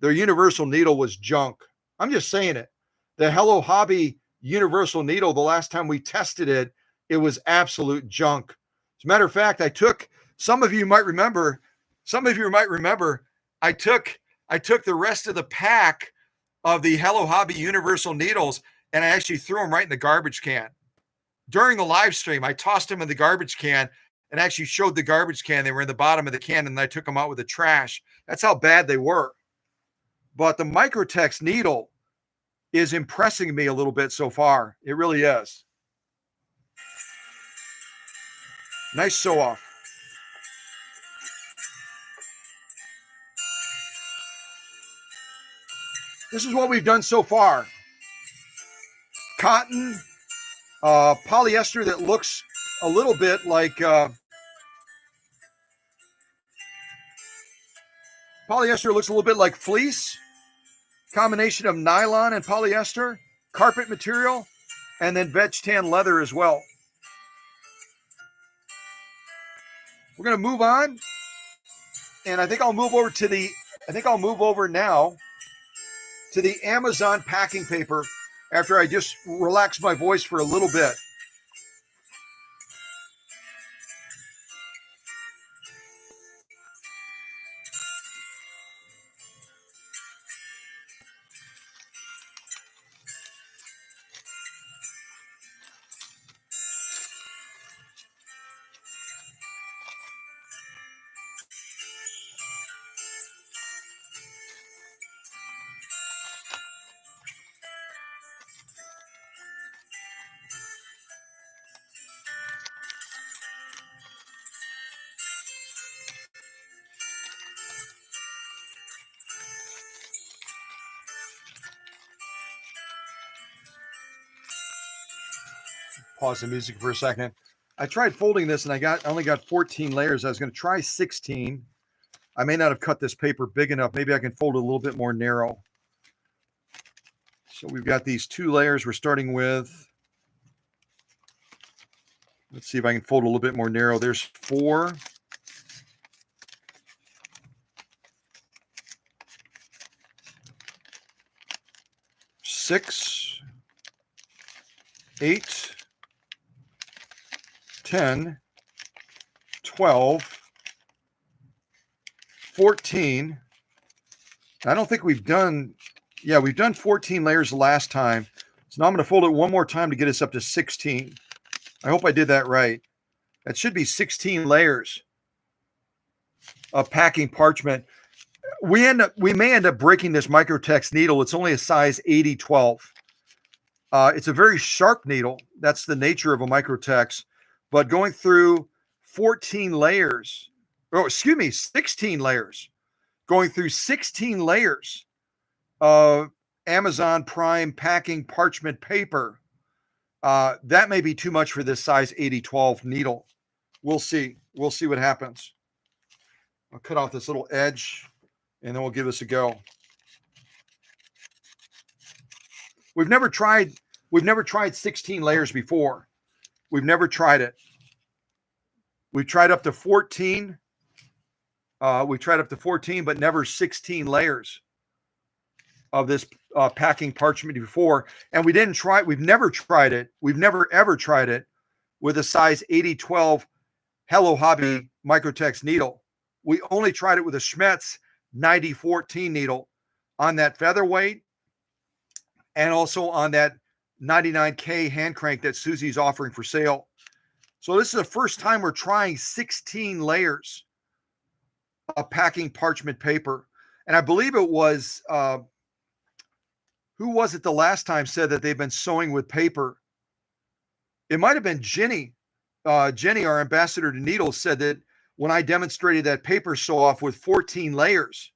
Their universal needle was junk. I'm just saying it. The Hello Hobby universal needle, the last time we tested it, it was absolute junk. As a matter of fact, some of you might remember, I took the rest of the pack of the Hello Hobby universal needles and I actually threw them right in the garbage can. During the live stream, I tossed them in the garbage can and actually showed the garbage can. They were in the bottom of the can and I took them out with the trash. That's how bad they were. But the Microtex needle is impressing me a little bit so far. It really is. Nice sew off. This is what we've done so far. Cotton, polyester that looks a little bit like fleece, combination of nylon and polyester, carpet material, and then veg tan leather as well. We're going to move on, and I think I'll move over now to the Amazon packing paper after I just relax my voice for a little bit. pause the music for a second. I tried folding this and I only got 14 layers. I was going to try 16. I may not have cut this paper big enough. Maybe I can fold it a little bit more narrow. So we've got these 2 layers we're starting with. Let's see if I can fold a little bit more narrow. There's 4. 6, 8, 10, 12, 14. I don't think we've done, we've done 14 layers the last time. So now I'm going to fold it one more time to get us up to 16. I hope I did that right. That should be 16 layers of packing parchment. We may end up breaking this Microtex needle. It's only a size 80-12. It's a very sharp needle. That's the nature of a Microtex. But going through 16 layers, going through 16 layers of Amazon Prime packing parchment paper, that may be too much for this size 80-12 needle. We'll see. We'll see what happens. I'll cut off this little edge, and then we'll give this a go. We've never tried 16 layers before. We've never tried it. We've tried up to 14. We tried up to 14, but never 16 layers of this packing parchment before. And we've never tried it. We've never ever tried it with a size 80-12 Hello Hobby Microtex needle. We only tried it with a Schmetz 90-14 needle on that featherweight and also on that 99K hand crank that Susie's offering for sale. So this is the first time we're trying 16 layers of packing parchment paper. And I believe it was, who was it the last time said that they've been sewing with paper? It might have been Jenny. Jenny, our ambassador to needles, said that when I demonstrated that paper sew off with 14 layers,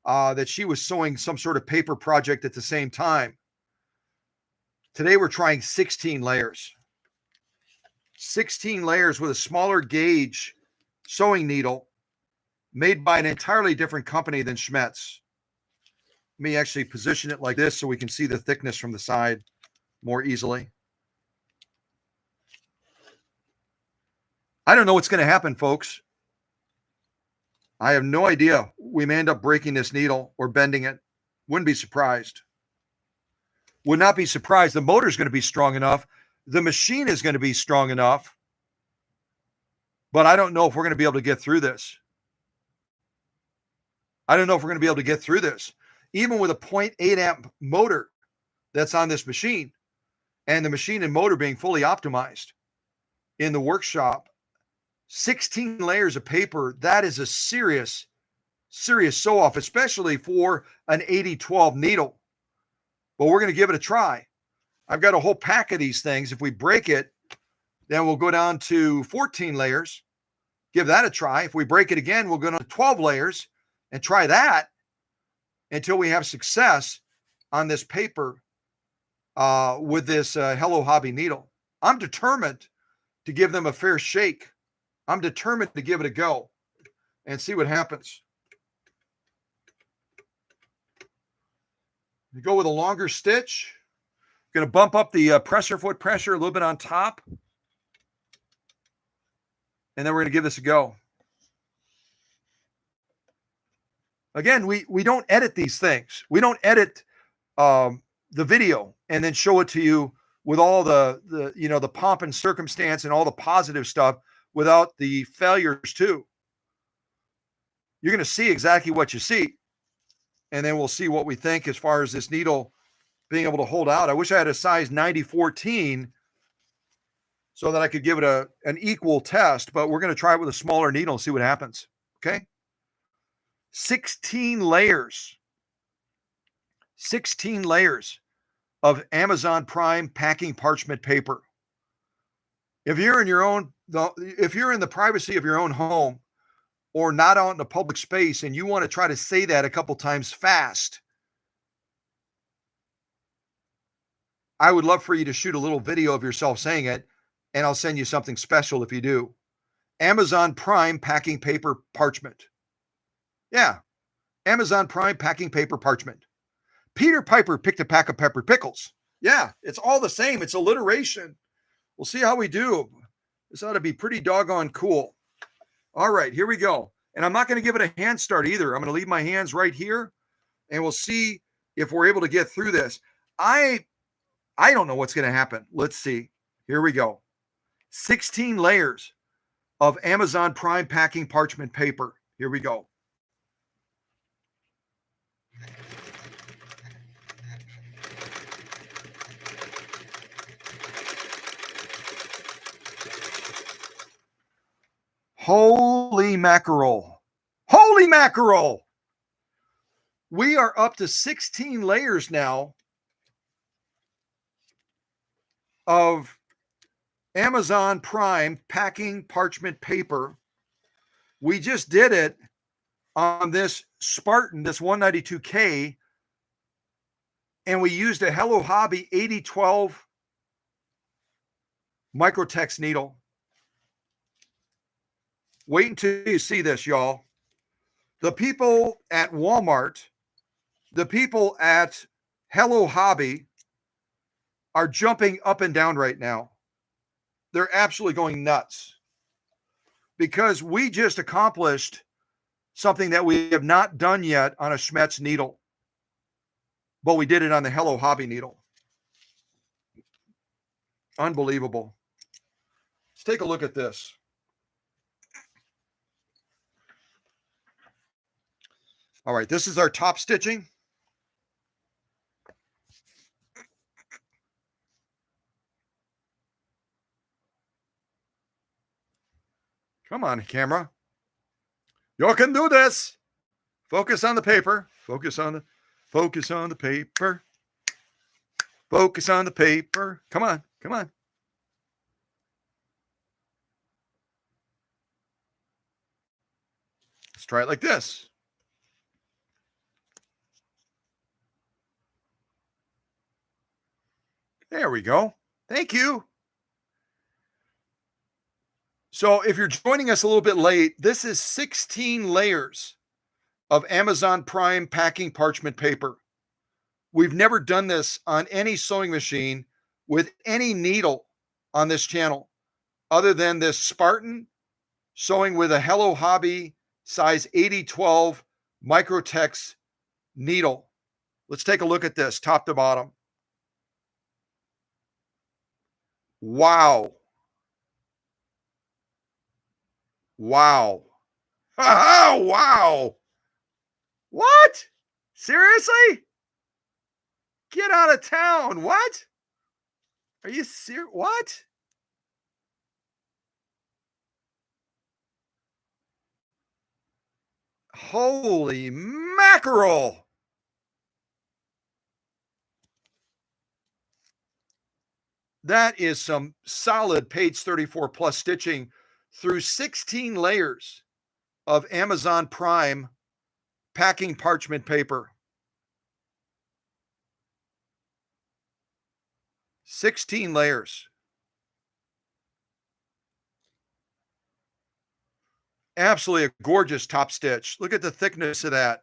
that she was sewing some sort of paper project at the same time. Today we're trying 16 layers. 16 layers with a smaller gauge sewing needle made by an entirely different company than Schmetz. Let me actually position it like this so we can see the thickness from the side more easily. I don't know what's going to happen, folks. I have no idea. We may end up breaking this needle or bending it. Wouldn't be surprised. Would not be surprised. The motor's going to be strong enough. The machine is going to be strong enough. But I don't know if we're going to be able to get through this. I don't know if we're going to be able to get through this. Even with a 0.8 amp motor that's on this machine, and the machine and motor being fully optimized in the workshop, 16 layers of paper, that is a serious sew off, especially for an 80-12 needle. But we're going to give it a try. I've got a whole pack of these things. If we break it, then we'll go down to 14 layers. Give that a try. If we break it again, we'll go down to 12 layers and try that until we have success on this paper with this Hello Hobby needle. I'm determined to give them a fair shake. I'm determined to give it a go and see what happens. You go with a longer stitch. Going to bump up the presser foot pressure a little bit on top. And then we're going to give this a go. Again, we don't edit these things. We don't edit the video and then show it to you with all the pomp and circumstance and all the positive stuff without the failures too. You're going to see exactly what you see. And then we'll see what we think as far as this needle being able to hold out. I wish I had a size 90-14 so that I could give it an equal test, but we're going to try it with a smaller needle and see what happens. Okay. 16 layers. 16 layers of Amazon Prime packing parchment paper. If you're in the privacy of your own home or not out in a public space and you want to try to say that a couple times fast, I would love for you to shoot a little video of yourself saying it. and I'll send you something special if you do. Amazon Prime packing paper parchment. Yeah, Amazon Prime packing paper parchment. Peter Piper picked a pack of pepper pickles. Yeah, it's all the same. It's alliteration. We'll see how we do. This ought to be pretty doggone cool. All right, here we go. And I'm not going to give it a hand start either. I'm going to leave my hands right here, and we'll see if we're able to get through this. I don't know what's going to happen. Let's see. Here we go. 16 layers of Amazon Prime packing parchment paper. Here we go. Holy mackerel. Holy mackerel. We are up to 16 layers now of Amazon Prime packing parchment paper. We just did it on this Spartan, this 192K, and we used a Hello Hobby 8012 Microtex needle. Wait until you see this, y'all. The people at Walmart, the people at Hello Hobby are jumping up and down right now. They're absolutely going nuts because we just accomplished something that we have not done yet on a Schmetz needle, but we did it on the Hello Hobby needle. Unbelievable. Let's take a look at this. All right, this is our top stitching. Come on, camera. You can do this. Focus on the paper. Focus on the paper. Focus on the paper. Come on, come on. Let's try it like this. There we go. Thank you. So if you're joining us a little bit late, this is 16 layers of Amazon Prime packing parchment paper. We've never done this on any sewing machine with any needle on this channel other than this Spartan sewing with a Hello Hobby size 8012 Microtex needle. Let's take a look at this top to bottom. Wow. Wow. Oh, wow. What? Seriously? Get out of town. What? Are you serious? What? Holy mackerel. That is some solid page 34 plus stitching through 16 layers of Amazon Prime packing parchment paper. 16 layers. Absolutely a gorgeous top stitch. Look at the thickness of that.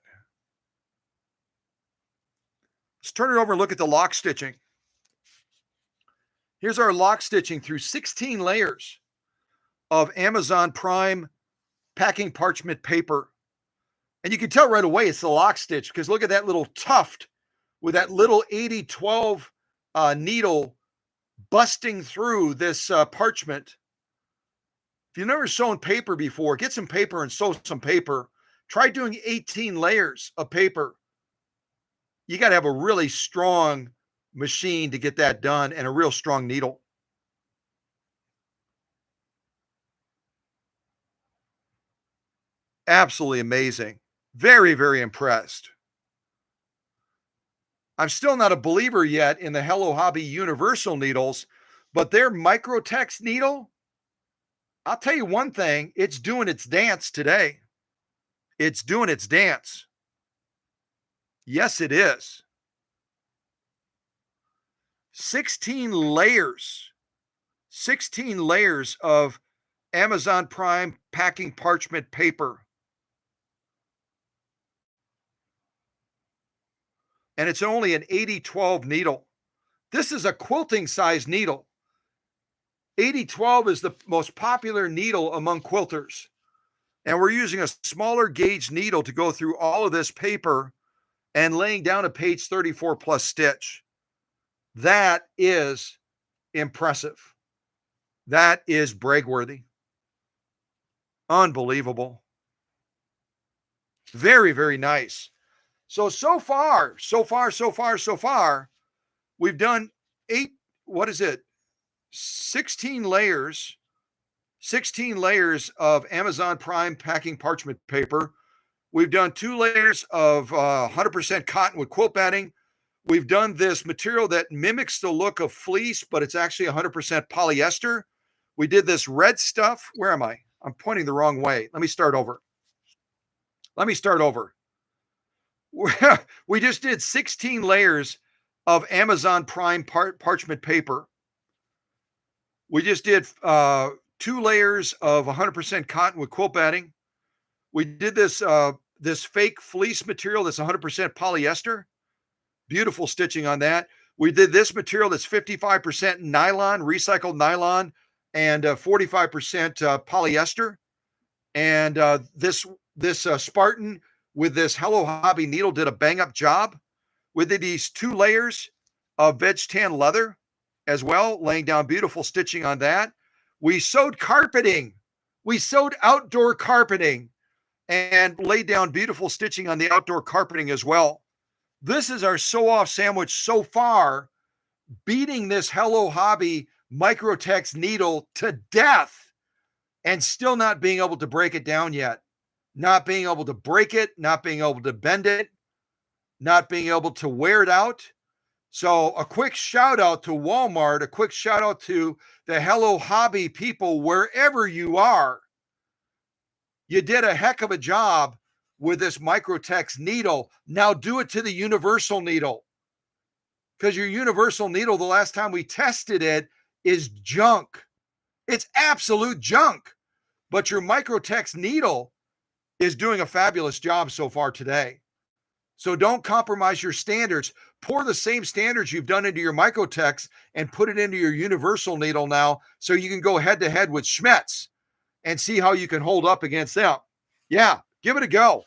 Let's turn it over and look at the lock stitching. Here's our lock stitching through 16 layers of Amazon Prime packing parchment paper. And you can tell right away it's the lock stitch because look at that little tuft with that little 8012 needle busting through this parchment. If you've never sewn paper before, get some paper and sew some paper. Try doing 18 layers of paper. You got to have a really strong machine to get that done and a real strong needle. Absolutely amazing. Very, very impressed. I'm still not a believer yet in the Hello Hobby universal needles, but their Microtex needle, I'll tell you one thing, it's doing its dance today. It's doing its dance. Yes, it is. 16 layers 16 layers of Amazon Prime packing parchment paper. And it's only an 80-12 needle. This is a quilting size needle. 80-12 is the most popular needle among quilters. And we're using a smaller gauge needle to go through all of this paper and laying down a page 34 plus stitch. That is impressive. That is brag-worthy. Unbelievable. Very, very nice. So far, we've done 16 layers of Amazon Prime packing parchment paper. We've done 2 layers of 100% cotton with quilt batting. We've done this material that mimics the look of fleece, but it's actually 100% polyester. We did this red stuff. Where am I? I'm pointing the wrong way. Let me start over. We just did 16 layers of Amazon Prime parchment paper. We just did 2 layers of 100% cotton with quilt batting. We did this fake fleece material that's 100% polyester. Beautiful stitching on that. We did this material that's 55% nylon, recycled nylon, and 45% polyester. And this Spartan with this Hello Hobby needle did a bang up job. We did these 2 layers of veg tan leather as well, laying down beautiful stitching on that. We sewed carpeting. We sewed outdoor carpeting and laid down beautiful stitching on the outdoor carpeting as well. This is our sew-off sandwich so far, beating this Hello Hobby Microtex needle to death and still not being able to break it down yet. Not being able to break it, not being able to bend it, not being able to wear it out. So a quick shout out to Walmart, a quick shout out to the Hello Hobby people, wherever you are. You did a heck of a job with this Microtex needle. Now do it to the universal needle, because your universal needle, the last time we tested it, is junk. It's absolute junk. But your Microtex needle is doing a fabulous job so far today. So don't compromise your standards. Pour the same standards you've done into your Microtex and put it into your universal needle now, so you can go head to head with Schmetz and see how you can hold up against them. Yeah, give it a go.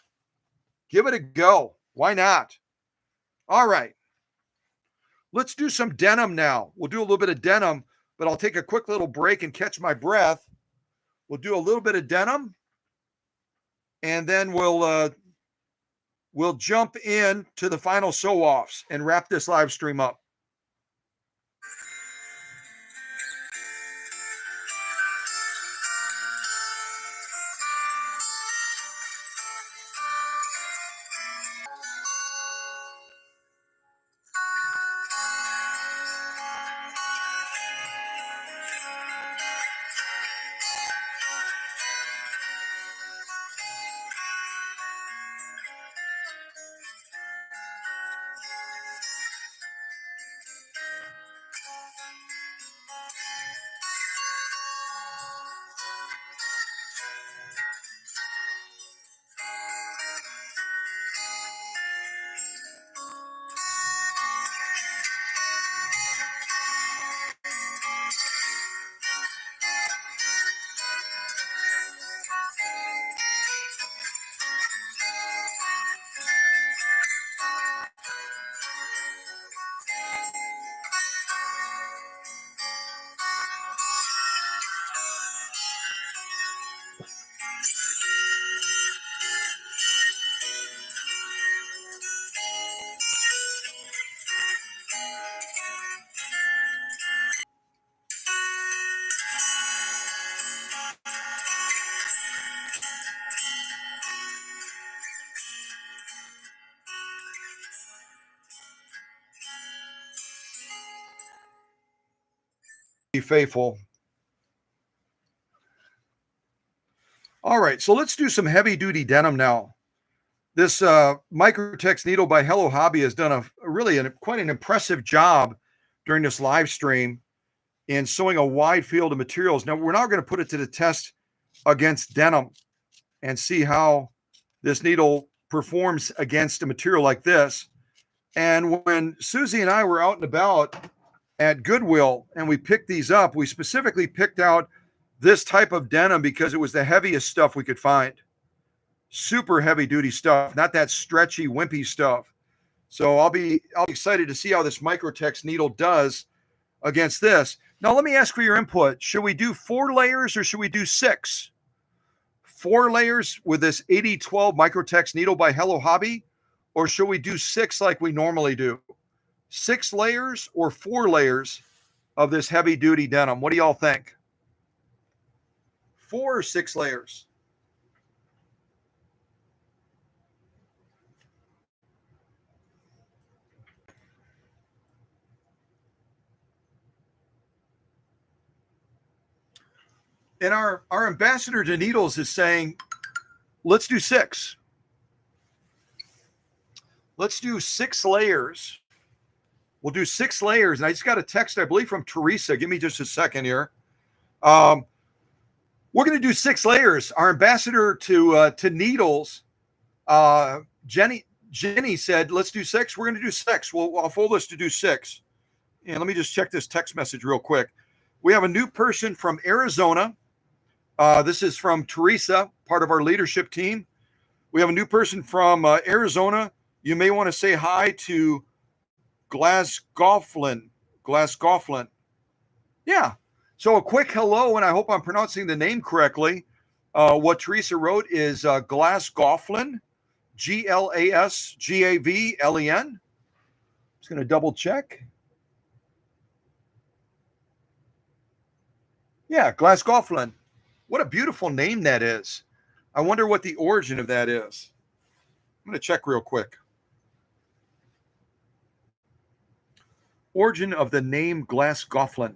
Give it a go. Why not? All right. Let's do some denim now. We'll do a little bit of denim, but I'll take a quick little break and catch my breath. We'll do a little bit of denim, and then we'll jump in to the final sew-offs and wrap this live stream up. Be faithful. All right, so let's do some heavy duty denim now. This Microtex needle by Hello Hobby has done quite an impressive job during this live stream. in sewing a wide field of materials. Now, we're now going to put it to the test against denim and see how this needle performs against a material like this. And when Susie and I were out and about at Goodwill and we picked these up, we specifically picked out this type of denim because it was the heaviest stuff we could find. Super heavy duty stuff, not that stretchy, wimpy stuff. So I'll be excited to see how this Microtex needle does against this. Now, let me ask for your input. Should we do 4 layers or should we do 6? 4 layers with this 8012 Microtex needle by Hello Hobby, or should we do 6 like we normally do? 6 layers or 4 layers of this heavy duty denim? What do y'all think? 4 or 6 layers? And our ambassador to needles is saying, let's do 6. Let's do 6 layers. We'll do 6 layers. And I just got a text, I believe, from Teresa. Give me just a second here. We're going to do 6 layers. Our ambassador to needles, Jenny said, let's do 6. We're going to do 6. I'll fold this to do 6. And let me just check this text message real quick. We have a new person from Arizona. This is from Teresa, part of our leadership team. We have a new person from Arizona. You may want to say hi to Glasgow. Yeah. So a quick hello, and I hope I'm pronouncing the name correctly. What Teresa wrote is Glasgawflin, Glasgavlen. Just going to double check. Yeah, Glasgawflin. What a beautiful name that is. I wonder what the origin of that is. I'm going to check real quick. Origin of the name Glasgawflin.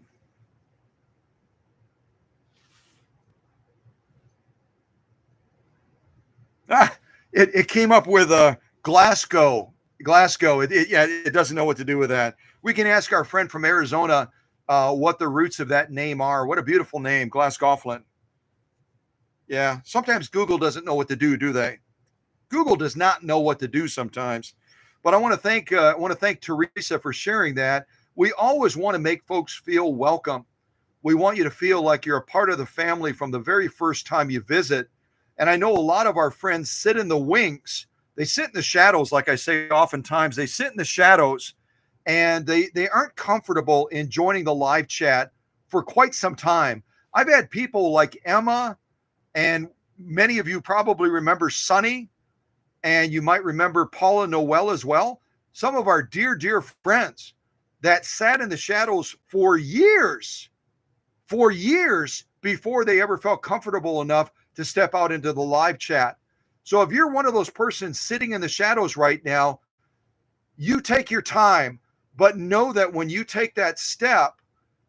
It came up with Glasgow. It doesn't know what to do with that. We can ask our friend from Arizona what the roots of that name are. What a beautiful name, Glasgawflin. Yeah, sometimes Google doesn't know what to do they? Google does not know what to do sometimes. But I want to thank Teresa for sharing that. We always want to make folks feel welcome. We want you to feel like you're a part of the family from the very first time you visit. And I know a lot of our friends sit in the wings. They sit in the shadows, like I say oftentimes. They sit in the shadows, and they aren't comfortable in joining the live chat for quite some time. I've had people like Emma, and many of you probably remember Sunny, and you might remember Paula Noel as well. Some of our dear, dear friends that sat in the shadows for years before they ever felt comfortable enough to step out into the live chat. So if you're one of those persons sitting in the shadows right now, you take your time, but know that when you take that step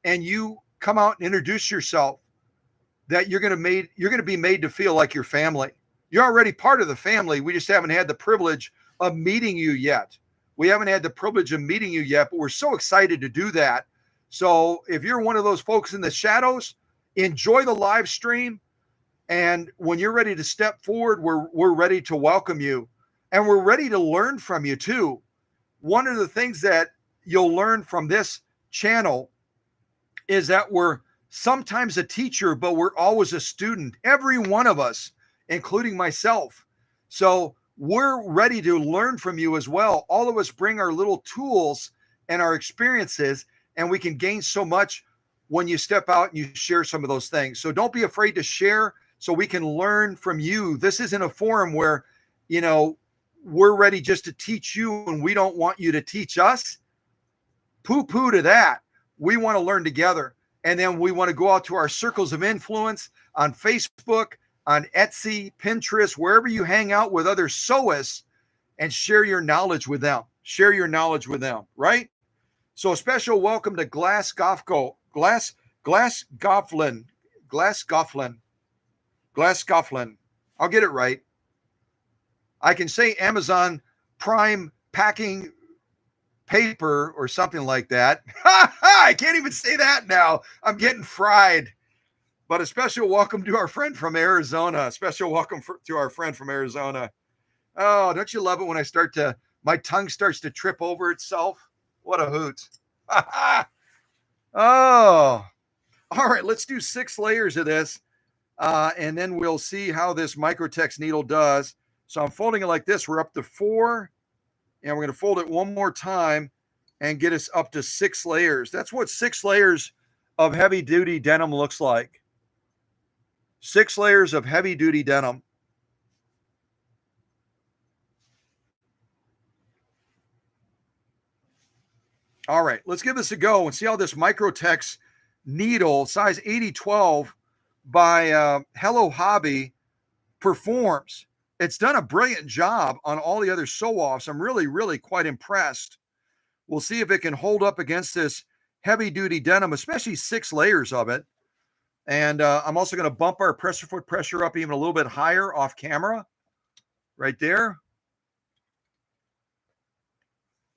and you come out and introduce yourself, that you're going to be made to feel like your family. You're already part of the family. We just haven't had the privilege of meeting you yet. But we're so excited to do that. So if you're one of those folks in the shadows, enjoy the live stream. And when you're ready to step forward, we're ready to welcome you. And we're ready to learn from you too. One of the things that you'll learn from this channel is that we're sometimes a teacher, but we're always a student. Every one of us, including myself. So we're ready to learn from you as well. All of us bring our little tools and our experiences, and we can gain so much when you step out and you share some of those things. So don't be afraid to share so we can learn from you. This isn't a forum where, we're ready just to teach you and we don't want you to teach us. Poo-poo to that. We want to learn together. And then we want to go out to our circles of influence on Facebook, on Etsy, Pinterest, wherever you hang out with other sewists, and share your knowledge with them. Right? So a special welcome to Glasgawflin. I'll get it right. I can say Amazon Prime packing paper or something like that. I can't even say that now. I'm getting fried. But a special welcome to our friend from Arizona. A special welcome to our friend from Arizona. Oh, don't you love it when my tongue starts to trip over itself? What a hoot. Oh, all right. Let's do 6 layers of this. And then we'll see how this Microtex needle does. So I'm folding it like this. We're up to 4. And we're going to fold it one more time and get us up to 6 layers. That's what 6 layers of heavy duty denim looks like. 6 layers of heavy duty denim. All right, let's give this a go and see how this Microtex needle, size 8012 by Hello Hobby, performs. It's done a brilliant job on all the other sew-offs. I'm really, really quite impressed. We'll see if it can hold up against this heavy-duty denim, especially 6 layers of it. And I'm also going to bump our pressure foot pressure up even a little bit higher off camera, right there.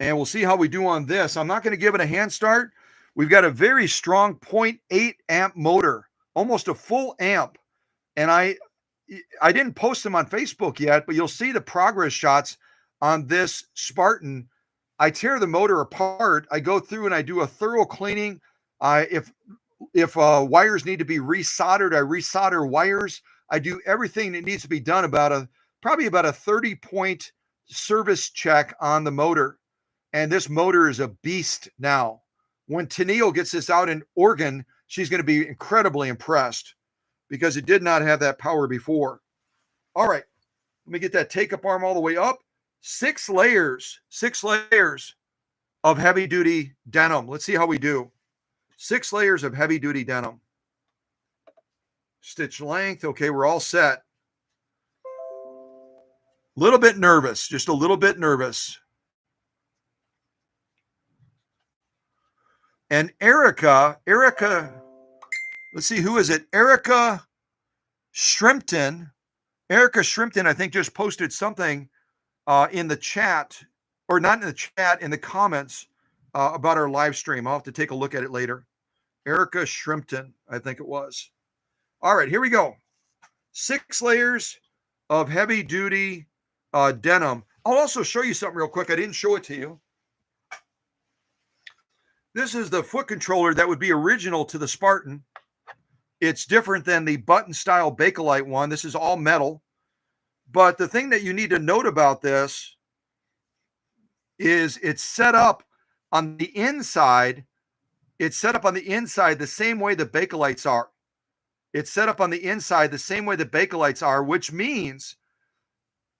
And we'll see how we do on this. I'm not going to give it a hand start. We've got a very strong 0.8 amp motor, almost a full amp. And I didn't post them on Facebook yet, but you'll see the progress shots on this Spartan. I tear the motor apart. I go through and I do a thorough cleaning. If wires need to be resoldered, I resolder wires. I do everything that needs to be done probably about a 30-point service check on the motor. And this motor is a beast now. When Tenielle gets this out in Oregon, she's going to be incredibly impressed because it did not have that power before. All right, let me get that take-up arm all the way up. 6 layers of heavy-duty denim. Let's see how we do. 6 layers of heavy-duty denim. Stitch length. Okay, we're all set. Little bit nervous, just a little bit nervous. And Erica, let's see, who is it? Erica Shrimpton, I think, just posted something in the chat, or not in the chat, in the comments about our live stream. I'll have to take a look at it later. Erica Shrimpton, I think it was. All right, here we go. 6 layers of heavy duty denim. I'll also show you something real quick. I didn't show it to you. This is the foot controller that would be original to the Spartan. It's different than the button style Bakelite one. This is all metal. But the thing that you need to note about this is it's set up on the inside. It's set up on the inside the same way the Bakelites are. It's set up on the inside the same way the Bakelites are, which means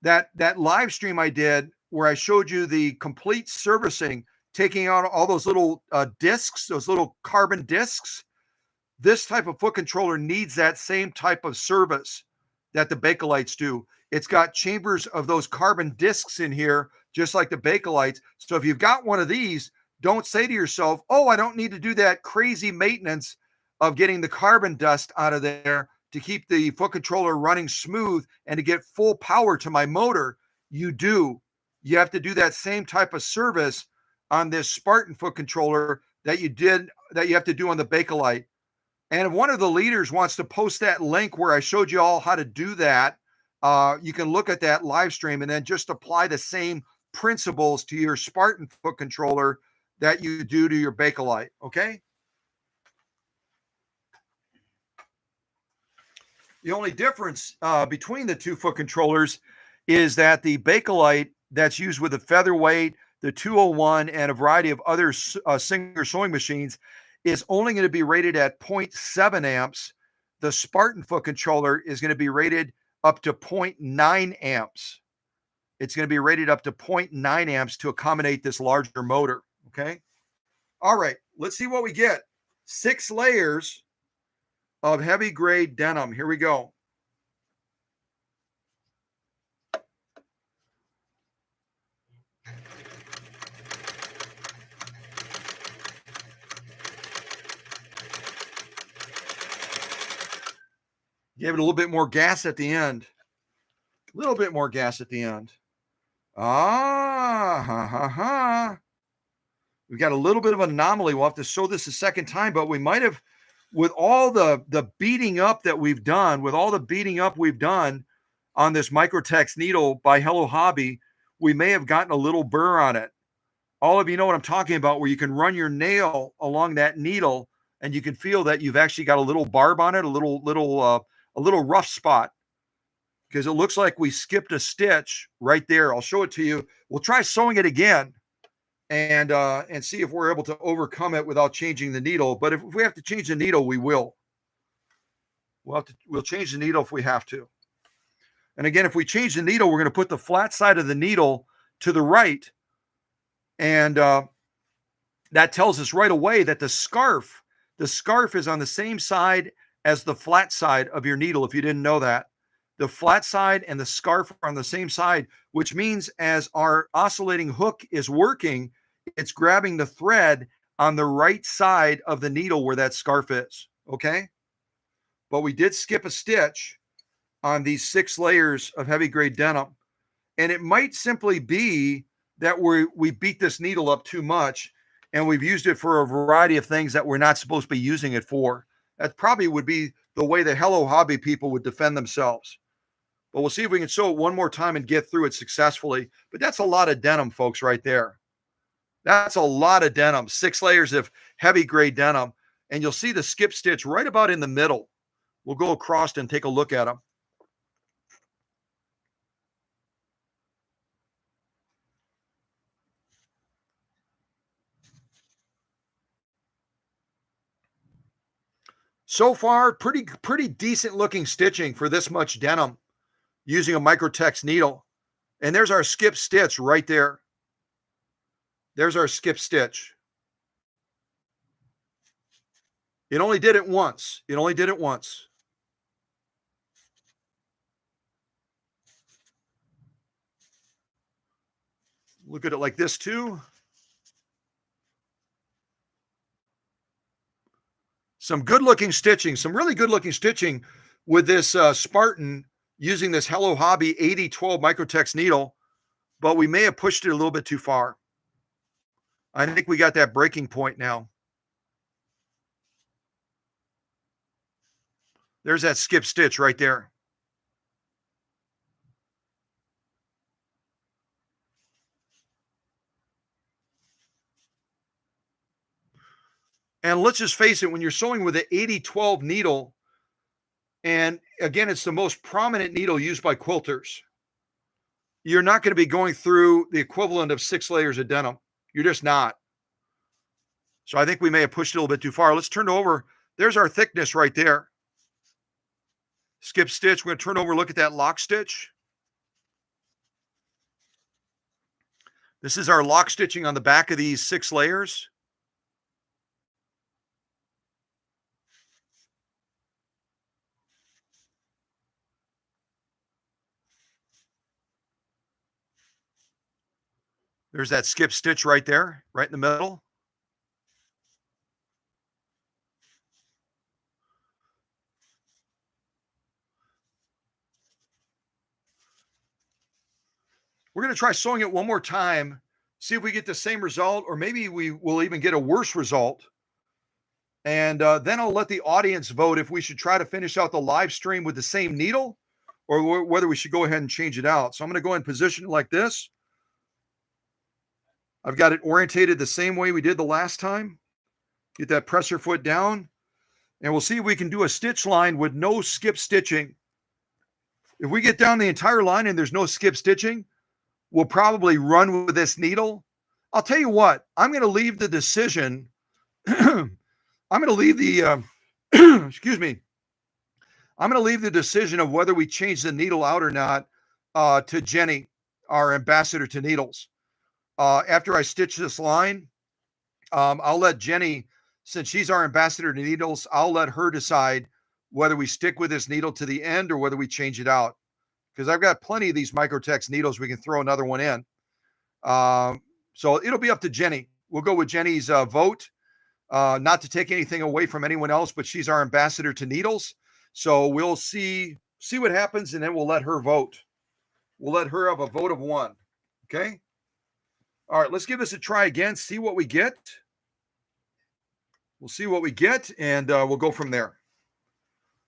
that live stream I did where I showed you the complete servicing, taking out all those little discs, those little carbon discs. This type of foot controller needs that same type of service that the Bakelites do. It's got chambers of those carbon discs in here, just like the Bakelites. So if you've got one of these, don't say to yourself, oh, I don't need to do that crazy maintenance of getting the carbon dust out of there to keep the foot controller running smooth and to get full power to my motor. You do. You have to do that same type of service on this Spartan foot controller that you have to do on the Bakelite. And if one of the leaders wants to post that link where I showed you all how to do that, you can look at that live stream and then just apply the same principles to your Spartan foot controller that you do to your Bakelite, okay? The only difference between the two foot controllers is that the Bakelite that's used with the Featherweight, the 201, and a variety of other Singer sewing machines is only going to be rated at 0.7 amps. The Spartan foot controller is going to be rated up to 0.9 amps. It's going to be rated up to 0.9 amps to accommodate this larger motor, okay? All right, let's see what we get. 6 layers of heavy grade denim. Here we go. Give it a little bit more gas at the end. A little bit more gas at the end. Ah, ha, ha, ha. We've got a little bit of an anomaly. We'll have to sew this a second time, but we might have, with all the beating up that we've done, on this Microtex needle by Hello Hobby, we may have gotten a little burr on it. All of you know what I'm talking about, where you can run your nail along that needle and you can feel that you've actually got a little barb on it, a little rough spot, because it looks like we skipped a stitch right there. I'll show it to you. We'll try sewing it again and see if we're able to overcome it without changing the needle. But if we have to change the needle, we will. We'll change the needle if we have to. And again, if we change the needle, we're going to put the flat side of the needle to the right. And that tells us right away that the scarf is on the same side as the flat side of your needle, if you didn't know that. The flat side and the scarf are on the same side, which means as our oscillating hook is working, it's grabbing the thread on the right side of the needle where that scarf is, okay? But we did skip a stitch on these 6 layers of heavy grade denim. And it might simply be that we beat this needle up too much and we've used it for a variety of things that we're not supposed to be using it for. That probably would be the way the Hello Hobby people would defend themselves. But we'll see if we can sew it one more time and get through it successfully. But that's a lot of denim, folks, right there. That's a lot of denim, 6 layers of heavy grade denim. And you'll see the skip stitch right about in the middle. We'll go across and take a look at them. So far, pretty decent looking stitching for this much denim using a Microtex needle. And there's our skip stitch right there. There's our skip stitch. It only did it once. Look at it like this too. Some good looking stitching, some really good looking stitching with this Spartan using this Hello Hobby 8012 Microtex needle, but we may have pushed it a little bit too far. I think we got that breaking point now. There's that skip stitch right there. And let's just face it, when you're sewing with an 8012 needle, and again, it's the most prominent needle used by quilters, you're not going to be going through the equivalent of 6 layers of denim. You're just not. So I think we may have pushed it a little bit too far. Let's turn it over. There's our thickness right there. Skip stitch. We're going to turn over, look at that lock stitch. This is our lock stitching on the back of these 6 layers. There's that skip stitch right there, right in the middle. We're going to try sewing it one more time, see if we get the same result, or maybe we will even get a worse result. And then I'll let the audience vote if we should try to finish out the live stream with the same needle or whether we should go ahead and change it out. So I'm going to go and position it like this. I've got it orientated the same way we did the last time. Get that presser foot down, and we'll see if we can do a stitch line with no skip stitching. If we get down the entire line and there's no skip stitching, we'll probably run with this needle. I'll tell you what, I'm going to leave the decision. I'm going to leave the, excuse me. I'm going to leave the decision of whether we change the needle out or not to Jenny, our ambassador to needles. After I stitch this line, I'll let Jenny, since she's our ambassador to needles, I'll let her decide whether we stick with this needle to the end or whether we change it out. Because I've got plenty of these Microtex needles. We can throw another one in. So it'll be up to Jenny. We'll go with Jenny's vote, not to take anything away from anyone else, but she's our ambassador to needles. So we'll see what happens, and then we'll let her vote. We'll let her have a vote of 1. Okay. All right, let's give this a try again, see what we get. We'll see what we get, and we'll go from there.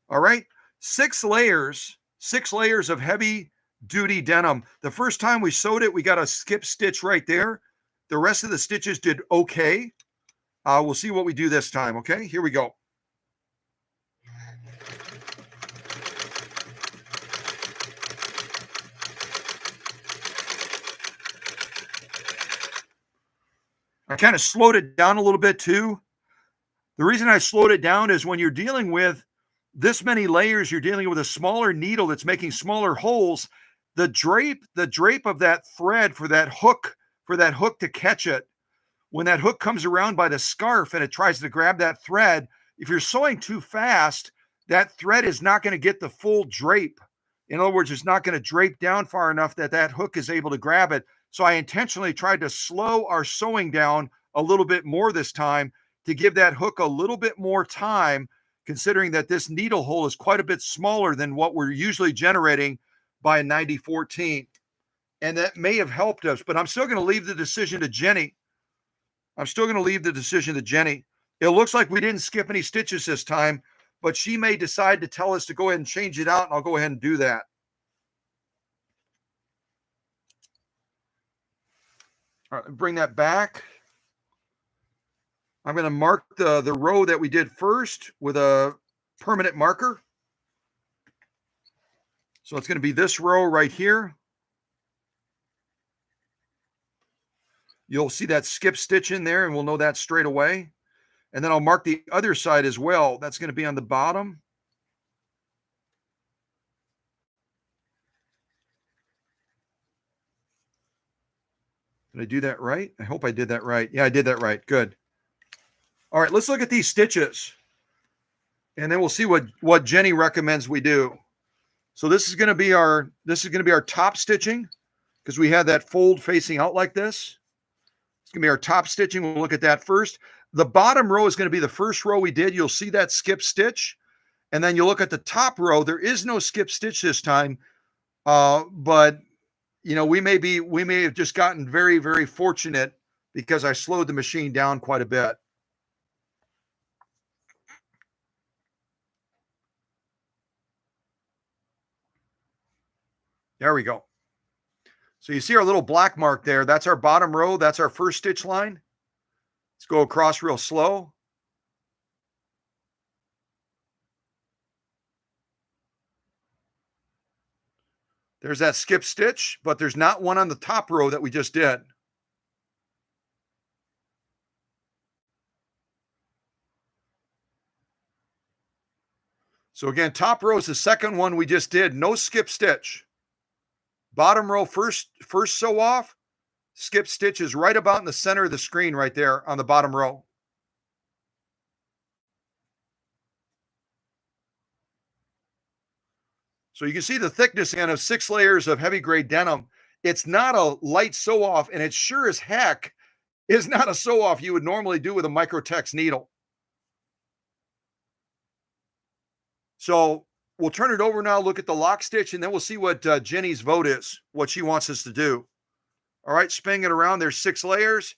All right, 6 layers of heavy duty denim. The first time we sewed it, we got a skip stitch right there. The rest of the stitches did okay. We'll see what we do this time, okay? Here we go. I kind of slowed it down a little bit too. The reason I slowed it down is when you're dealing with this many layers, you're dealing with a smaller needle that's making smaller holes. The drape of that thread for that hook to catch it, when that hook comes around by the scarf and it tries to grab that thread, if you're sewing too fast, that thread is not going to get the full drape. In other words, it's not going to drape down far enough that that hook is able to grab it. So I intentionally tried to slow our sewing down a little bit more this time to give that hook a little bit more time, considering that this needle hole is quite a bit smaller than what we're usually generating by a 90-14. And that may have helped us, but I'm still going to leave the decision to Jenny. It looks like we didn't skip any stitches this time, but she may decide to tell us to go ahead and change it out, and I'll go ahead and do that. All right, bring that back. I'm going to mark the row that we did first with a permanent marker. So it's going to be this row right here. You'll see that skip stitch in there, and we'll know that straight away. And then I'll mark the other side as well. That's going to be on the bottom. Did I do that right? I hope I did that right. Yeah, I did that right. Good. All right, let's look at these stitches. And then we'll see what Jenny recommends we do. So this is going to be our top stitching, because we had that fold facing out like this. It's going to be our top stitching. We'll look at that first. The bottom row is going to be the first row we did. You'll see that skip stitch. And then you look at the top row. There is no skip stitch this time. But you know, we may have just gotten very, very fortunate because I slowed the machine down quite a bit. There we go. So you see our little black mark there. That's our bottom row. That's our first stitch line. Let's go across real slow. There's that skip stitch, but there's not one on the top row that we just did. So again, top row is the second one we just did. No skip stitch. Bottom row first sew off. Skip stitch is right about in the center of the screen right there on the bottom row. So you can see the thickness again of 6 layers of heavy grade denim. It's not a light sew off, and it sure as heck is not a sew off you would normally do with a Microtex needle. So we'll turn it over now, look at the lock stitch, and then we'll see what Jenny's vote is, what she wants us to do. All right, spinning it around. There's 6 layers.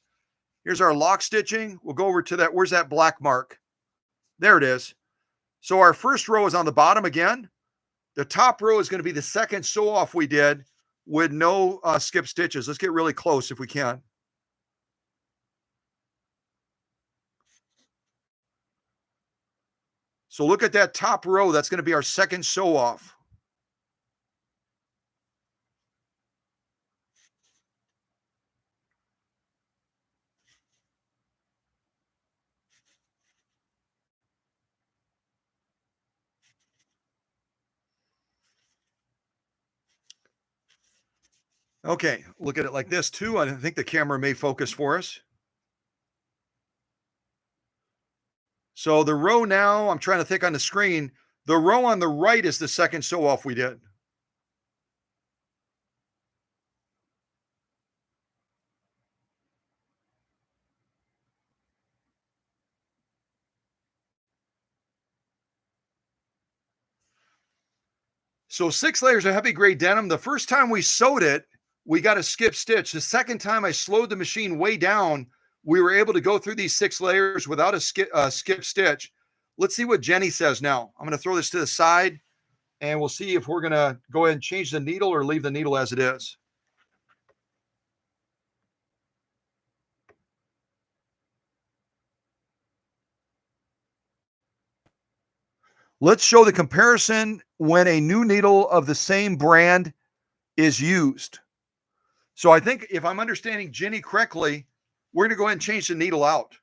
Here's our lock stitching. We'll go over to that. Where's that black mark? There it is. So our first row is on the bottom again. The top row is going to be the second sew off we did with no skip stitches. Let's get really close if we can. So look at that top row. That's going to be our second sew off. Okay, look at it like this too. I think the camera may focus for us. So the row now, I'm trying to think on the screen, the row on the right is the second sew off we did. So 6 layers of heavy grade denim. The first time we sewed it, we got to skip stitch. The second time I slowed the machine way down, we were able to go through these 6 layers without a skip stitch. Let's see what Jenny says now. I'm going to throw this to the side, and we'll see if we're going to go ahead and change the needle or leave the needle as it is. Let's show the comparison when a new needle of the same brand is used. So I think if I'm understanding Jenny correctly, we're going to go ahead and change the needle out.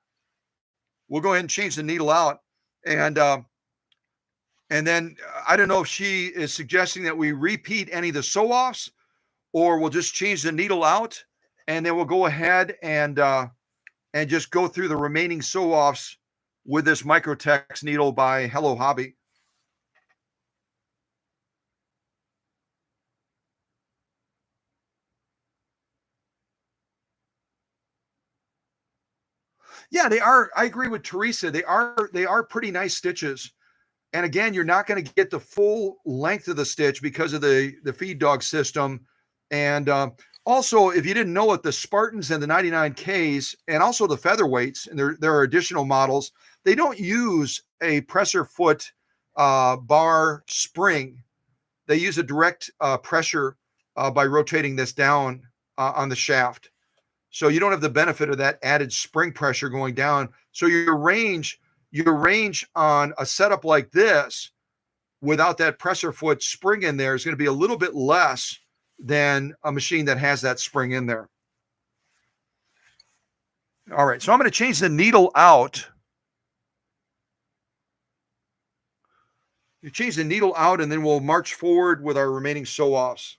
We'll go ahead and change the needle out. And then I don't know if she is suggesting that we repeat any of the sew-offs, or we'll just change the needle out, and then we'll go ahead and just go through the remaining sew-offs with this Microtex needle by Hello Hobby. Yeah, they are. I agree with Teresa. They are pretty nice stitches. And again, you're not going to get the full length of the stitch because of the feed dog system. And also, if you didn't know it, the Spartans and the 99Ks, and also the featherweights, and there are additional models, they don't use a presser foot bar spring. They use a direct pressure by rotating this down on the shaft. So you don't have the benefit of that added spring pressure going down. So your range on a setup like this without that presser foot spring in there is going to be a little bit less than a machine that has that spring in there. All right, so I'm going to change the needle out. You change the needle out, and then we'll march forward with our remaining sew-offs.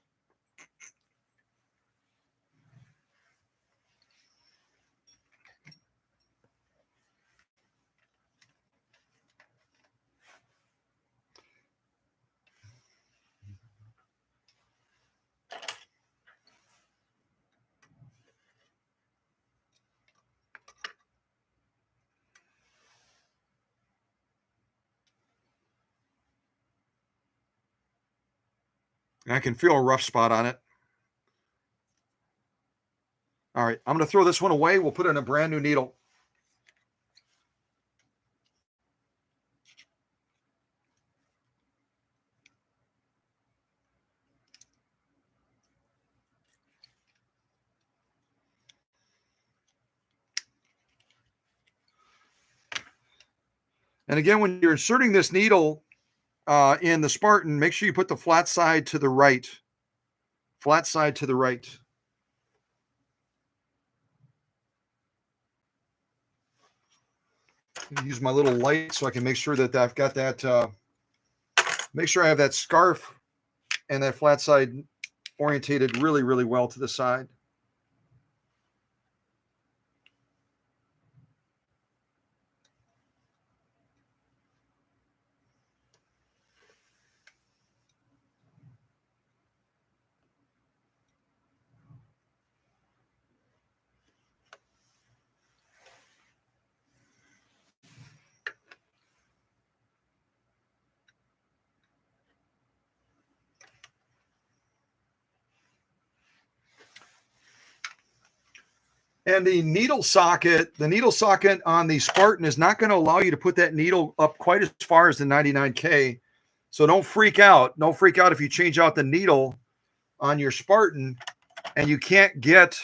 I can feel a rough spot on it. All right, I'm going to throw this one away. We'll put in a brand new needle. And again, when you're inserting this needle in the Spartan, make sure you put the flat side to the right. Flat side to the right. Use my little light so I can make sure that I've got that, make sure I have that scarf and that flat side orientated really, really well to the side. And the needle socket on the Spartan is not going to allow you to put that needle up quite as far as the 99K. So don't freak out. Don't freak out if you change out the needle on your Spartan and you can't get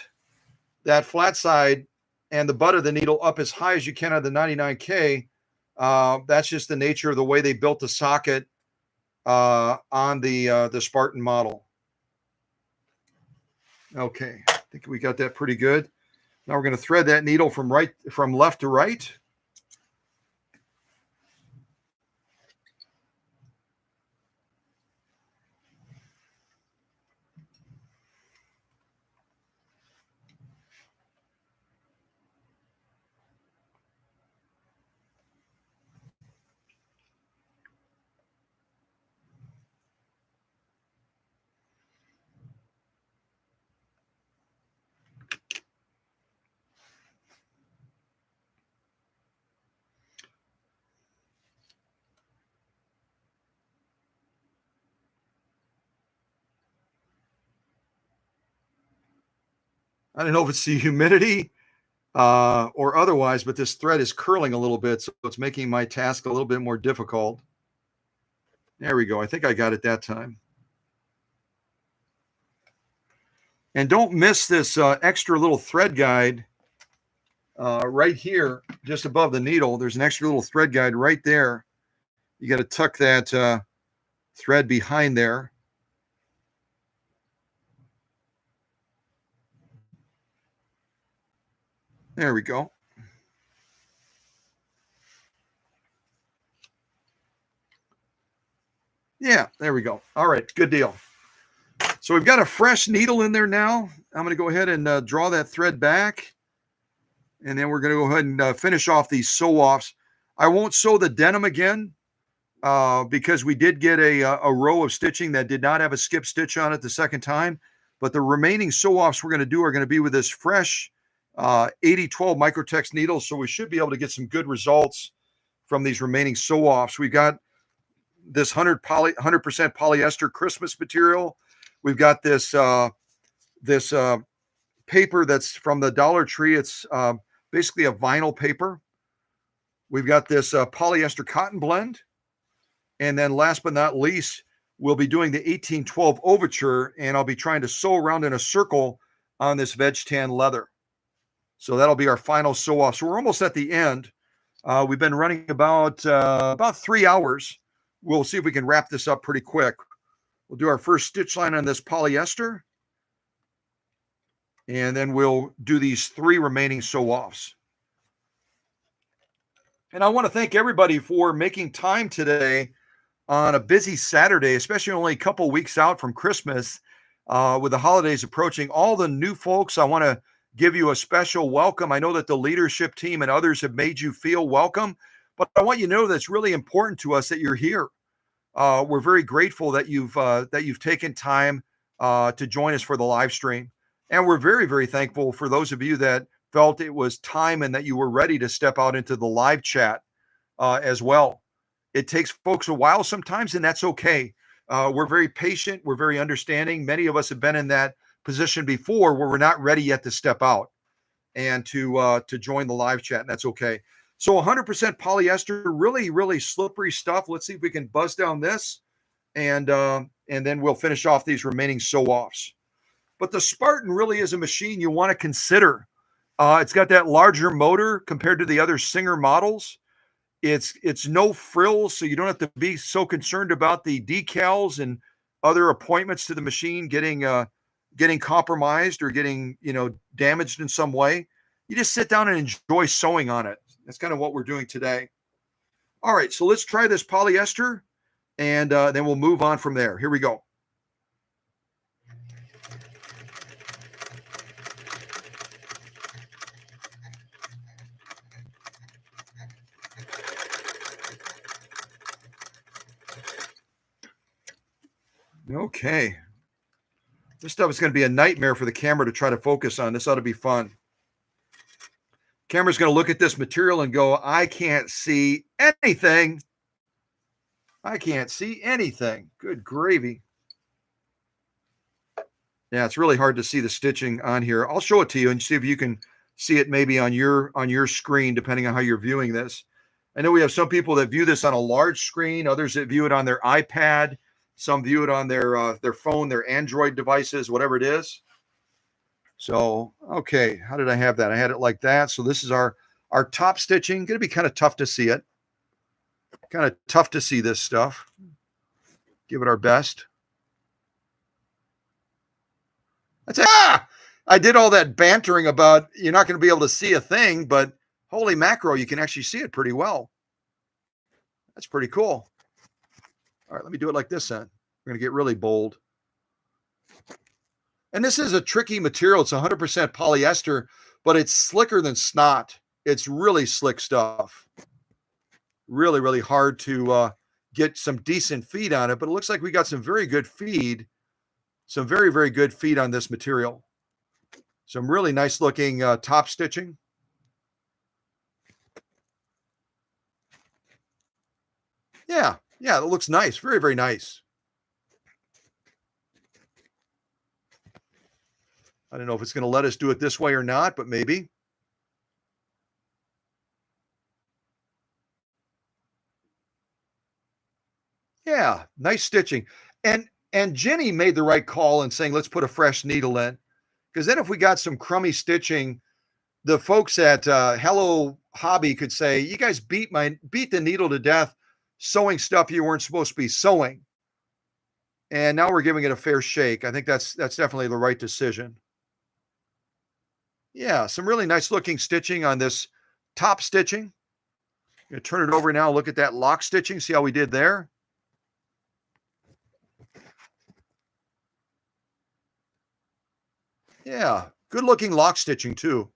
that flat side and the butt of the needle up as high as you can on the 99K. That's just the nature of the way they built the socket on the Spartan model. Okay, I think we got that pretty good. Now we're going to thread that needle from left to right. I don't know if it's the humidity or otherwise, but this thread is curling a little bit, so it's making my task a little bit more difficult. There we go. I think I got it that time. And don't miss this extra little thread guide right here, just above the needle. There's an extra little thread guide right there. You got to tuck that thread behind there. There we go. Yeah, there we go. All right, good deal. So we've got a fresh needle in there now. I'm going to go ahead and draw that thread back. And then we're going to go ahead and finish off these sew-offs. I won't sew the denim again because we did get a row of stitching that did not have a skip stitch on it the second time. But the remaining sew-offs we're going to do are going to be with this fresh 8012 Microtex needle. So we should be able to get some good results from these remaining sew-offs. We've got this 100% polyester Christmas material. We've got this paper that's from the Dollar Tree. It's basically a vinyl paper. We've got this polyester cotton blend. And then last but not least, we'll be doing the 1812 Overture, and I'll be trying to sew around in a circle on this veg tan leather. So that'll be our final sew off. So we're almost at the end. We've been running about 3 hours. We'll see if we can wrap this up pretty quick. We'll do our first stitch line on this polyester. And then we'll do these 3 remaining sew-offs. And I want to thank everybody for making time today on a busy Saturday, especially only a couple weeks out from Christmas, with the holidays approaching. All the new folks, I want to give you a special welcome. I know that the leadership team and others have made you feel welcome, but I want you to know that it's really important to us that you're here. We're very grateful that you've taken time to join us for the live stream. And we're very, very thankful for those of you that felt it was time and that you were ready to step out into the live chat as well. It takes folks a while sometimes, and that's okay. We're very patient. We're very understanding. Many of us have been in that position before where we're not ready yet to step out and to join the live chat, and that's okay. So 100% polyester, really, really slippery stuff. Let's see if we can buzz down this, and then we'll finish off these remaining sew-offs. But the Spartan really is a machine you want to consider. It's got that larger motor compared to the other Singer models. It's no frills, so you don't have to be so concerned about the decals and other appointments to the machine getting compromised or getting damaged in some way. You just sit down and enjoy sewing on it. That's kind of what we're doing today. All right, so let's try this polyester, and then we'll move on from there. Here we go. Okay. This stuff is going to be a nightmare for the camera to try to focus on. This ought to be fun. Camera's going to look at this material and go, I can't see anything. I can't see anything. Good gravy. Yeah, it's really hard to see the stitching on here. I'll show it to you and see if you can see it maybe on your screen, depending on how you're viewing this. I know we have some people that view this on a large screen, others that view it on their iPad, some view it on their phone, their Android devices, whatever it is. So, okay, how did I have that? I had it like that. So this is our top stitching. Going to be kind of tough to see it. Kind of tough to see this stuff. Give it our best. I did all that bantering about you're not going to be able to see a thing, but holy macro, you can actually see it pretty well. That's pretty cool. All right, let me do it like this then. We're going to get really bold. And this is a tricky material. It's 100% polyester, but it's slicker than snot. It's really slick stuff. Really, really hard to get some decent feed on it, but it looks like we got some very good feed. Some very, very good feed on this material. Some really nice looking top stitching. Yeah, it looks nice. Very, very nice. I don't know if it's going to let us do it this way or not, but maybe. Yeah, nice stitching. And Jenny made the right call in saying, let's put a fresh needle in. Because then if we got some crummy stitching, the folks at Hello Hobby could say, you guys beat the needle to death sewing stuff you weren't supposed to be sewing. And now we're giving it a fair shake. I think that's definitely the right decision. Yeah, some really nice looking stitching on this top stitching. I'm going to turn it over now. Look at that lock stitching. See how we did there? Yeah, good looking lock stitching too.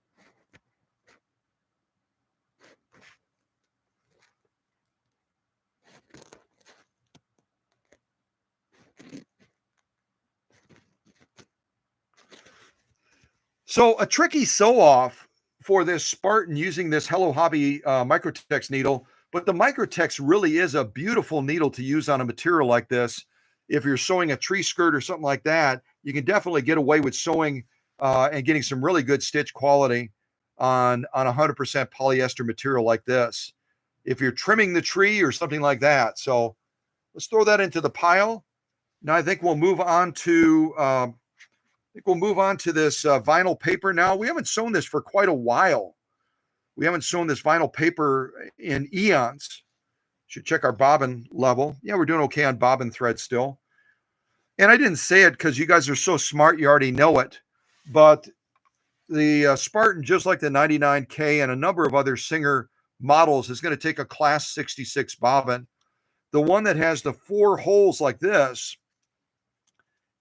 So a tricky sew off for this Spartan using this Hello Hobby Microtex needle, but the Microtex really is a beautiful needle to use on a material like this. If you're sewing a tree skirt or something like that, you can definitely get away with sewing and getting some really good stitch quality on 100% polyester material like this. If you're trimming the tree or something like that. So let's throw that into the pile. Now I think we'll move on to this vinyl paper now. We haven't sewn this for quite a while. We haven't sewn this vinyl paper in eons. Should check our bobbin level. Yeah, we're doing okay on bobbin thread still. And I didn't say it because you guys are so smart, you already know it. But the Spartan, just like the 99K and a number of other Singer models, is going to take a class 66 bobbin. The one that has the 4 holes like this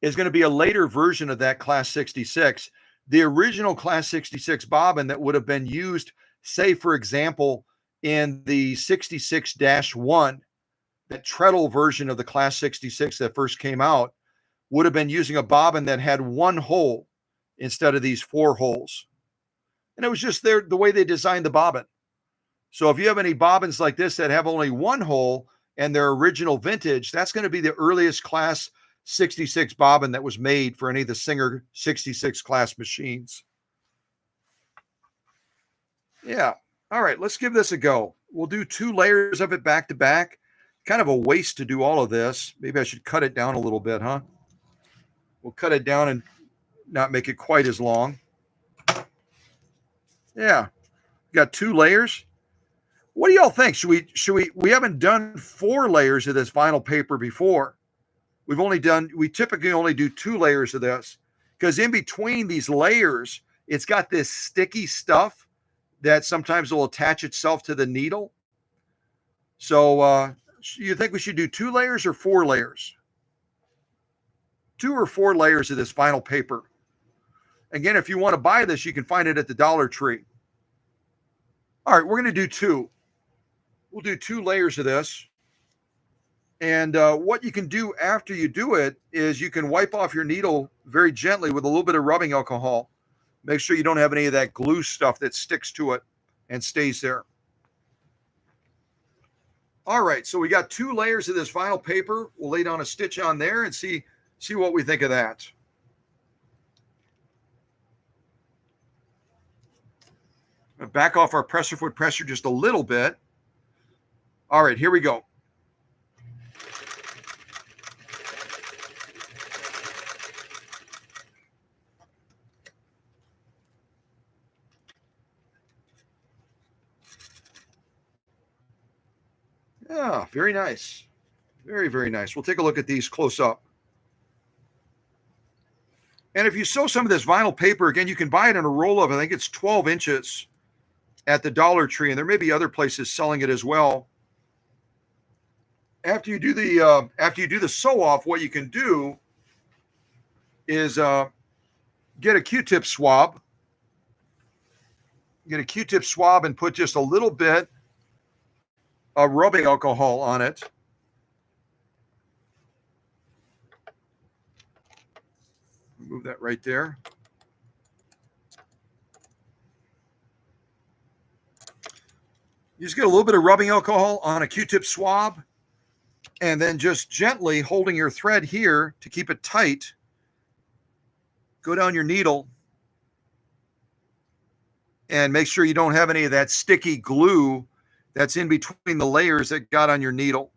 is going to be a later version of that class 66. The original class 66 bobbin that would have been used, say, for example, in the 66-1, that treadle version of the class 66 that first came out, would have been using a bobbin that had 1 hole instead of these 4 holes. And it was just the way they designed the bobbin. So if you have any bobbins like this that have only 1 hole and they're original vintage, that's going to be the earliest class 66 bobbin that was made for any of the Singer 66 class machines. Yeah. All right, let's give this a go. We'll do 2 layers of it back to back. Kind of a waste to do all of this. Maybe I should cut it down a little bit, huh? We'll cut it down and not make it quite as long. Yeah. Got 2 layers. What do y'all think? We haven't done 4 layers of this vinyl paper before. We typically only do 2 layers of this because in between these layers, it's got this sticky stuff that sometimes will attach itself to the needle. So you think we should do 2 layers or 4 layers? 2 or 4 layers of this vinyl paper. Again, if you want to buy this, you can find it at the Dollar Tree. All right, we're going to do 2. We'll do 2 layers of this. And what you can do after you do it is you can wipe off your needle very gently with a little bit of rubbing alcohol. Make sure you don't have any of that glue stuff that sticks to it and stays there. All right, so we got 2 layers of this vinyl paper. We'll lay down a stitch on there and see what we think of that. Back off our presser foot pressure just a little bit. All right, here we go. Yeah, very nice. Very, very nice. We'll take a look at these close up. And if you sew some of this vinyl paper, again, you can buy it in a roll of, I think it's 12 inches at the Dollar Tree, and there may be other places selling it as well. After you do the sew off, what you can do is get a Q-tip swab. Get a Q-tip swab and put just a little bit of rubbing alcohol on it. Move that right there. You just get a little bit of rubbing alcohol on a Q-tip swab, and then just gently holding your thread here to keep it tight, go down your needle And make sure you don't have any of that sticky glue that's in between the layers that got on your needle.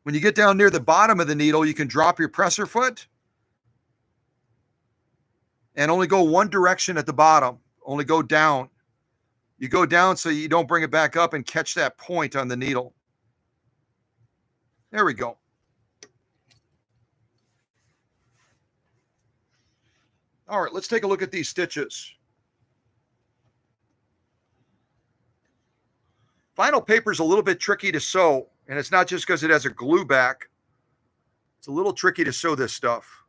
When you get down near the bottom of the needle, you can drop your presser foot and only go one direction at the bottom. Only go down. You go down so you don't bring it back up and catch that point on the needle. There we go. All right, let's take a look at these stitches. Vinyl paper is a little bit tricky to sew, and it's not just because it has a glue back. It's a little tricky to sew this stuff.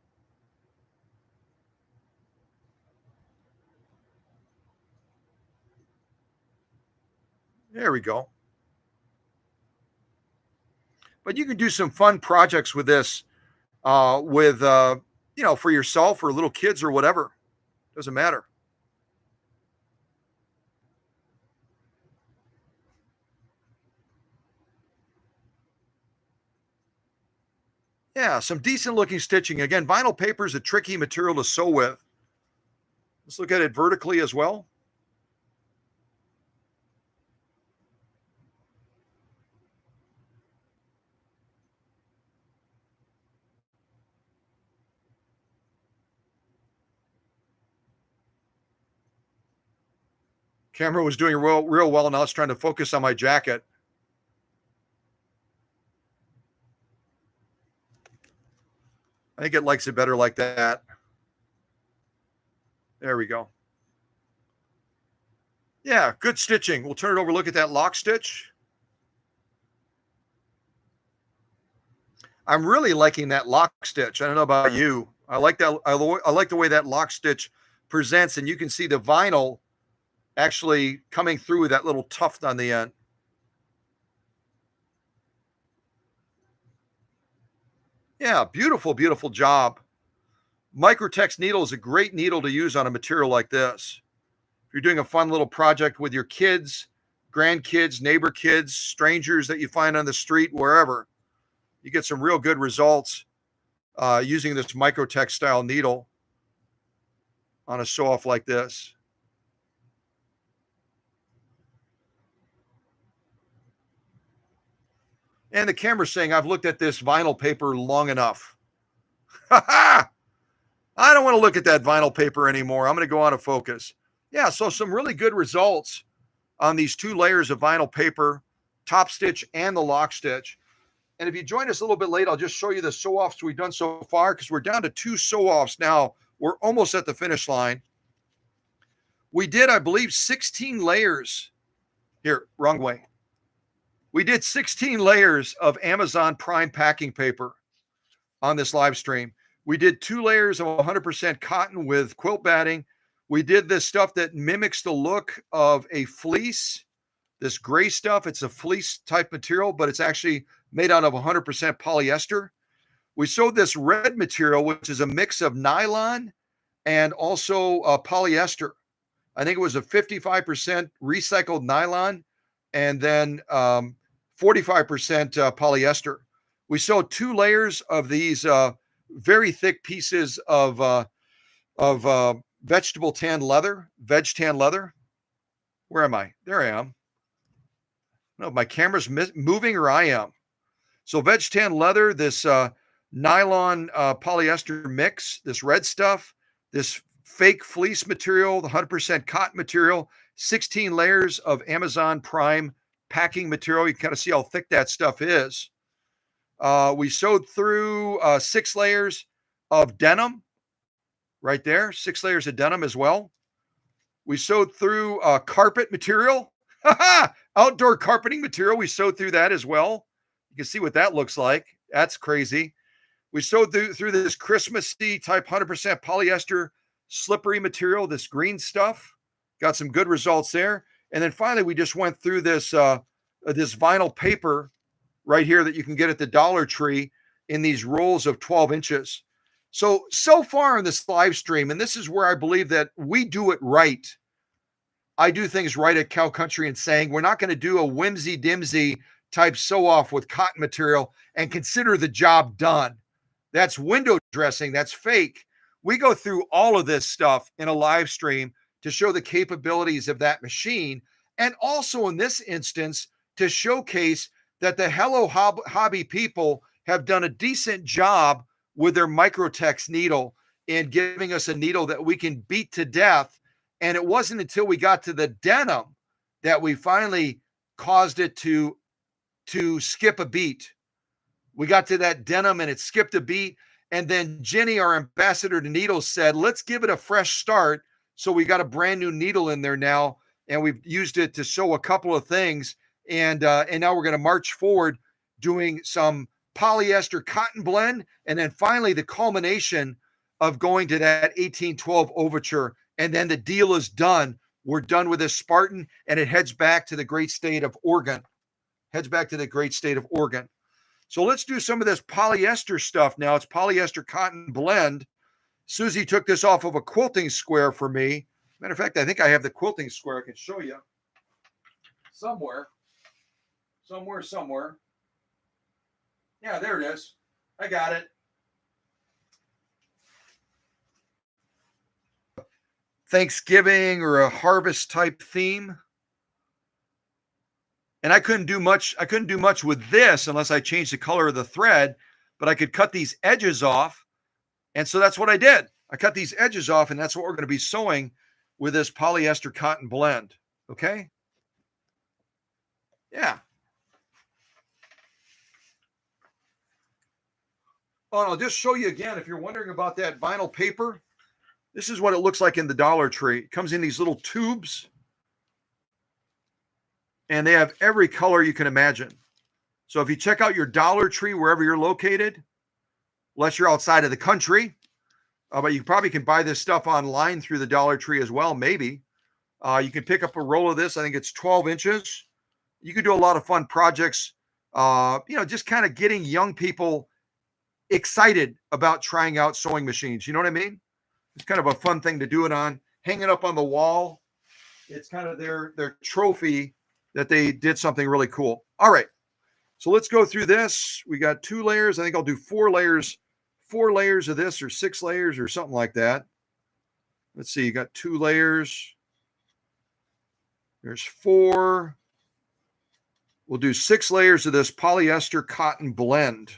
There we go. But you can do some fun projects with this, for yourself or little kids or whatever. Doesn't matter. Yeah, some decent looking stitching. Again, vinyl paper is a tricky material to sew with. Let's look at it vertically as well. Camera was doing real well. Now it's trying to focus on my jacket. I think it likes it better like that. There we go. Yeah, good stitching. We'll turn it over, look at that lock stitch. I'm really liking that lock stitch. I don't know about you. I like that. I like the way that lock stitch presents, and you can see the vinyl actually coming through with that little tuft on the end. Yeah, beautiful, beautiful job. Microtex needle is a great needle to use on a material like this. If you're doing a fun little project with your kids, grandkids, neighbor kids, strangers that you find on the street, wherever, you get some real good results using this Microtex style needle on a sew off like this. And the camera's saying, I've looked at this vinyl paper long enough. I don't want to look at that vinyl paper anymore. I'm going to go out of focus. Yeah, so some really good results on these 2 layers of vinyl paper, top stitch and the lock stitch. And if you join us a little bit late, I'll just show you the sew-offs we've done so far because we're down to 2 sew-offs now. We're almost at the finish line. We did, I believe, 16 layers. Here, wrong way. We did 16 layers of Amazon Prime packing paper on this live stream. We did 2 layers of 100% cotton with quilt batting. We did this stuff that mimics the look of a fleece, this gray stuff. It's a fleece type material, but it's actually made out of 100% polyester. We sewed this red material, which is a mix of nylon and also polyester. I think it was a 55% recycled nylon and then 45% polyester. We sewed 2 layers of these very thick pieces of vegetable tan leather, veg tan leather. Where am I? There I am. No, my camera's moving or I am. So veg tan leather, this nylon polyester mix, this red stuff, this fake fleece material, the 100% cotton material, 16 layers of Amazon Prime packing material. You can kind of see how thick that stuff is. We sewed through 6 layers of denim right there, 6 layers of denim as well. We sewed through carpet material, outdoor carpeting material. We sewed through that as well. You can see what that looks like. That's crazy. We sewed through this Christmassy type 100% polyester slippery material, this green stuff. Got some good results there. And then finally, we just went through this this vinyl paper right here that you can get at the Dollar Tree in these rolls of 12 inches. So far in this live stream, and this is where I believe that we do it right. I do things right at Cow Country and Saying. We're not going to do a whimsy-dimsy type sew off with cotton material and consider the job done. That's window dressing. That's fake. We go through all of this stuff in a live stream to show the capabilities of that machine. And also in this instance, to showcase that the Hello Hobby people have done a decent job with their Microtex needle in giving us a needle that we can beat to death. And it wasn't until we got to the denim that we finally caused it to skip a beat. We got to that denim and it skipped a beat. And then Jenny, our ambassador to needles, said, let's give it a fresh start. So we got a brand new needle in there now, and we've used it to sew a couple of things. And now we're going to march forward doing some polyester cotton blend. And then finally the culmination of going to that 1812 Overture. And then the deal is done. We're done with this Spartan, and it heads back to the great state of Oregon. So let's do some of this polyester stuff now. It's polyester cotton blend. Susie took this off of a quilting square for me. Matter of fact, I think I have the quilting square. I can show you somewhere. Yeah, there it is. I got it. Thanksgiving or a harvest type theme. And I couldn't do much with this unless I changed the color of the thread, but I could cut these edges off. And so that's what I did. I cut these edges off, and that's what we're going to be sewing with this polyester cotton blend. Okay? Yeah. Oh, and I'll just show you again, if you're wondering about that vinyl paper, this is what it looks like in the Dollar Tree. It comes in these little tubes, and they have every color you can imagine. So if you check out your Dollar Tree, wherever you're located, unless you're outside of the country, but you probably can buy this stuff online through the Dollar Tree as well, maybe. You can pick up a roll of this. I think it's 12 inches. You can do a lot of fun projects, just kind of getting young people excited about trying out sewing machines. You know what I mean? It's kind of a fun thing to do it on. Hang it up on the wall. It's kind of their trophy that they did something really cool. All right. So let's go through this. We got 2 layers. I think I'll do 4 layers of this, or 6 layers or something like that. Let's see. You got 2 layers. There's 4. We'll do 6 layers of this polyester cotton blend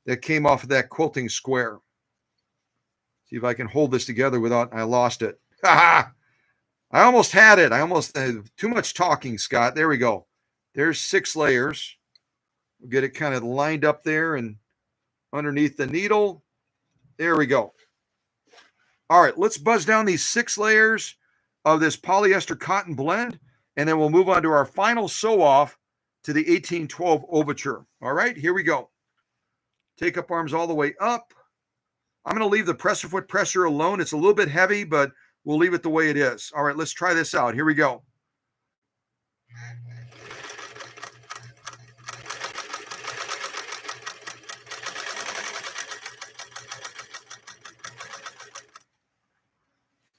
that came off of that quilting square. See if I can hold this together without, I lost it. I almost had it. Too much talking, Scott. There we go. There's 6 layers. We'll get it kind of lined up there and underneath the needle. There we go. All right, let's buzz down these 6 layers of this polyester cotton blend, and then we'll move on to our final sew off to the 1812 Overture. All right, here we go. Take up arms all the way up. I'm going to leave the presser foot pressure alone. It's a little bit heavy, but we'll leave it the way it is. All right, let's try this out. Here we go.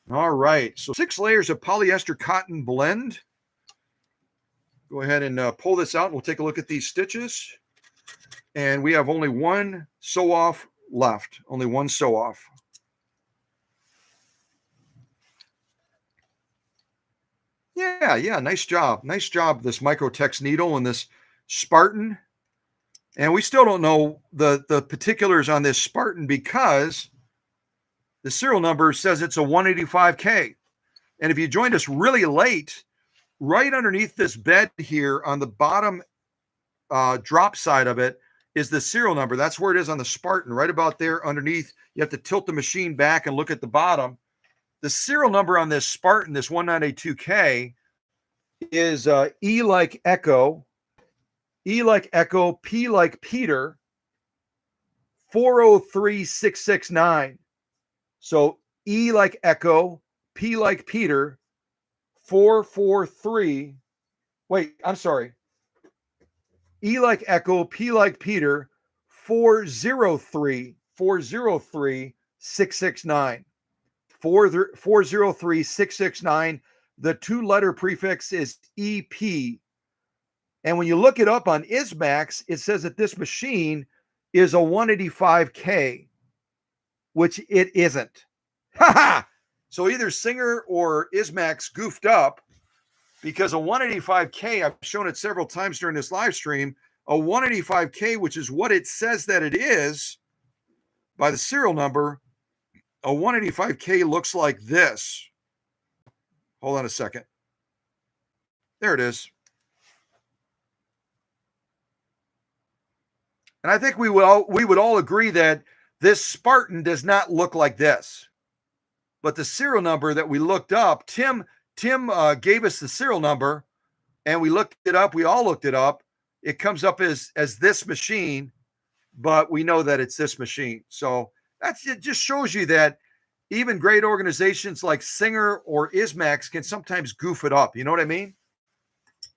All right, so 6 layers of polyester cotton blend. Go ahead and pull this out, and we'll take a look at these stitches. And we have only 1 sew off left, only 1 sew off. Yeah, nice job. Nice job, this Microtex needle and this Spartan. And we still don't know the particulars on this Spartan because the serial number says it's a 185K. And if you joined us really late, right underneath this bed here on the bottom drop side of it is the serial number. That's where it is on the Spartan, right about there underneath. You have to tilt the machine back and look at the bottom. The serial number on this Spartan, this 192K, is E like Echo, P like Peter, 403669. So E like Echo, P like Peter, 443. Wait, I'm sorry. E like Echo, P like Peter, 403-669. 403-669. The 2-letter prefix is EP. And when you look it up on Ismax, it says that this machine is a 185K, which it isn't. Ha ha! So either Singer or Ismax goofed up, because a 185K, I've shown it several times during this live stream, a 185K, which is what it says that it is by the serial number, a 185K looks like this. Hold on a second. There it is. And I think we would all agree that this Spartan does not look like this. But the serial number that we looked up, Tim gave us the serial number, and we looked it up. We all looked it up. It comes up as this machine, but we know that it's this machine. So it just shows you that even great organizations like Singer or Ismax can sometimes goof it up. You know what I mean?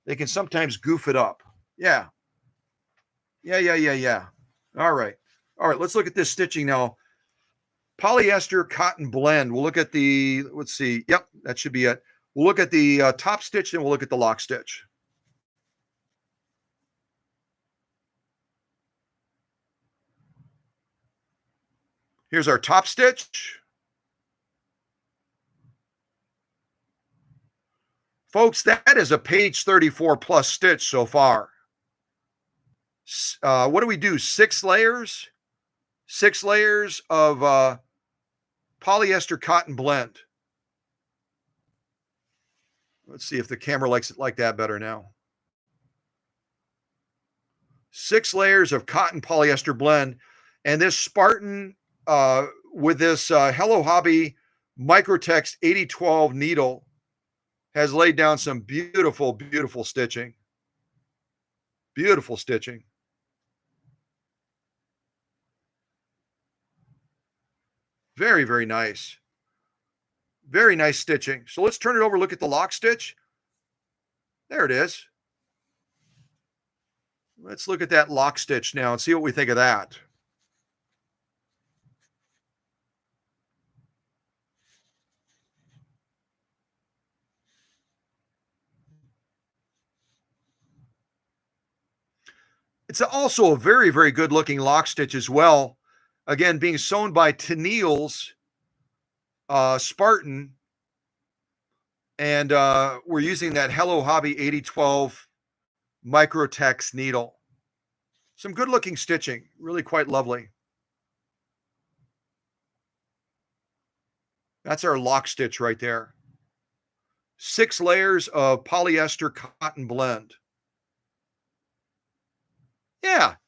They can sometimes goof it up. Yeah. All right. Let's look at this stitching now. Polyester cotton blend. We'll look at the, let's see. Yep, that should be it. We'll look at the top stitch, and we'll look at the lock stitch. Here's our top stitch. Folks, that is a page 34 plus stitch so far. What do we do? 6 layers? 6 layers of polyester cotton blend. Let's see if the camera likes it like that better now. 6 layers of cotton polyester blend. And this Spartan with this Hello Hobby Microtex 8012 needle has laid down some beautiful, beautiful stitching. Beautiful stitching. Very, very nice. Very nice stitching. So let's turn it over, look at the lock stitch. There it is. Let's look at that lock stitch now and see what we think of that. It's also a very, very good looking lock stitch as well. Again, being sewn by Tenielle's Spartan. And we're using that Hello Hobby 8012 Microtex needle. Some good looking stitching, really quite lovely. That's our lock stitch right there. 6 layers of polyester cotton blend.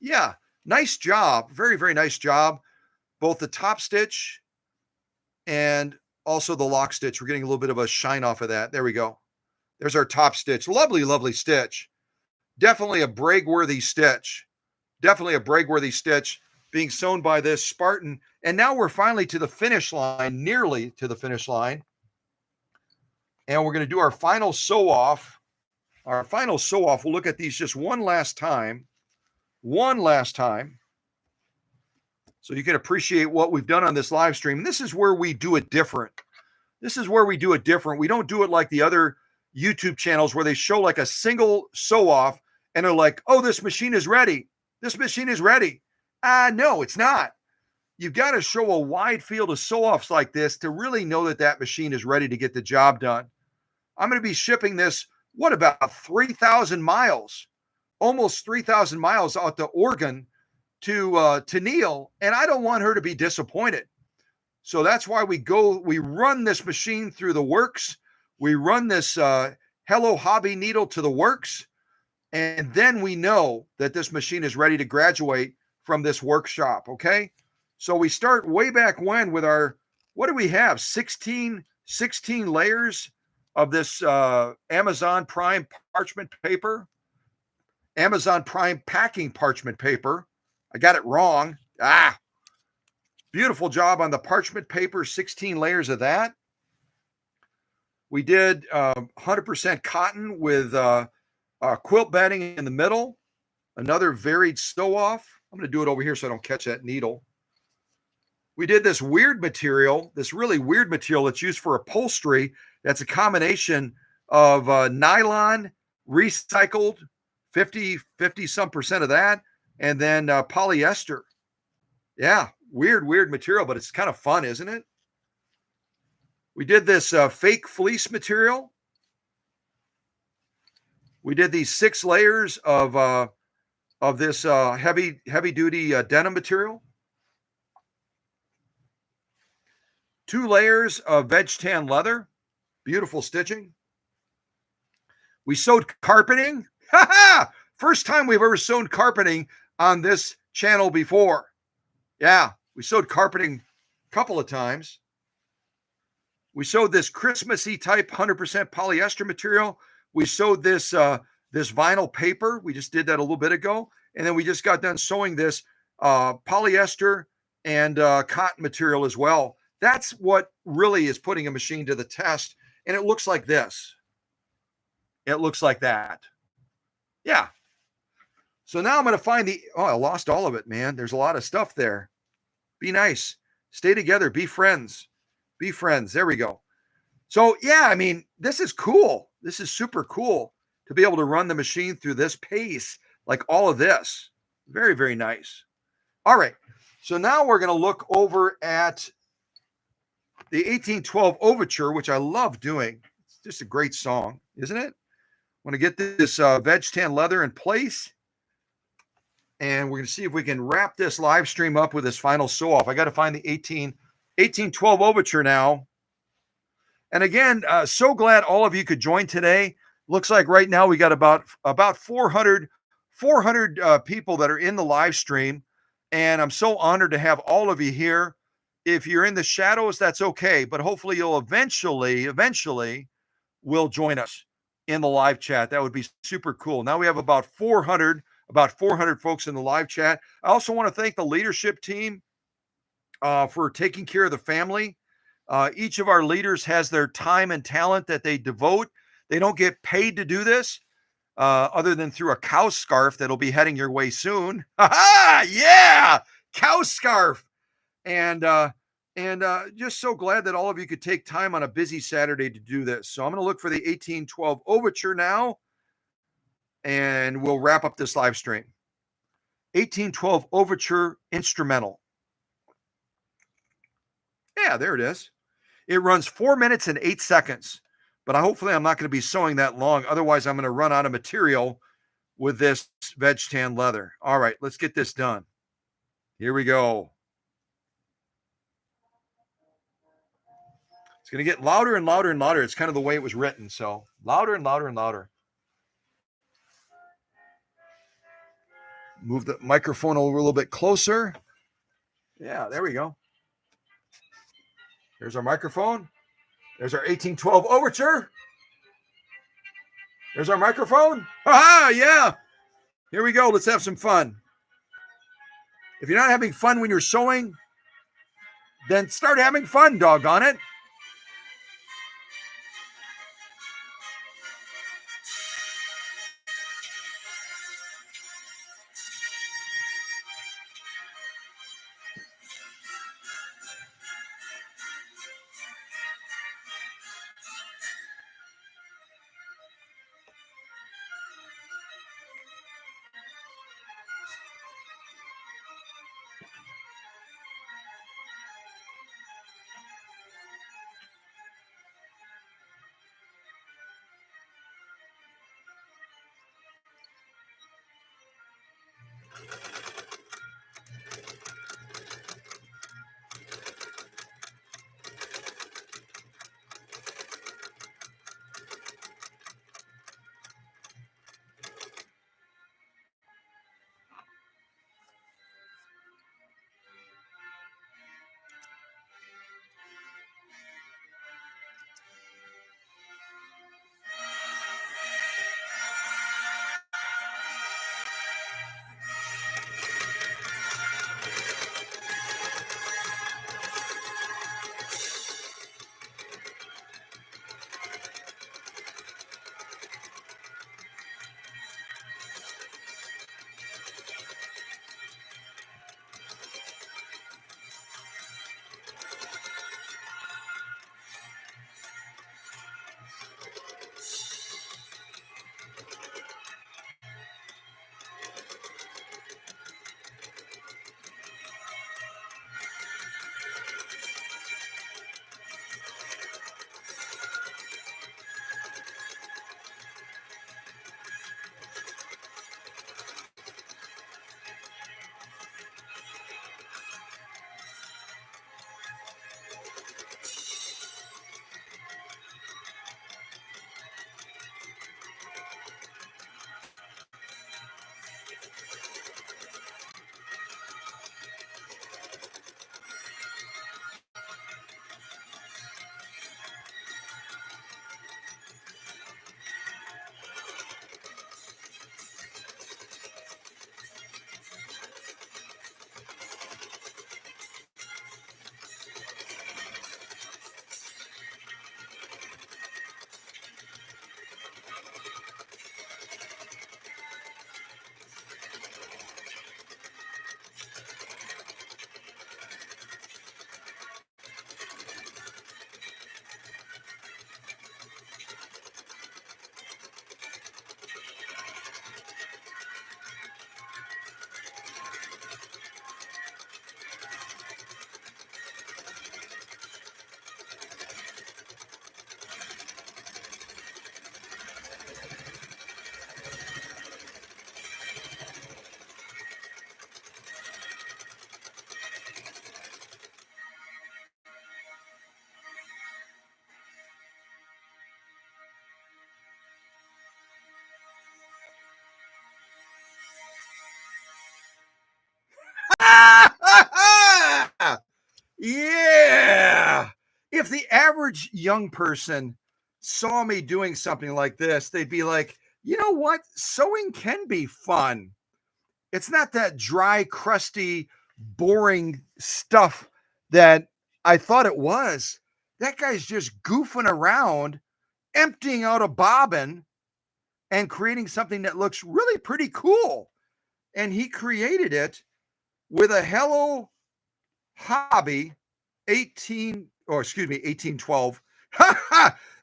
Yeah. Nice job. Very, very nice job. Both the top stitch and also the lock stitch. We're getting a little bit of a shine off of that. There we go. There's our top stitch. Lovely, lovely stitch. Definitely a brag-worthy stitch. Definitely a brag-worthy stitch being sewn by this Spartan. And now we're finally to the finish line, nearly to the finish line. And we're going to do our final sew off. Our final sew off. We'll look at these just one last time. One last time. So you can appreciate what we've done on this live stream. And this is where we do it different. This is where we do it different. We don't do it like the other YouTube channels where they show like a single sew off and they're like, oh, this machine is ready. This machine is ready. No, it's not. You've got to show a wide field of sew offs like this to really know that that machine is ready to get the job done. I'm going to be shipping this, what, about 3,000 miles, almost 3,000 miles out to Oregon to Tenielle, and I don't want her to be disappointed. So that's why we run this machine through the works. We run this Hello Hobby needle to the works, and then we know that this machine is ready to graduate from this workshop, okay? So we start way back when with our, what do we have? 16 layers of this Amazon Prime parchment paper, Amazon Prime packing parchment paper. I got it wrong. Beautiful job on the parchment paper, 16 layers of that. We did 100% cotton with quilt bedding in the middle. Another varied sew off. I'm going to do it over here so I don't catch that needle. We did this weird material, this really weird material that's used for upholstery. That's a combination of nylon, recycled 50 some percent of that, and then polyester. Yeah, weird material, but it's kind of fun, isn't it? We did this fake fleece material. We did these 6 layers of this heavy duty denim material. 2 layers of veg tan leather, beautiful stitching. We sewed carpeting. First time we've ever sewn carpeting on this channel before. Yeah, we sewed carpeting a couple of times. We sewed this Christmassy type 100% polyester material. We sewed this this vinyl paper. We just did that a little bit ago. And then we just got done sewing this polyester and cotton material as well. That's what really is putting a machine to the test. And it looks like this. It looks like that. Yeah. So now I'm going to find I lost all of it, man. There's a lot of stuff there. Be nice. Stay together. Be friends. Be friends. There we go. So, yeah, I mean, this is cool. This is super cool to be able to run the machine through this pace, like all of this. Very, very nice. All right. So now we're going to look over at the 1812 Overture, which I love doing. It's just a great song, isn't it? I want to get this veg tan leather in place. And we're going to see if we can wrap this live stream up with this final sew off. I got to find the 1812 Overture now. And again, so glad all of you could join today. Looks like right now we got about 400 people that are in the live stream. And I'm so honored to have all of you here. If you're in the shadows, that's okay. But hopefully you'll eventually will join us in the live chat. That would be super cool. Now we have about 400 folks in the live chat. I also want to thank the leadership team for taking care of the family. Each of our leaders has their time and talent that they devote. They don't get paid to do this other than through a cow scarf that'll be heading your way soon. Yeah, cow scarf. And just so glad that all of you could take time on a busy Saturday to do this. So I'm going to look for the 1812 Overture now, and we'll wrap up this live stream. 1812 Overture Instrumental. Yeah, there it is. It runs 4 minutes and 8 seconds, but hopefully I'm not going to be sewing that long. Otherwise, I'm going to run out of material with this veg tan leather. All right, let's get this done. Here we go. It's going to get louder and louder and louder. It's kind of the way it was written. So louder and louder and louder. Move the microphone a little bit closer. Yeah, there we go. There's our microphone. There's our 1812 Overture. There's our microphone. Aha, yeah. Here we go. Let's have some fun. If you're not having fun when you're sewing, then start having fun, doggone it. average young person saw me doing something like this, they'd be like, you know what? Sewing can be fun. It's not that dry, crusty, boring stuff that I thought it was. That guy's just goofing around, emptying out a bobbin and creating something that looks really pretty cool. And he created it with a Hello Hobby 1812.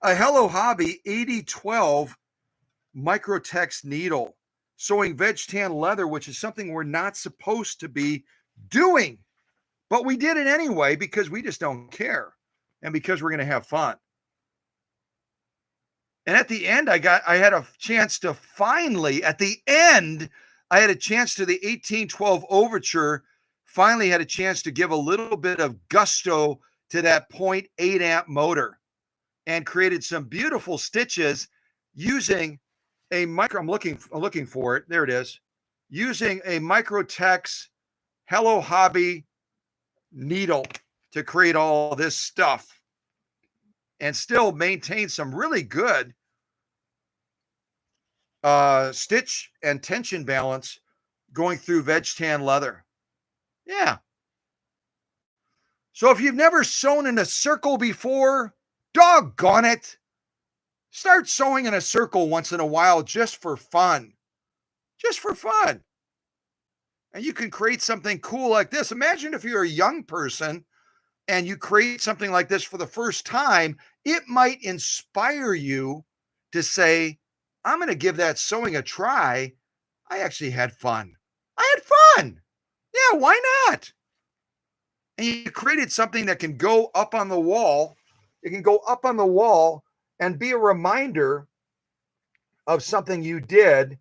A Hello Hobby 8012 microtex needle, sewing veg tan leather, which is something we're not supposed to be doing. But we did it anyway because we just don't care and because we're going to have fun. And at the end, I had a chance to finally, at the end, I had a chance to the 1812 Overture, finally had a chance to give a little bit of gusto to that 0.8 amp motor and created some beautiful stitches using a micro, I'm looking for it. There it is. Using a Microtex Hello Hobby needle to create all this stuff and still maintain some really good stitch and tension balance going through veg tan leather. Yeah. So if you've never sewn in a circle before, doggone it, start sewing in a circle once in a while just for fun. Just for fun. And you can create something cool like this. Imagine if you're a young person and you create something like this for the first time, it might inspire you to say, I'm going to give that sewing a try. I actually had fun. I had fun. Yeah, why not? And you created something that can go up on the wall. It can go up on the wall and be a reminder of something you did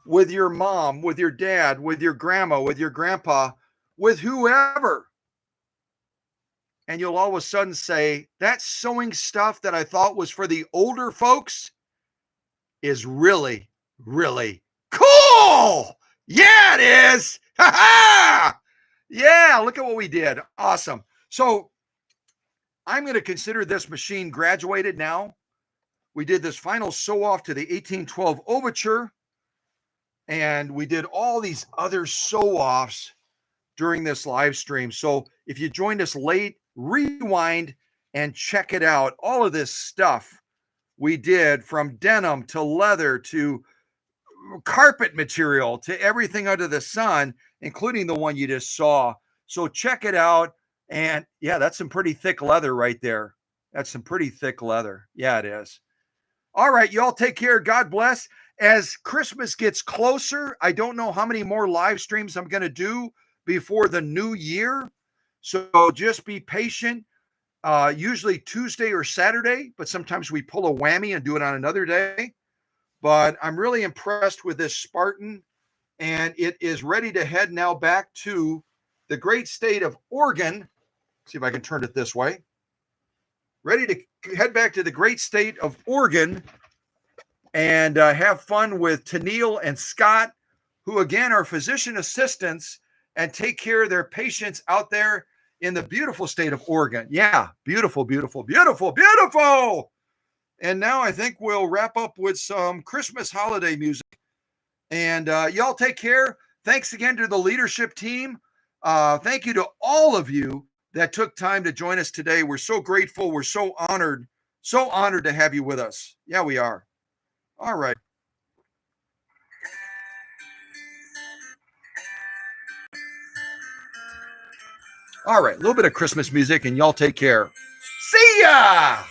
with your mom, with your dad, with your grandma, with your grandpa, with whoever. And you'll all of a sudden say, that sewing stuff that I thought was for the older folks is really, really cool. Yeah, it is. Ha ha. Yeah, look at what we did. Awesome. So I'm going to consider this machine graduated now. We did this final sew off to the 1812 Overture, and we did all these other sew offs during this live stream. So if you joined us late, rewind and check it out. All of this stuff we did, from denim to leather to carpet material to everything under the sun, including the one you just saw. So check it out. And yeah, that's some pretty thick leather right there. That's some pretty thick leather. Yeah, it is. All right, y'all take care. God bless. As Christmas gets closer, I don't know how many more live streams I'm going to do before the new year. So just be patient. Usually Tuesday or Saturday, but sometimes we pull a whammy and do it on another day. But I'm really impressed with this Spartan, and it is ready to head now back to the great state of Oregon. See if I can turn it this way. Ready to head back to the great state of Oregon and have fun with Tenielle and Scott, who again are physician assistants and take care of their patients out there in the beautiful state of Oregon. Yeah, beautiful, beautiful, beautiful, beautiful. And now I think we'll wrap up with some Christmas holiday music. And y'all take care. Thanks again to the leadership team. Thank you to all of you that took time to join us today. We're so grateful. We're so honored to have you with us. Yeah, we are. All right. All right, a little bit of Christmas music, and y'all take care. See ya!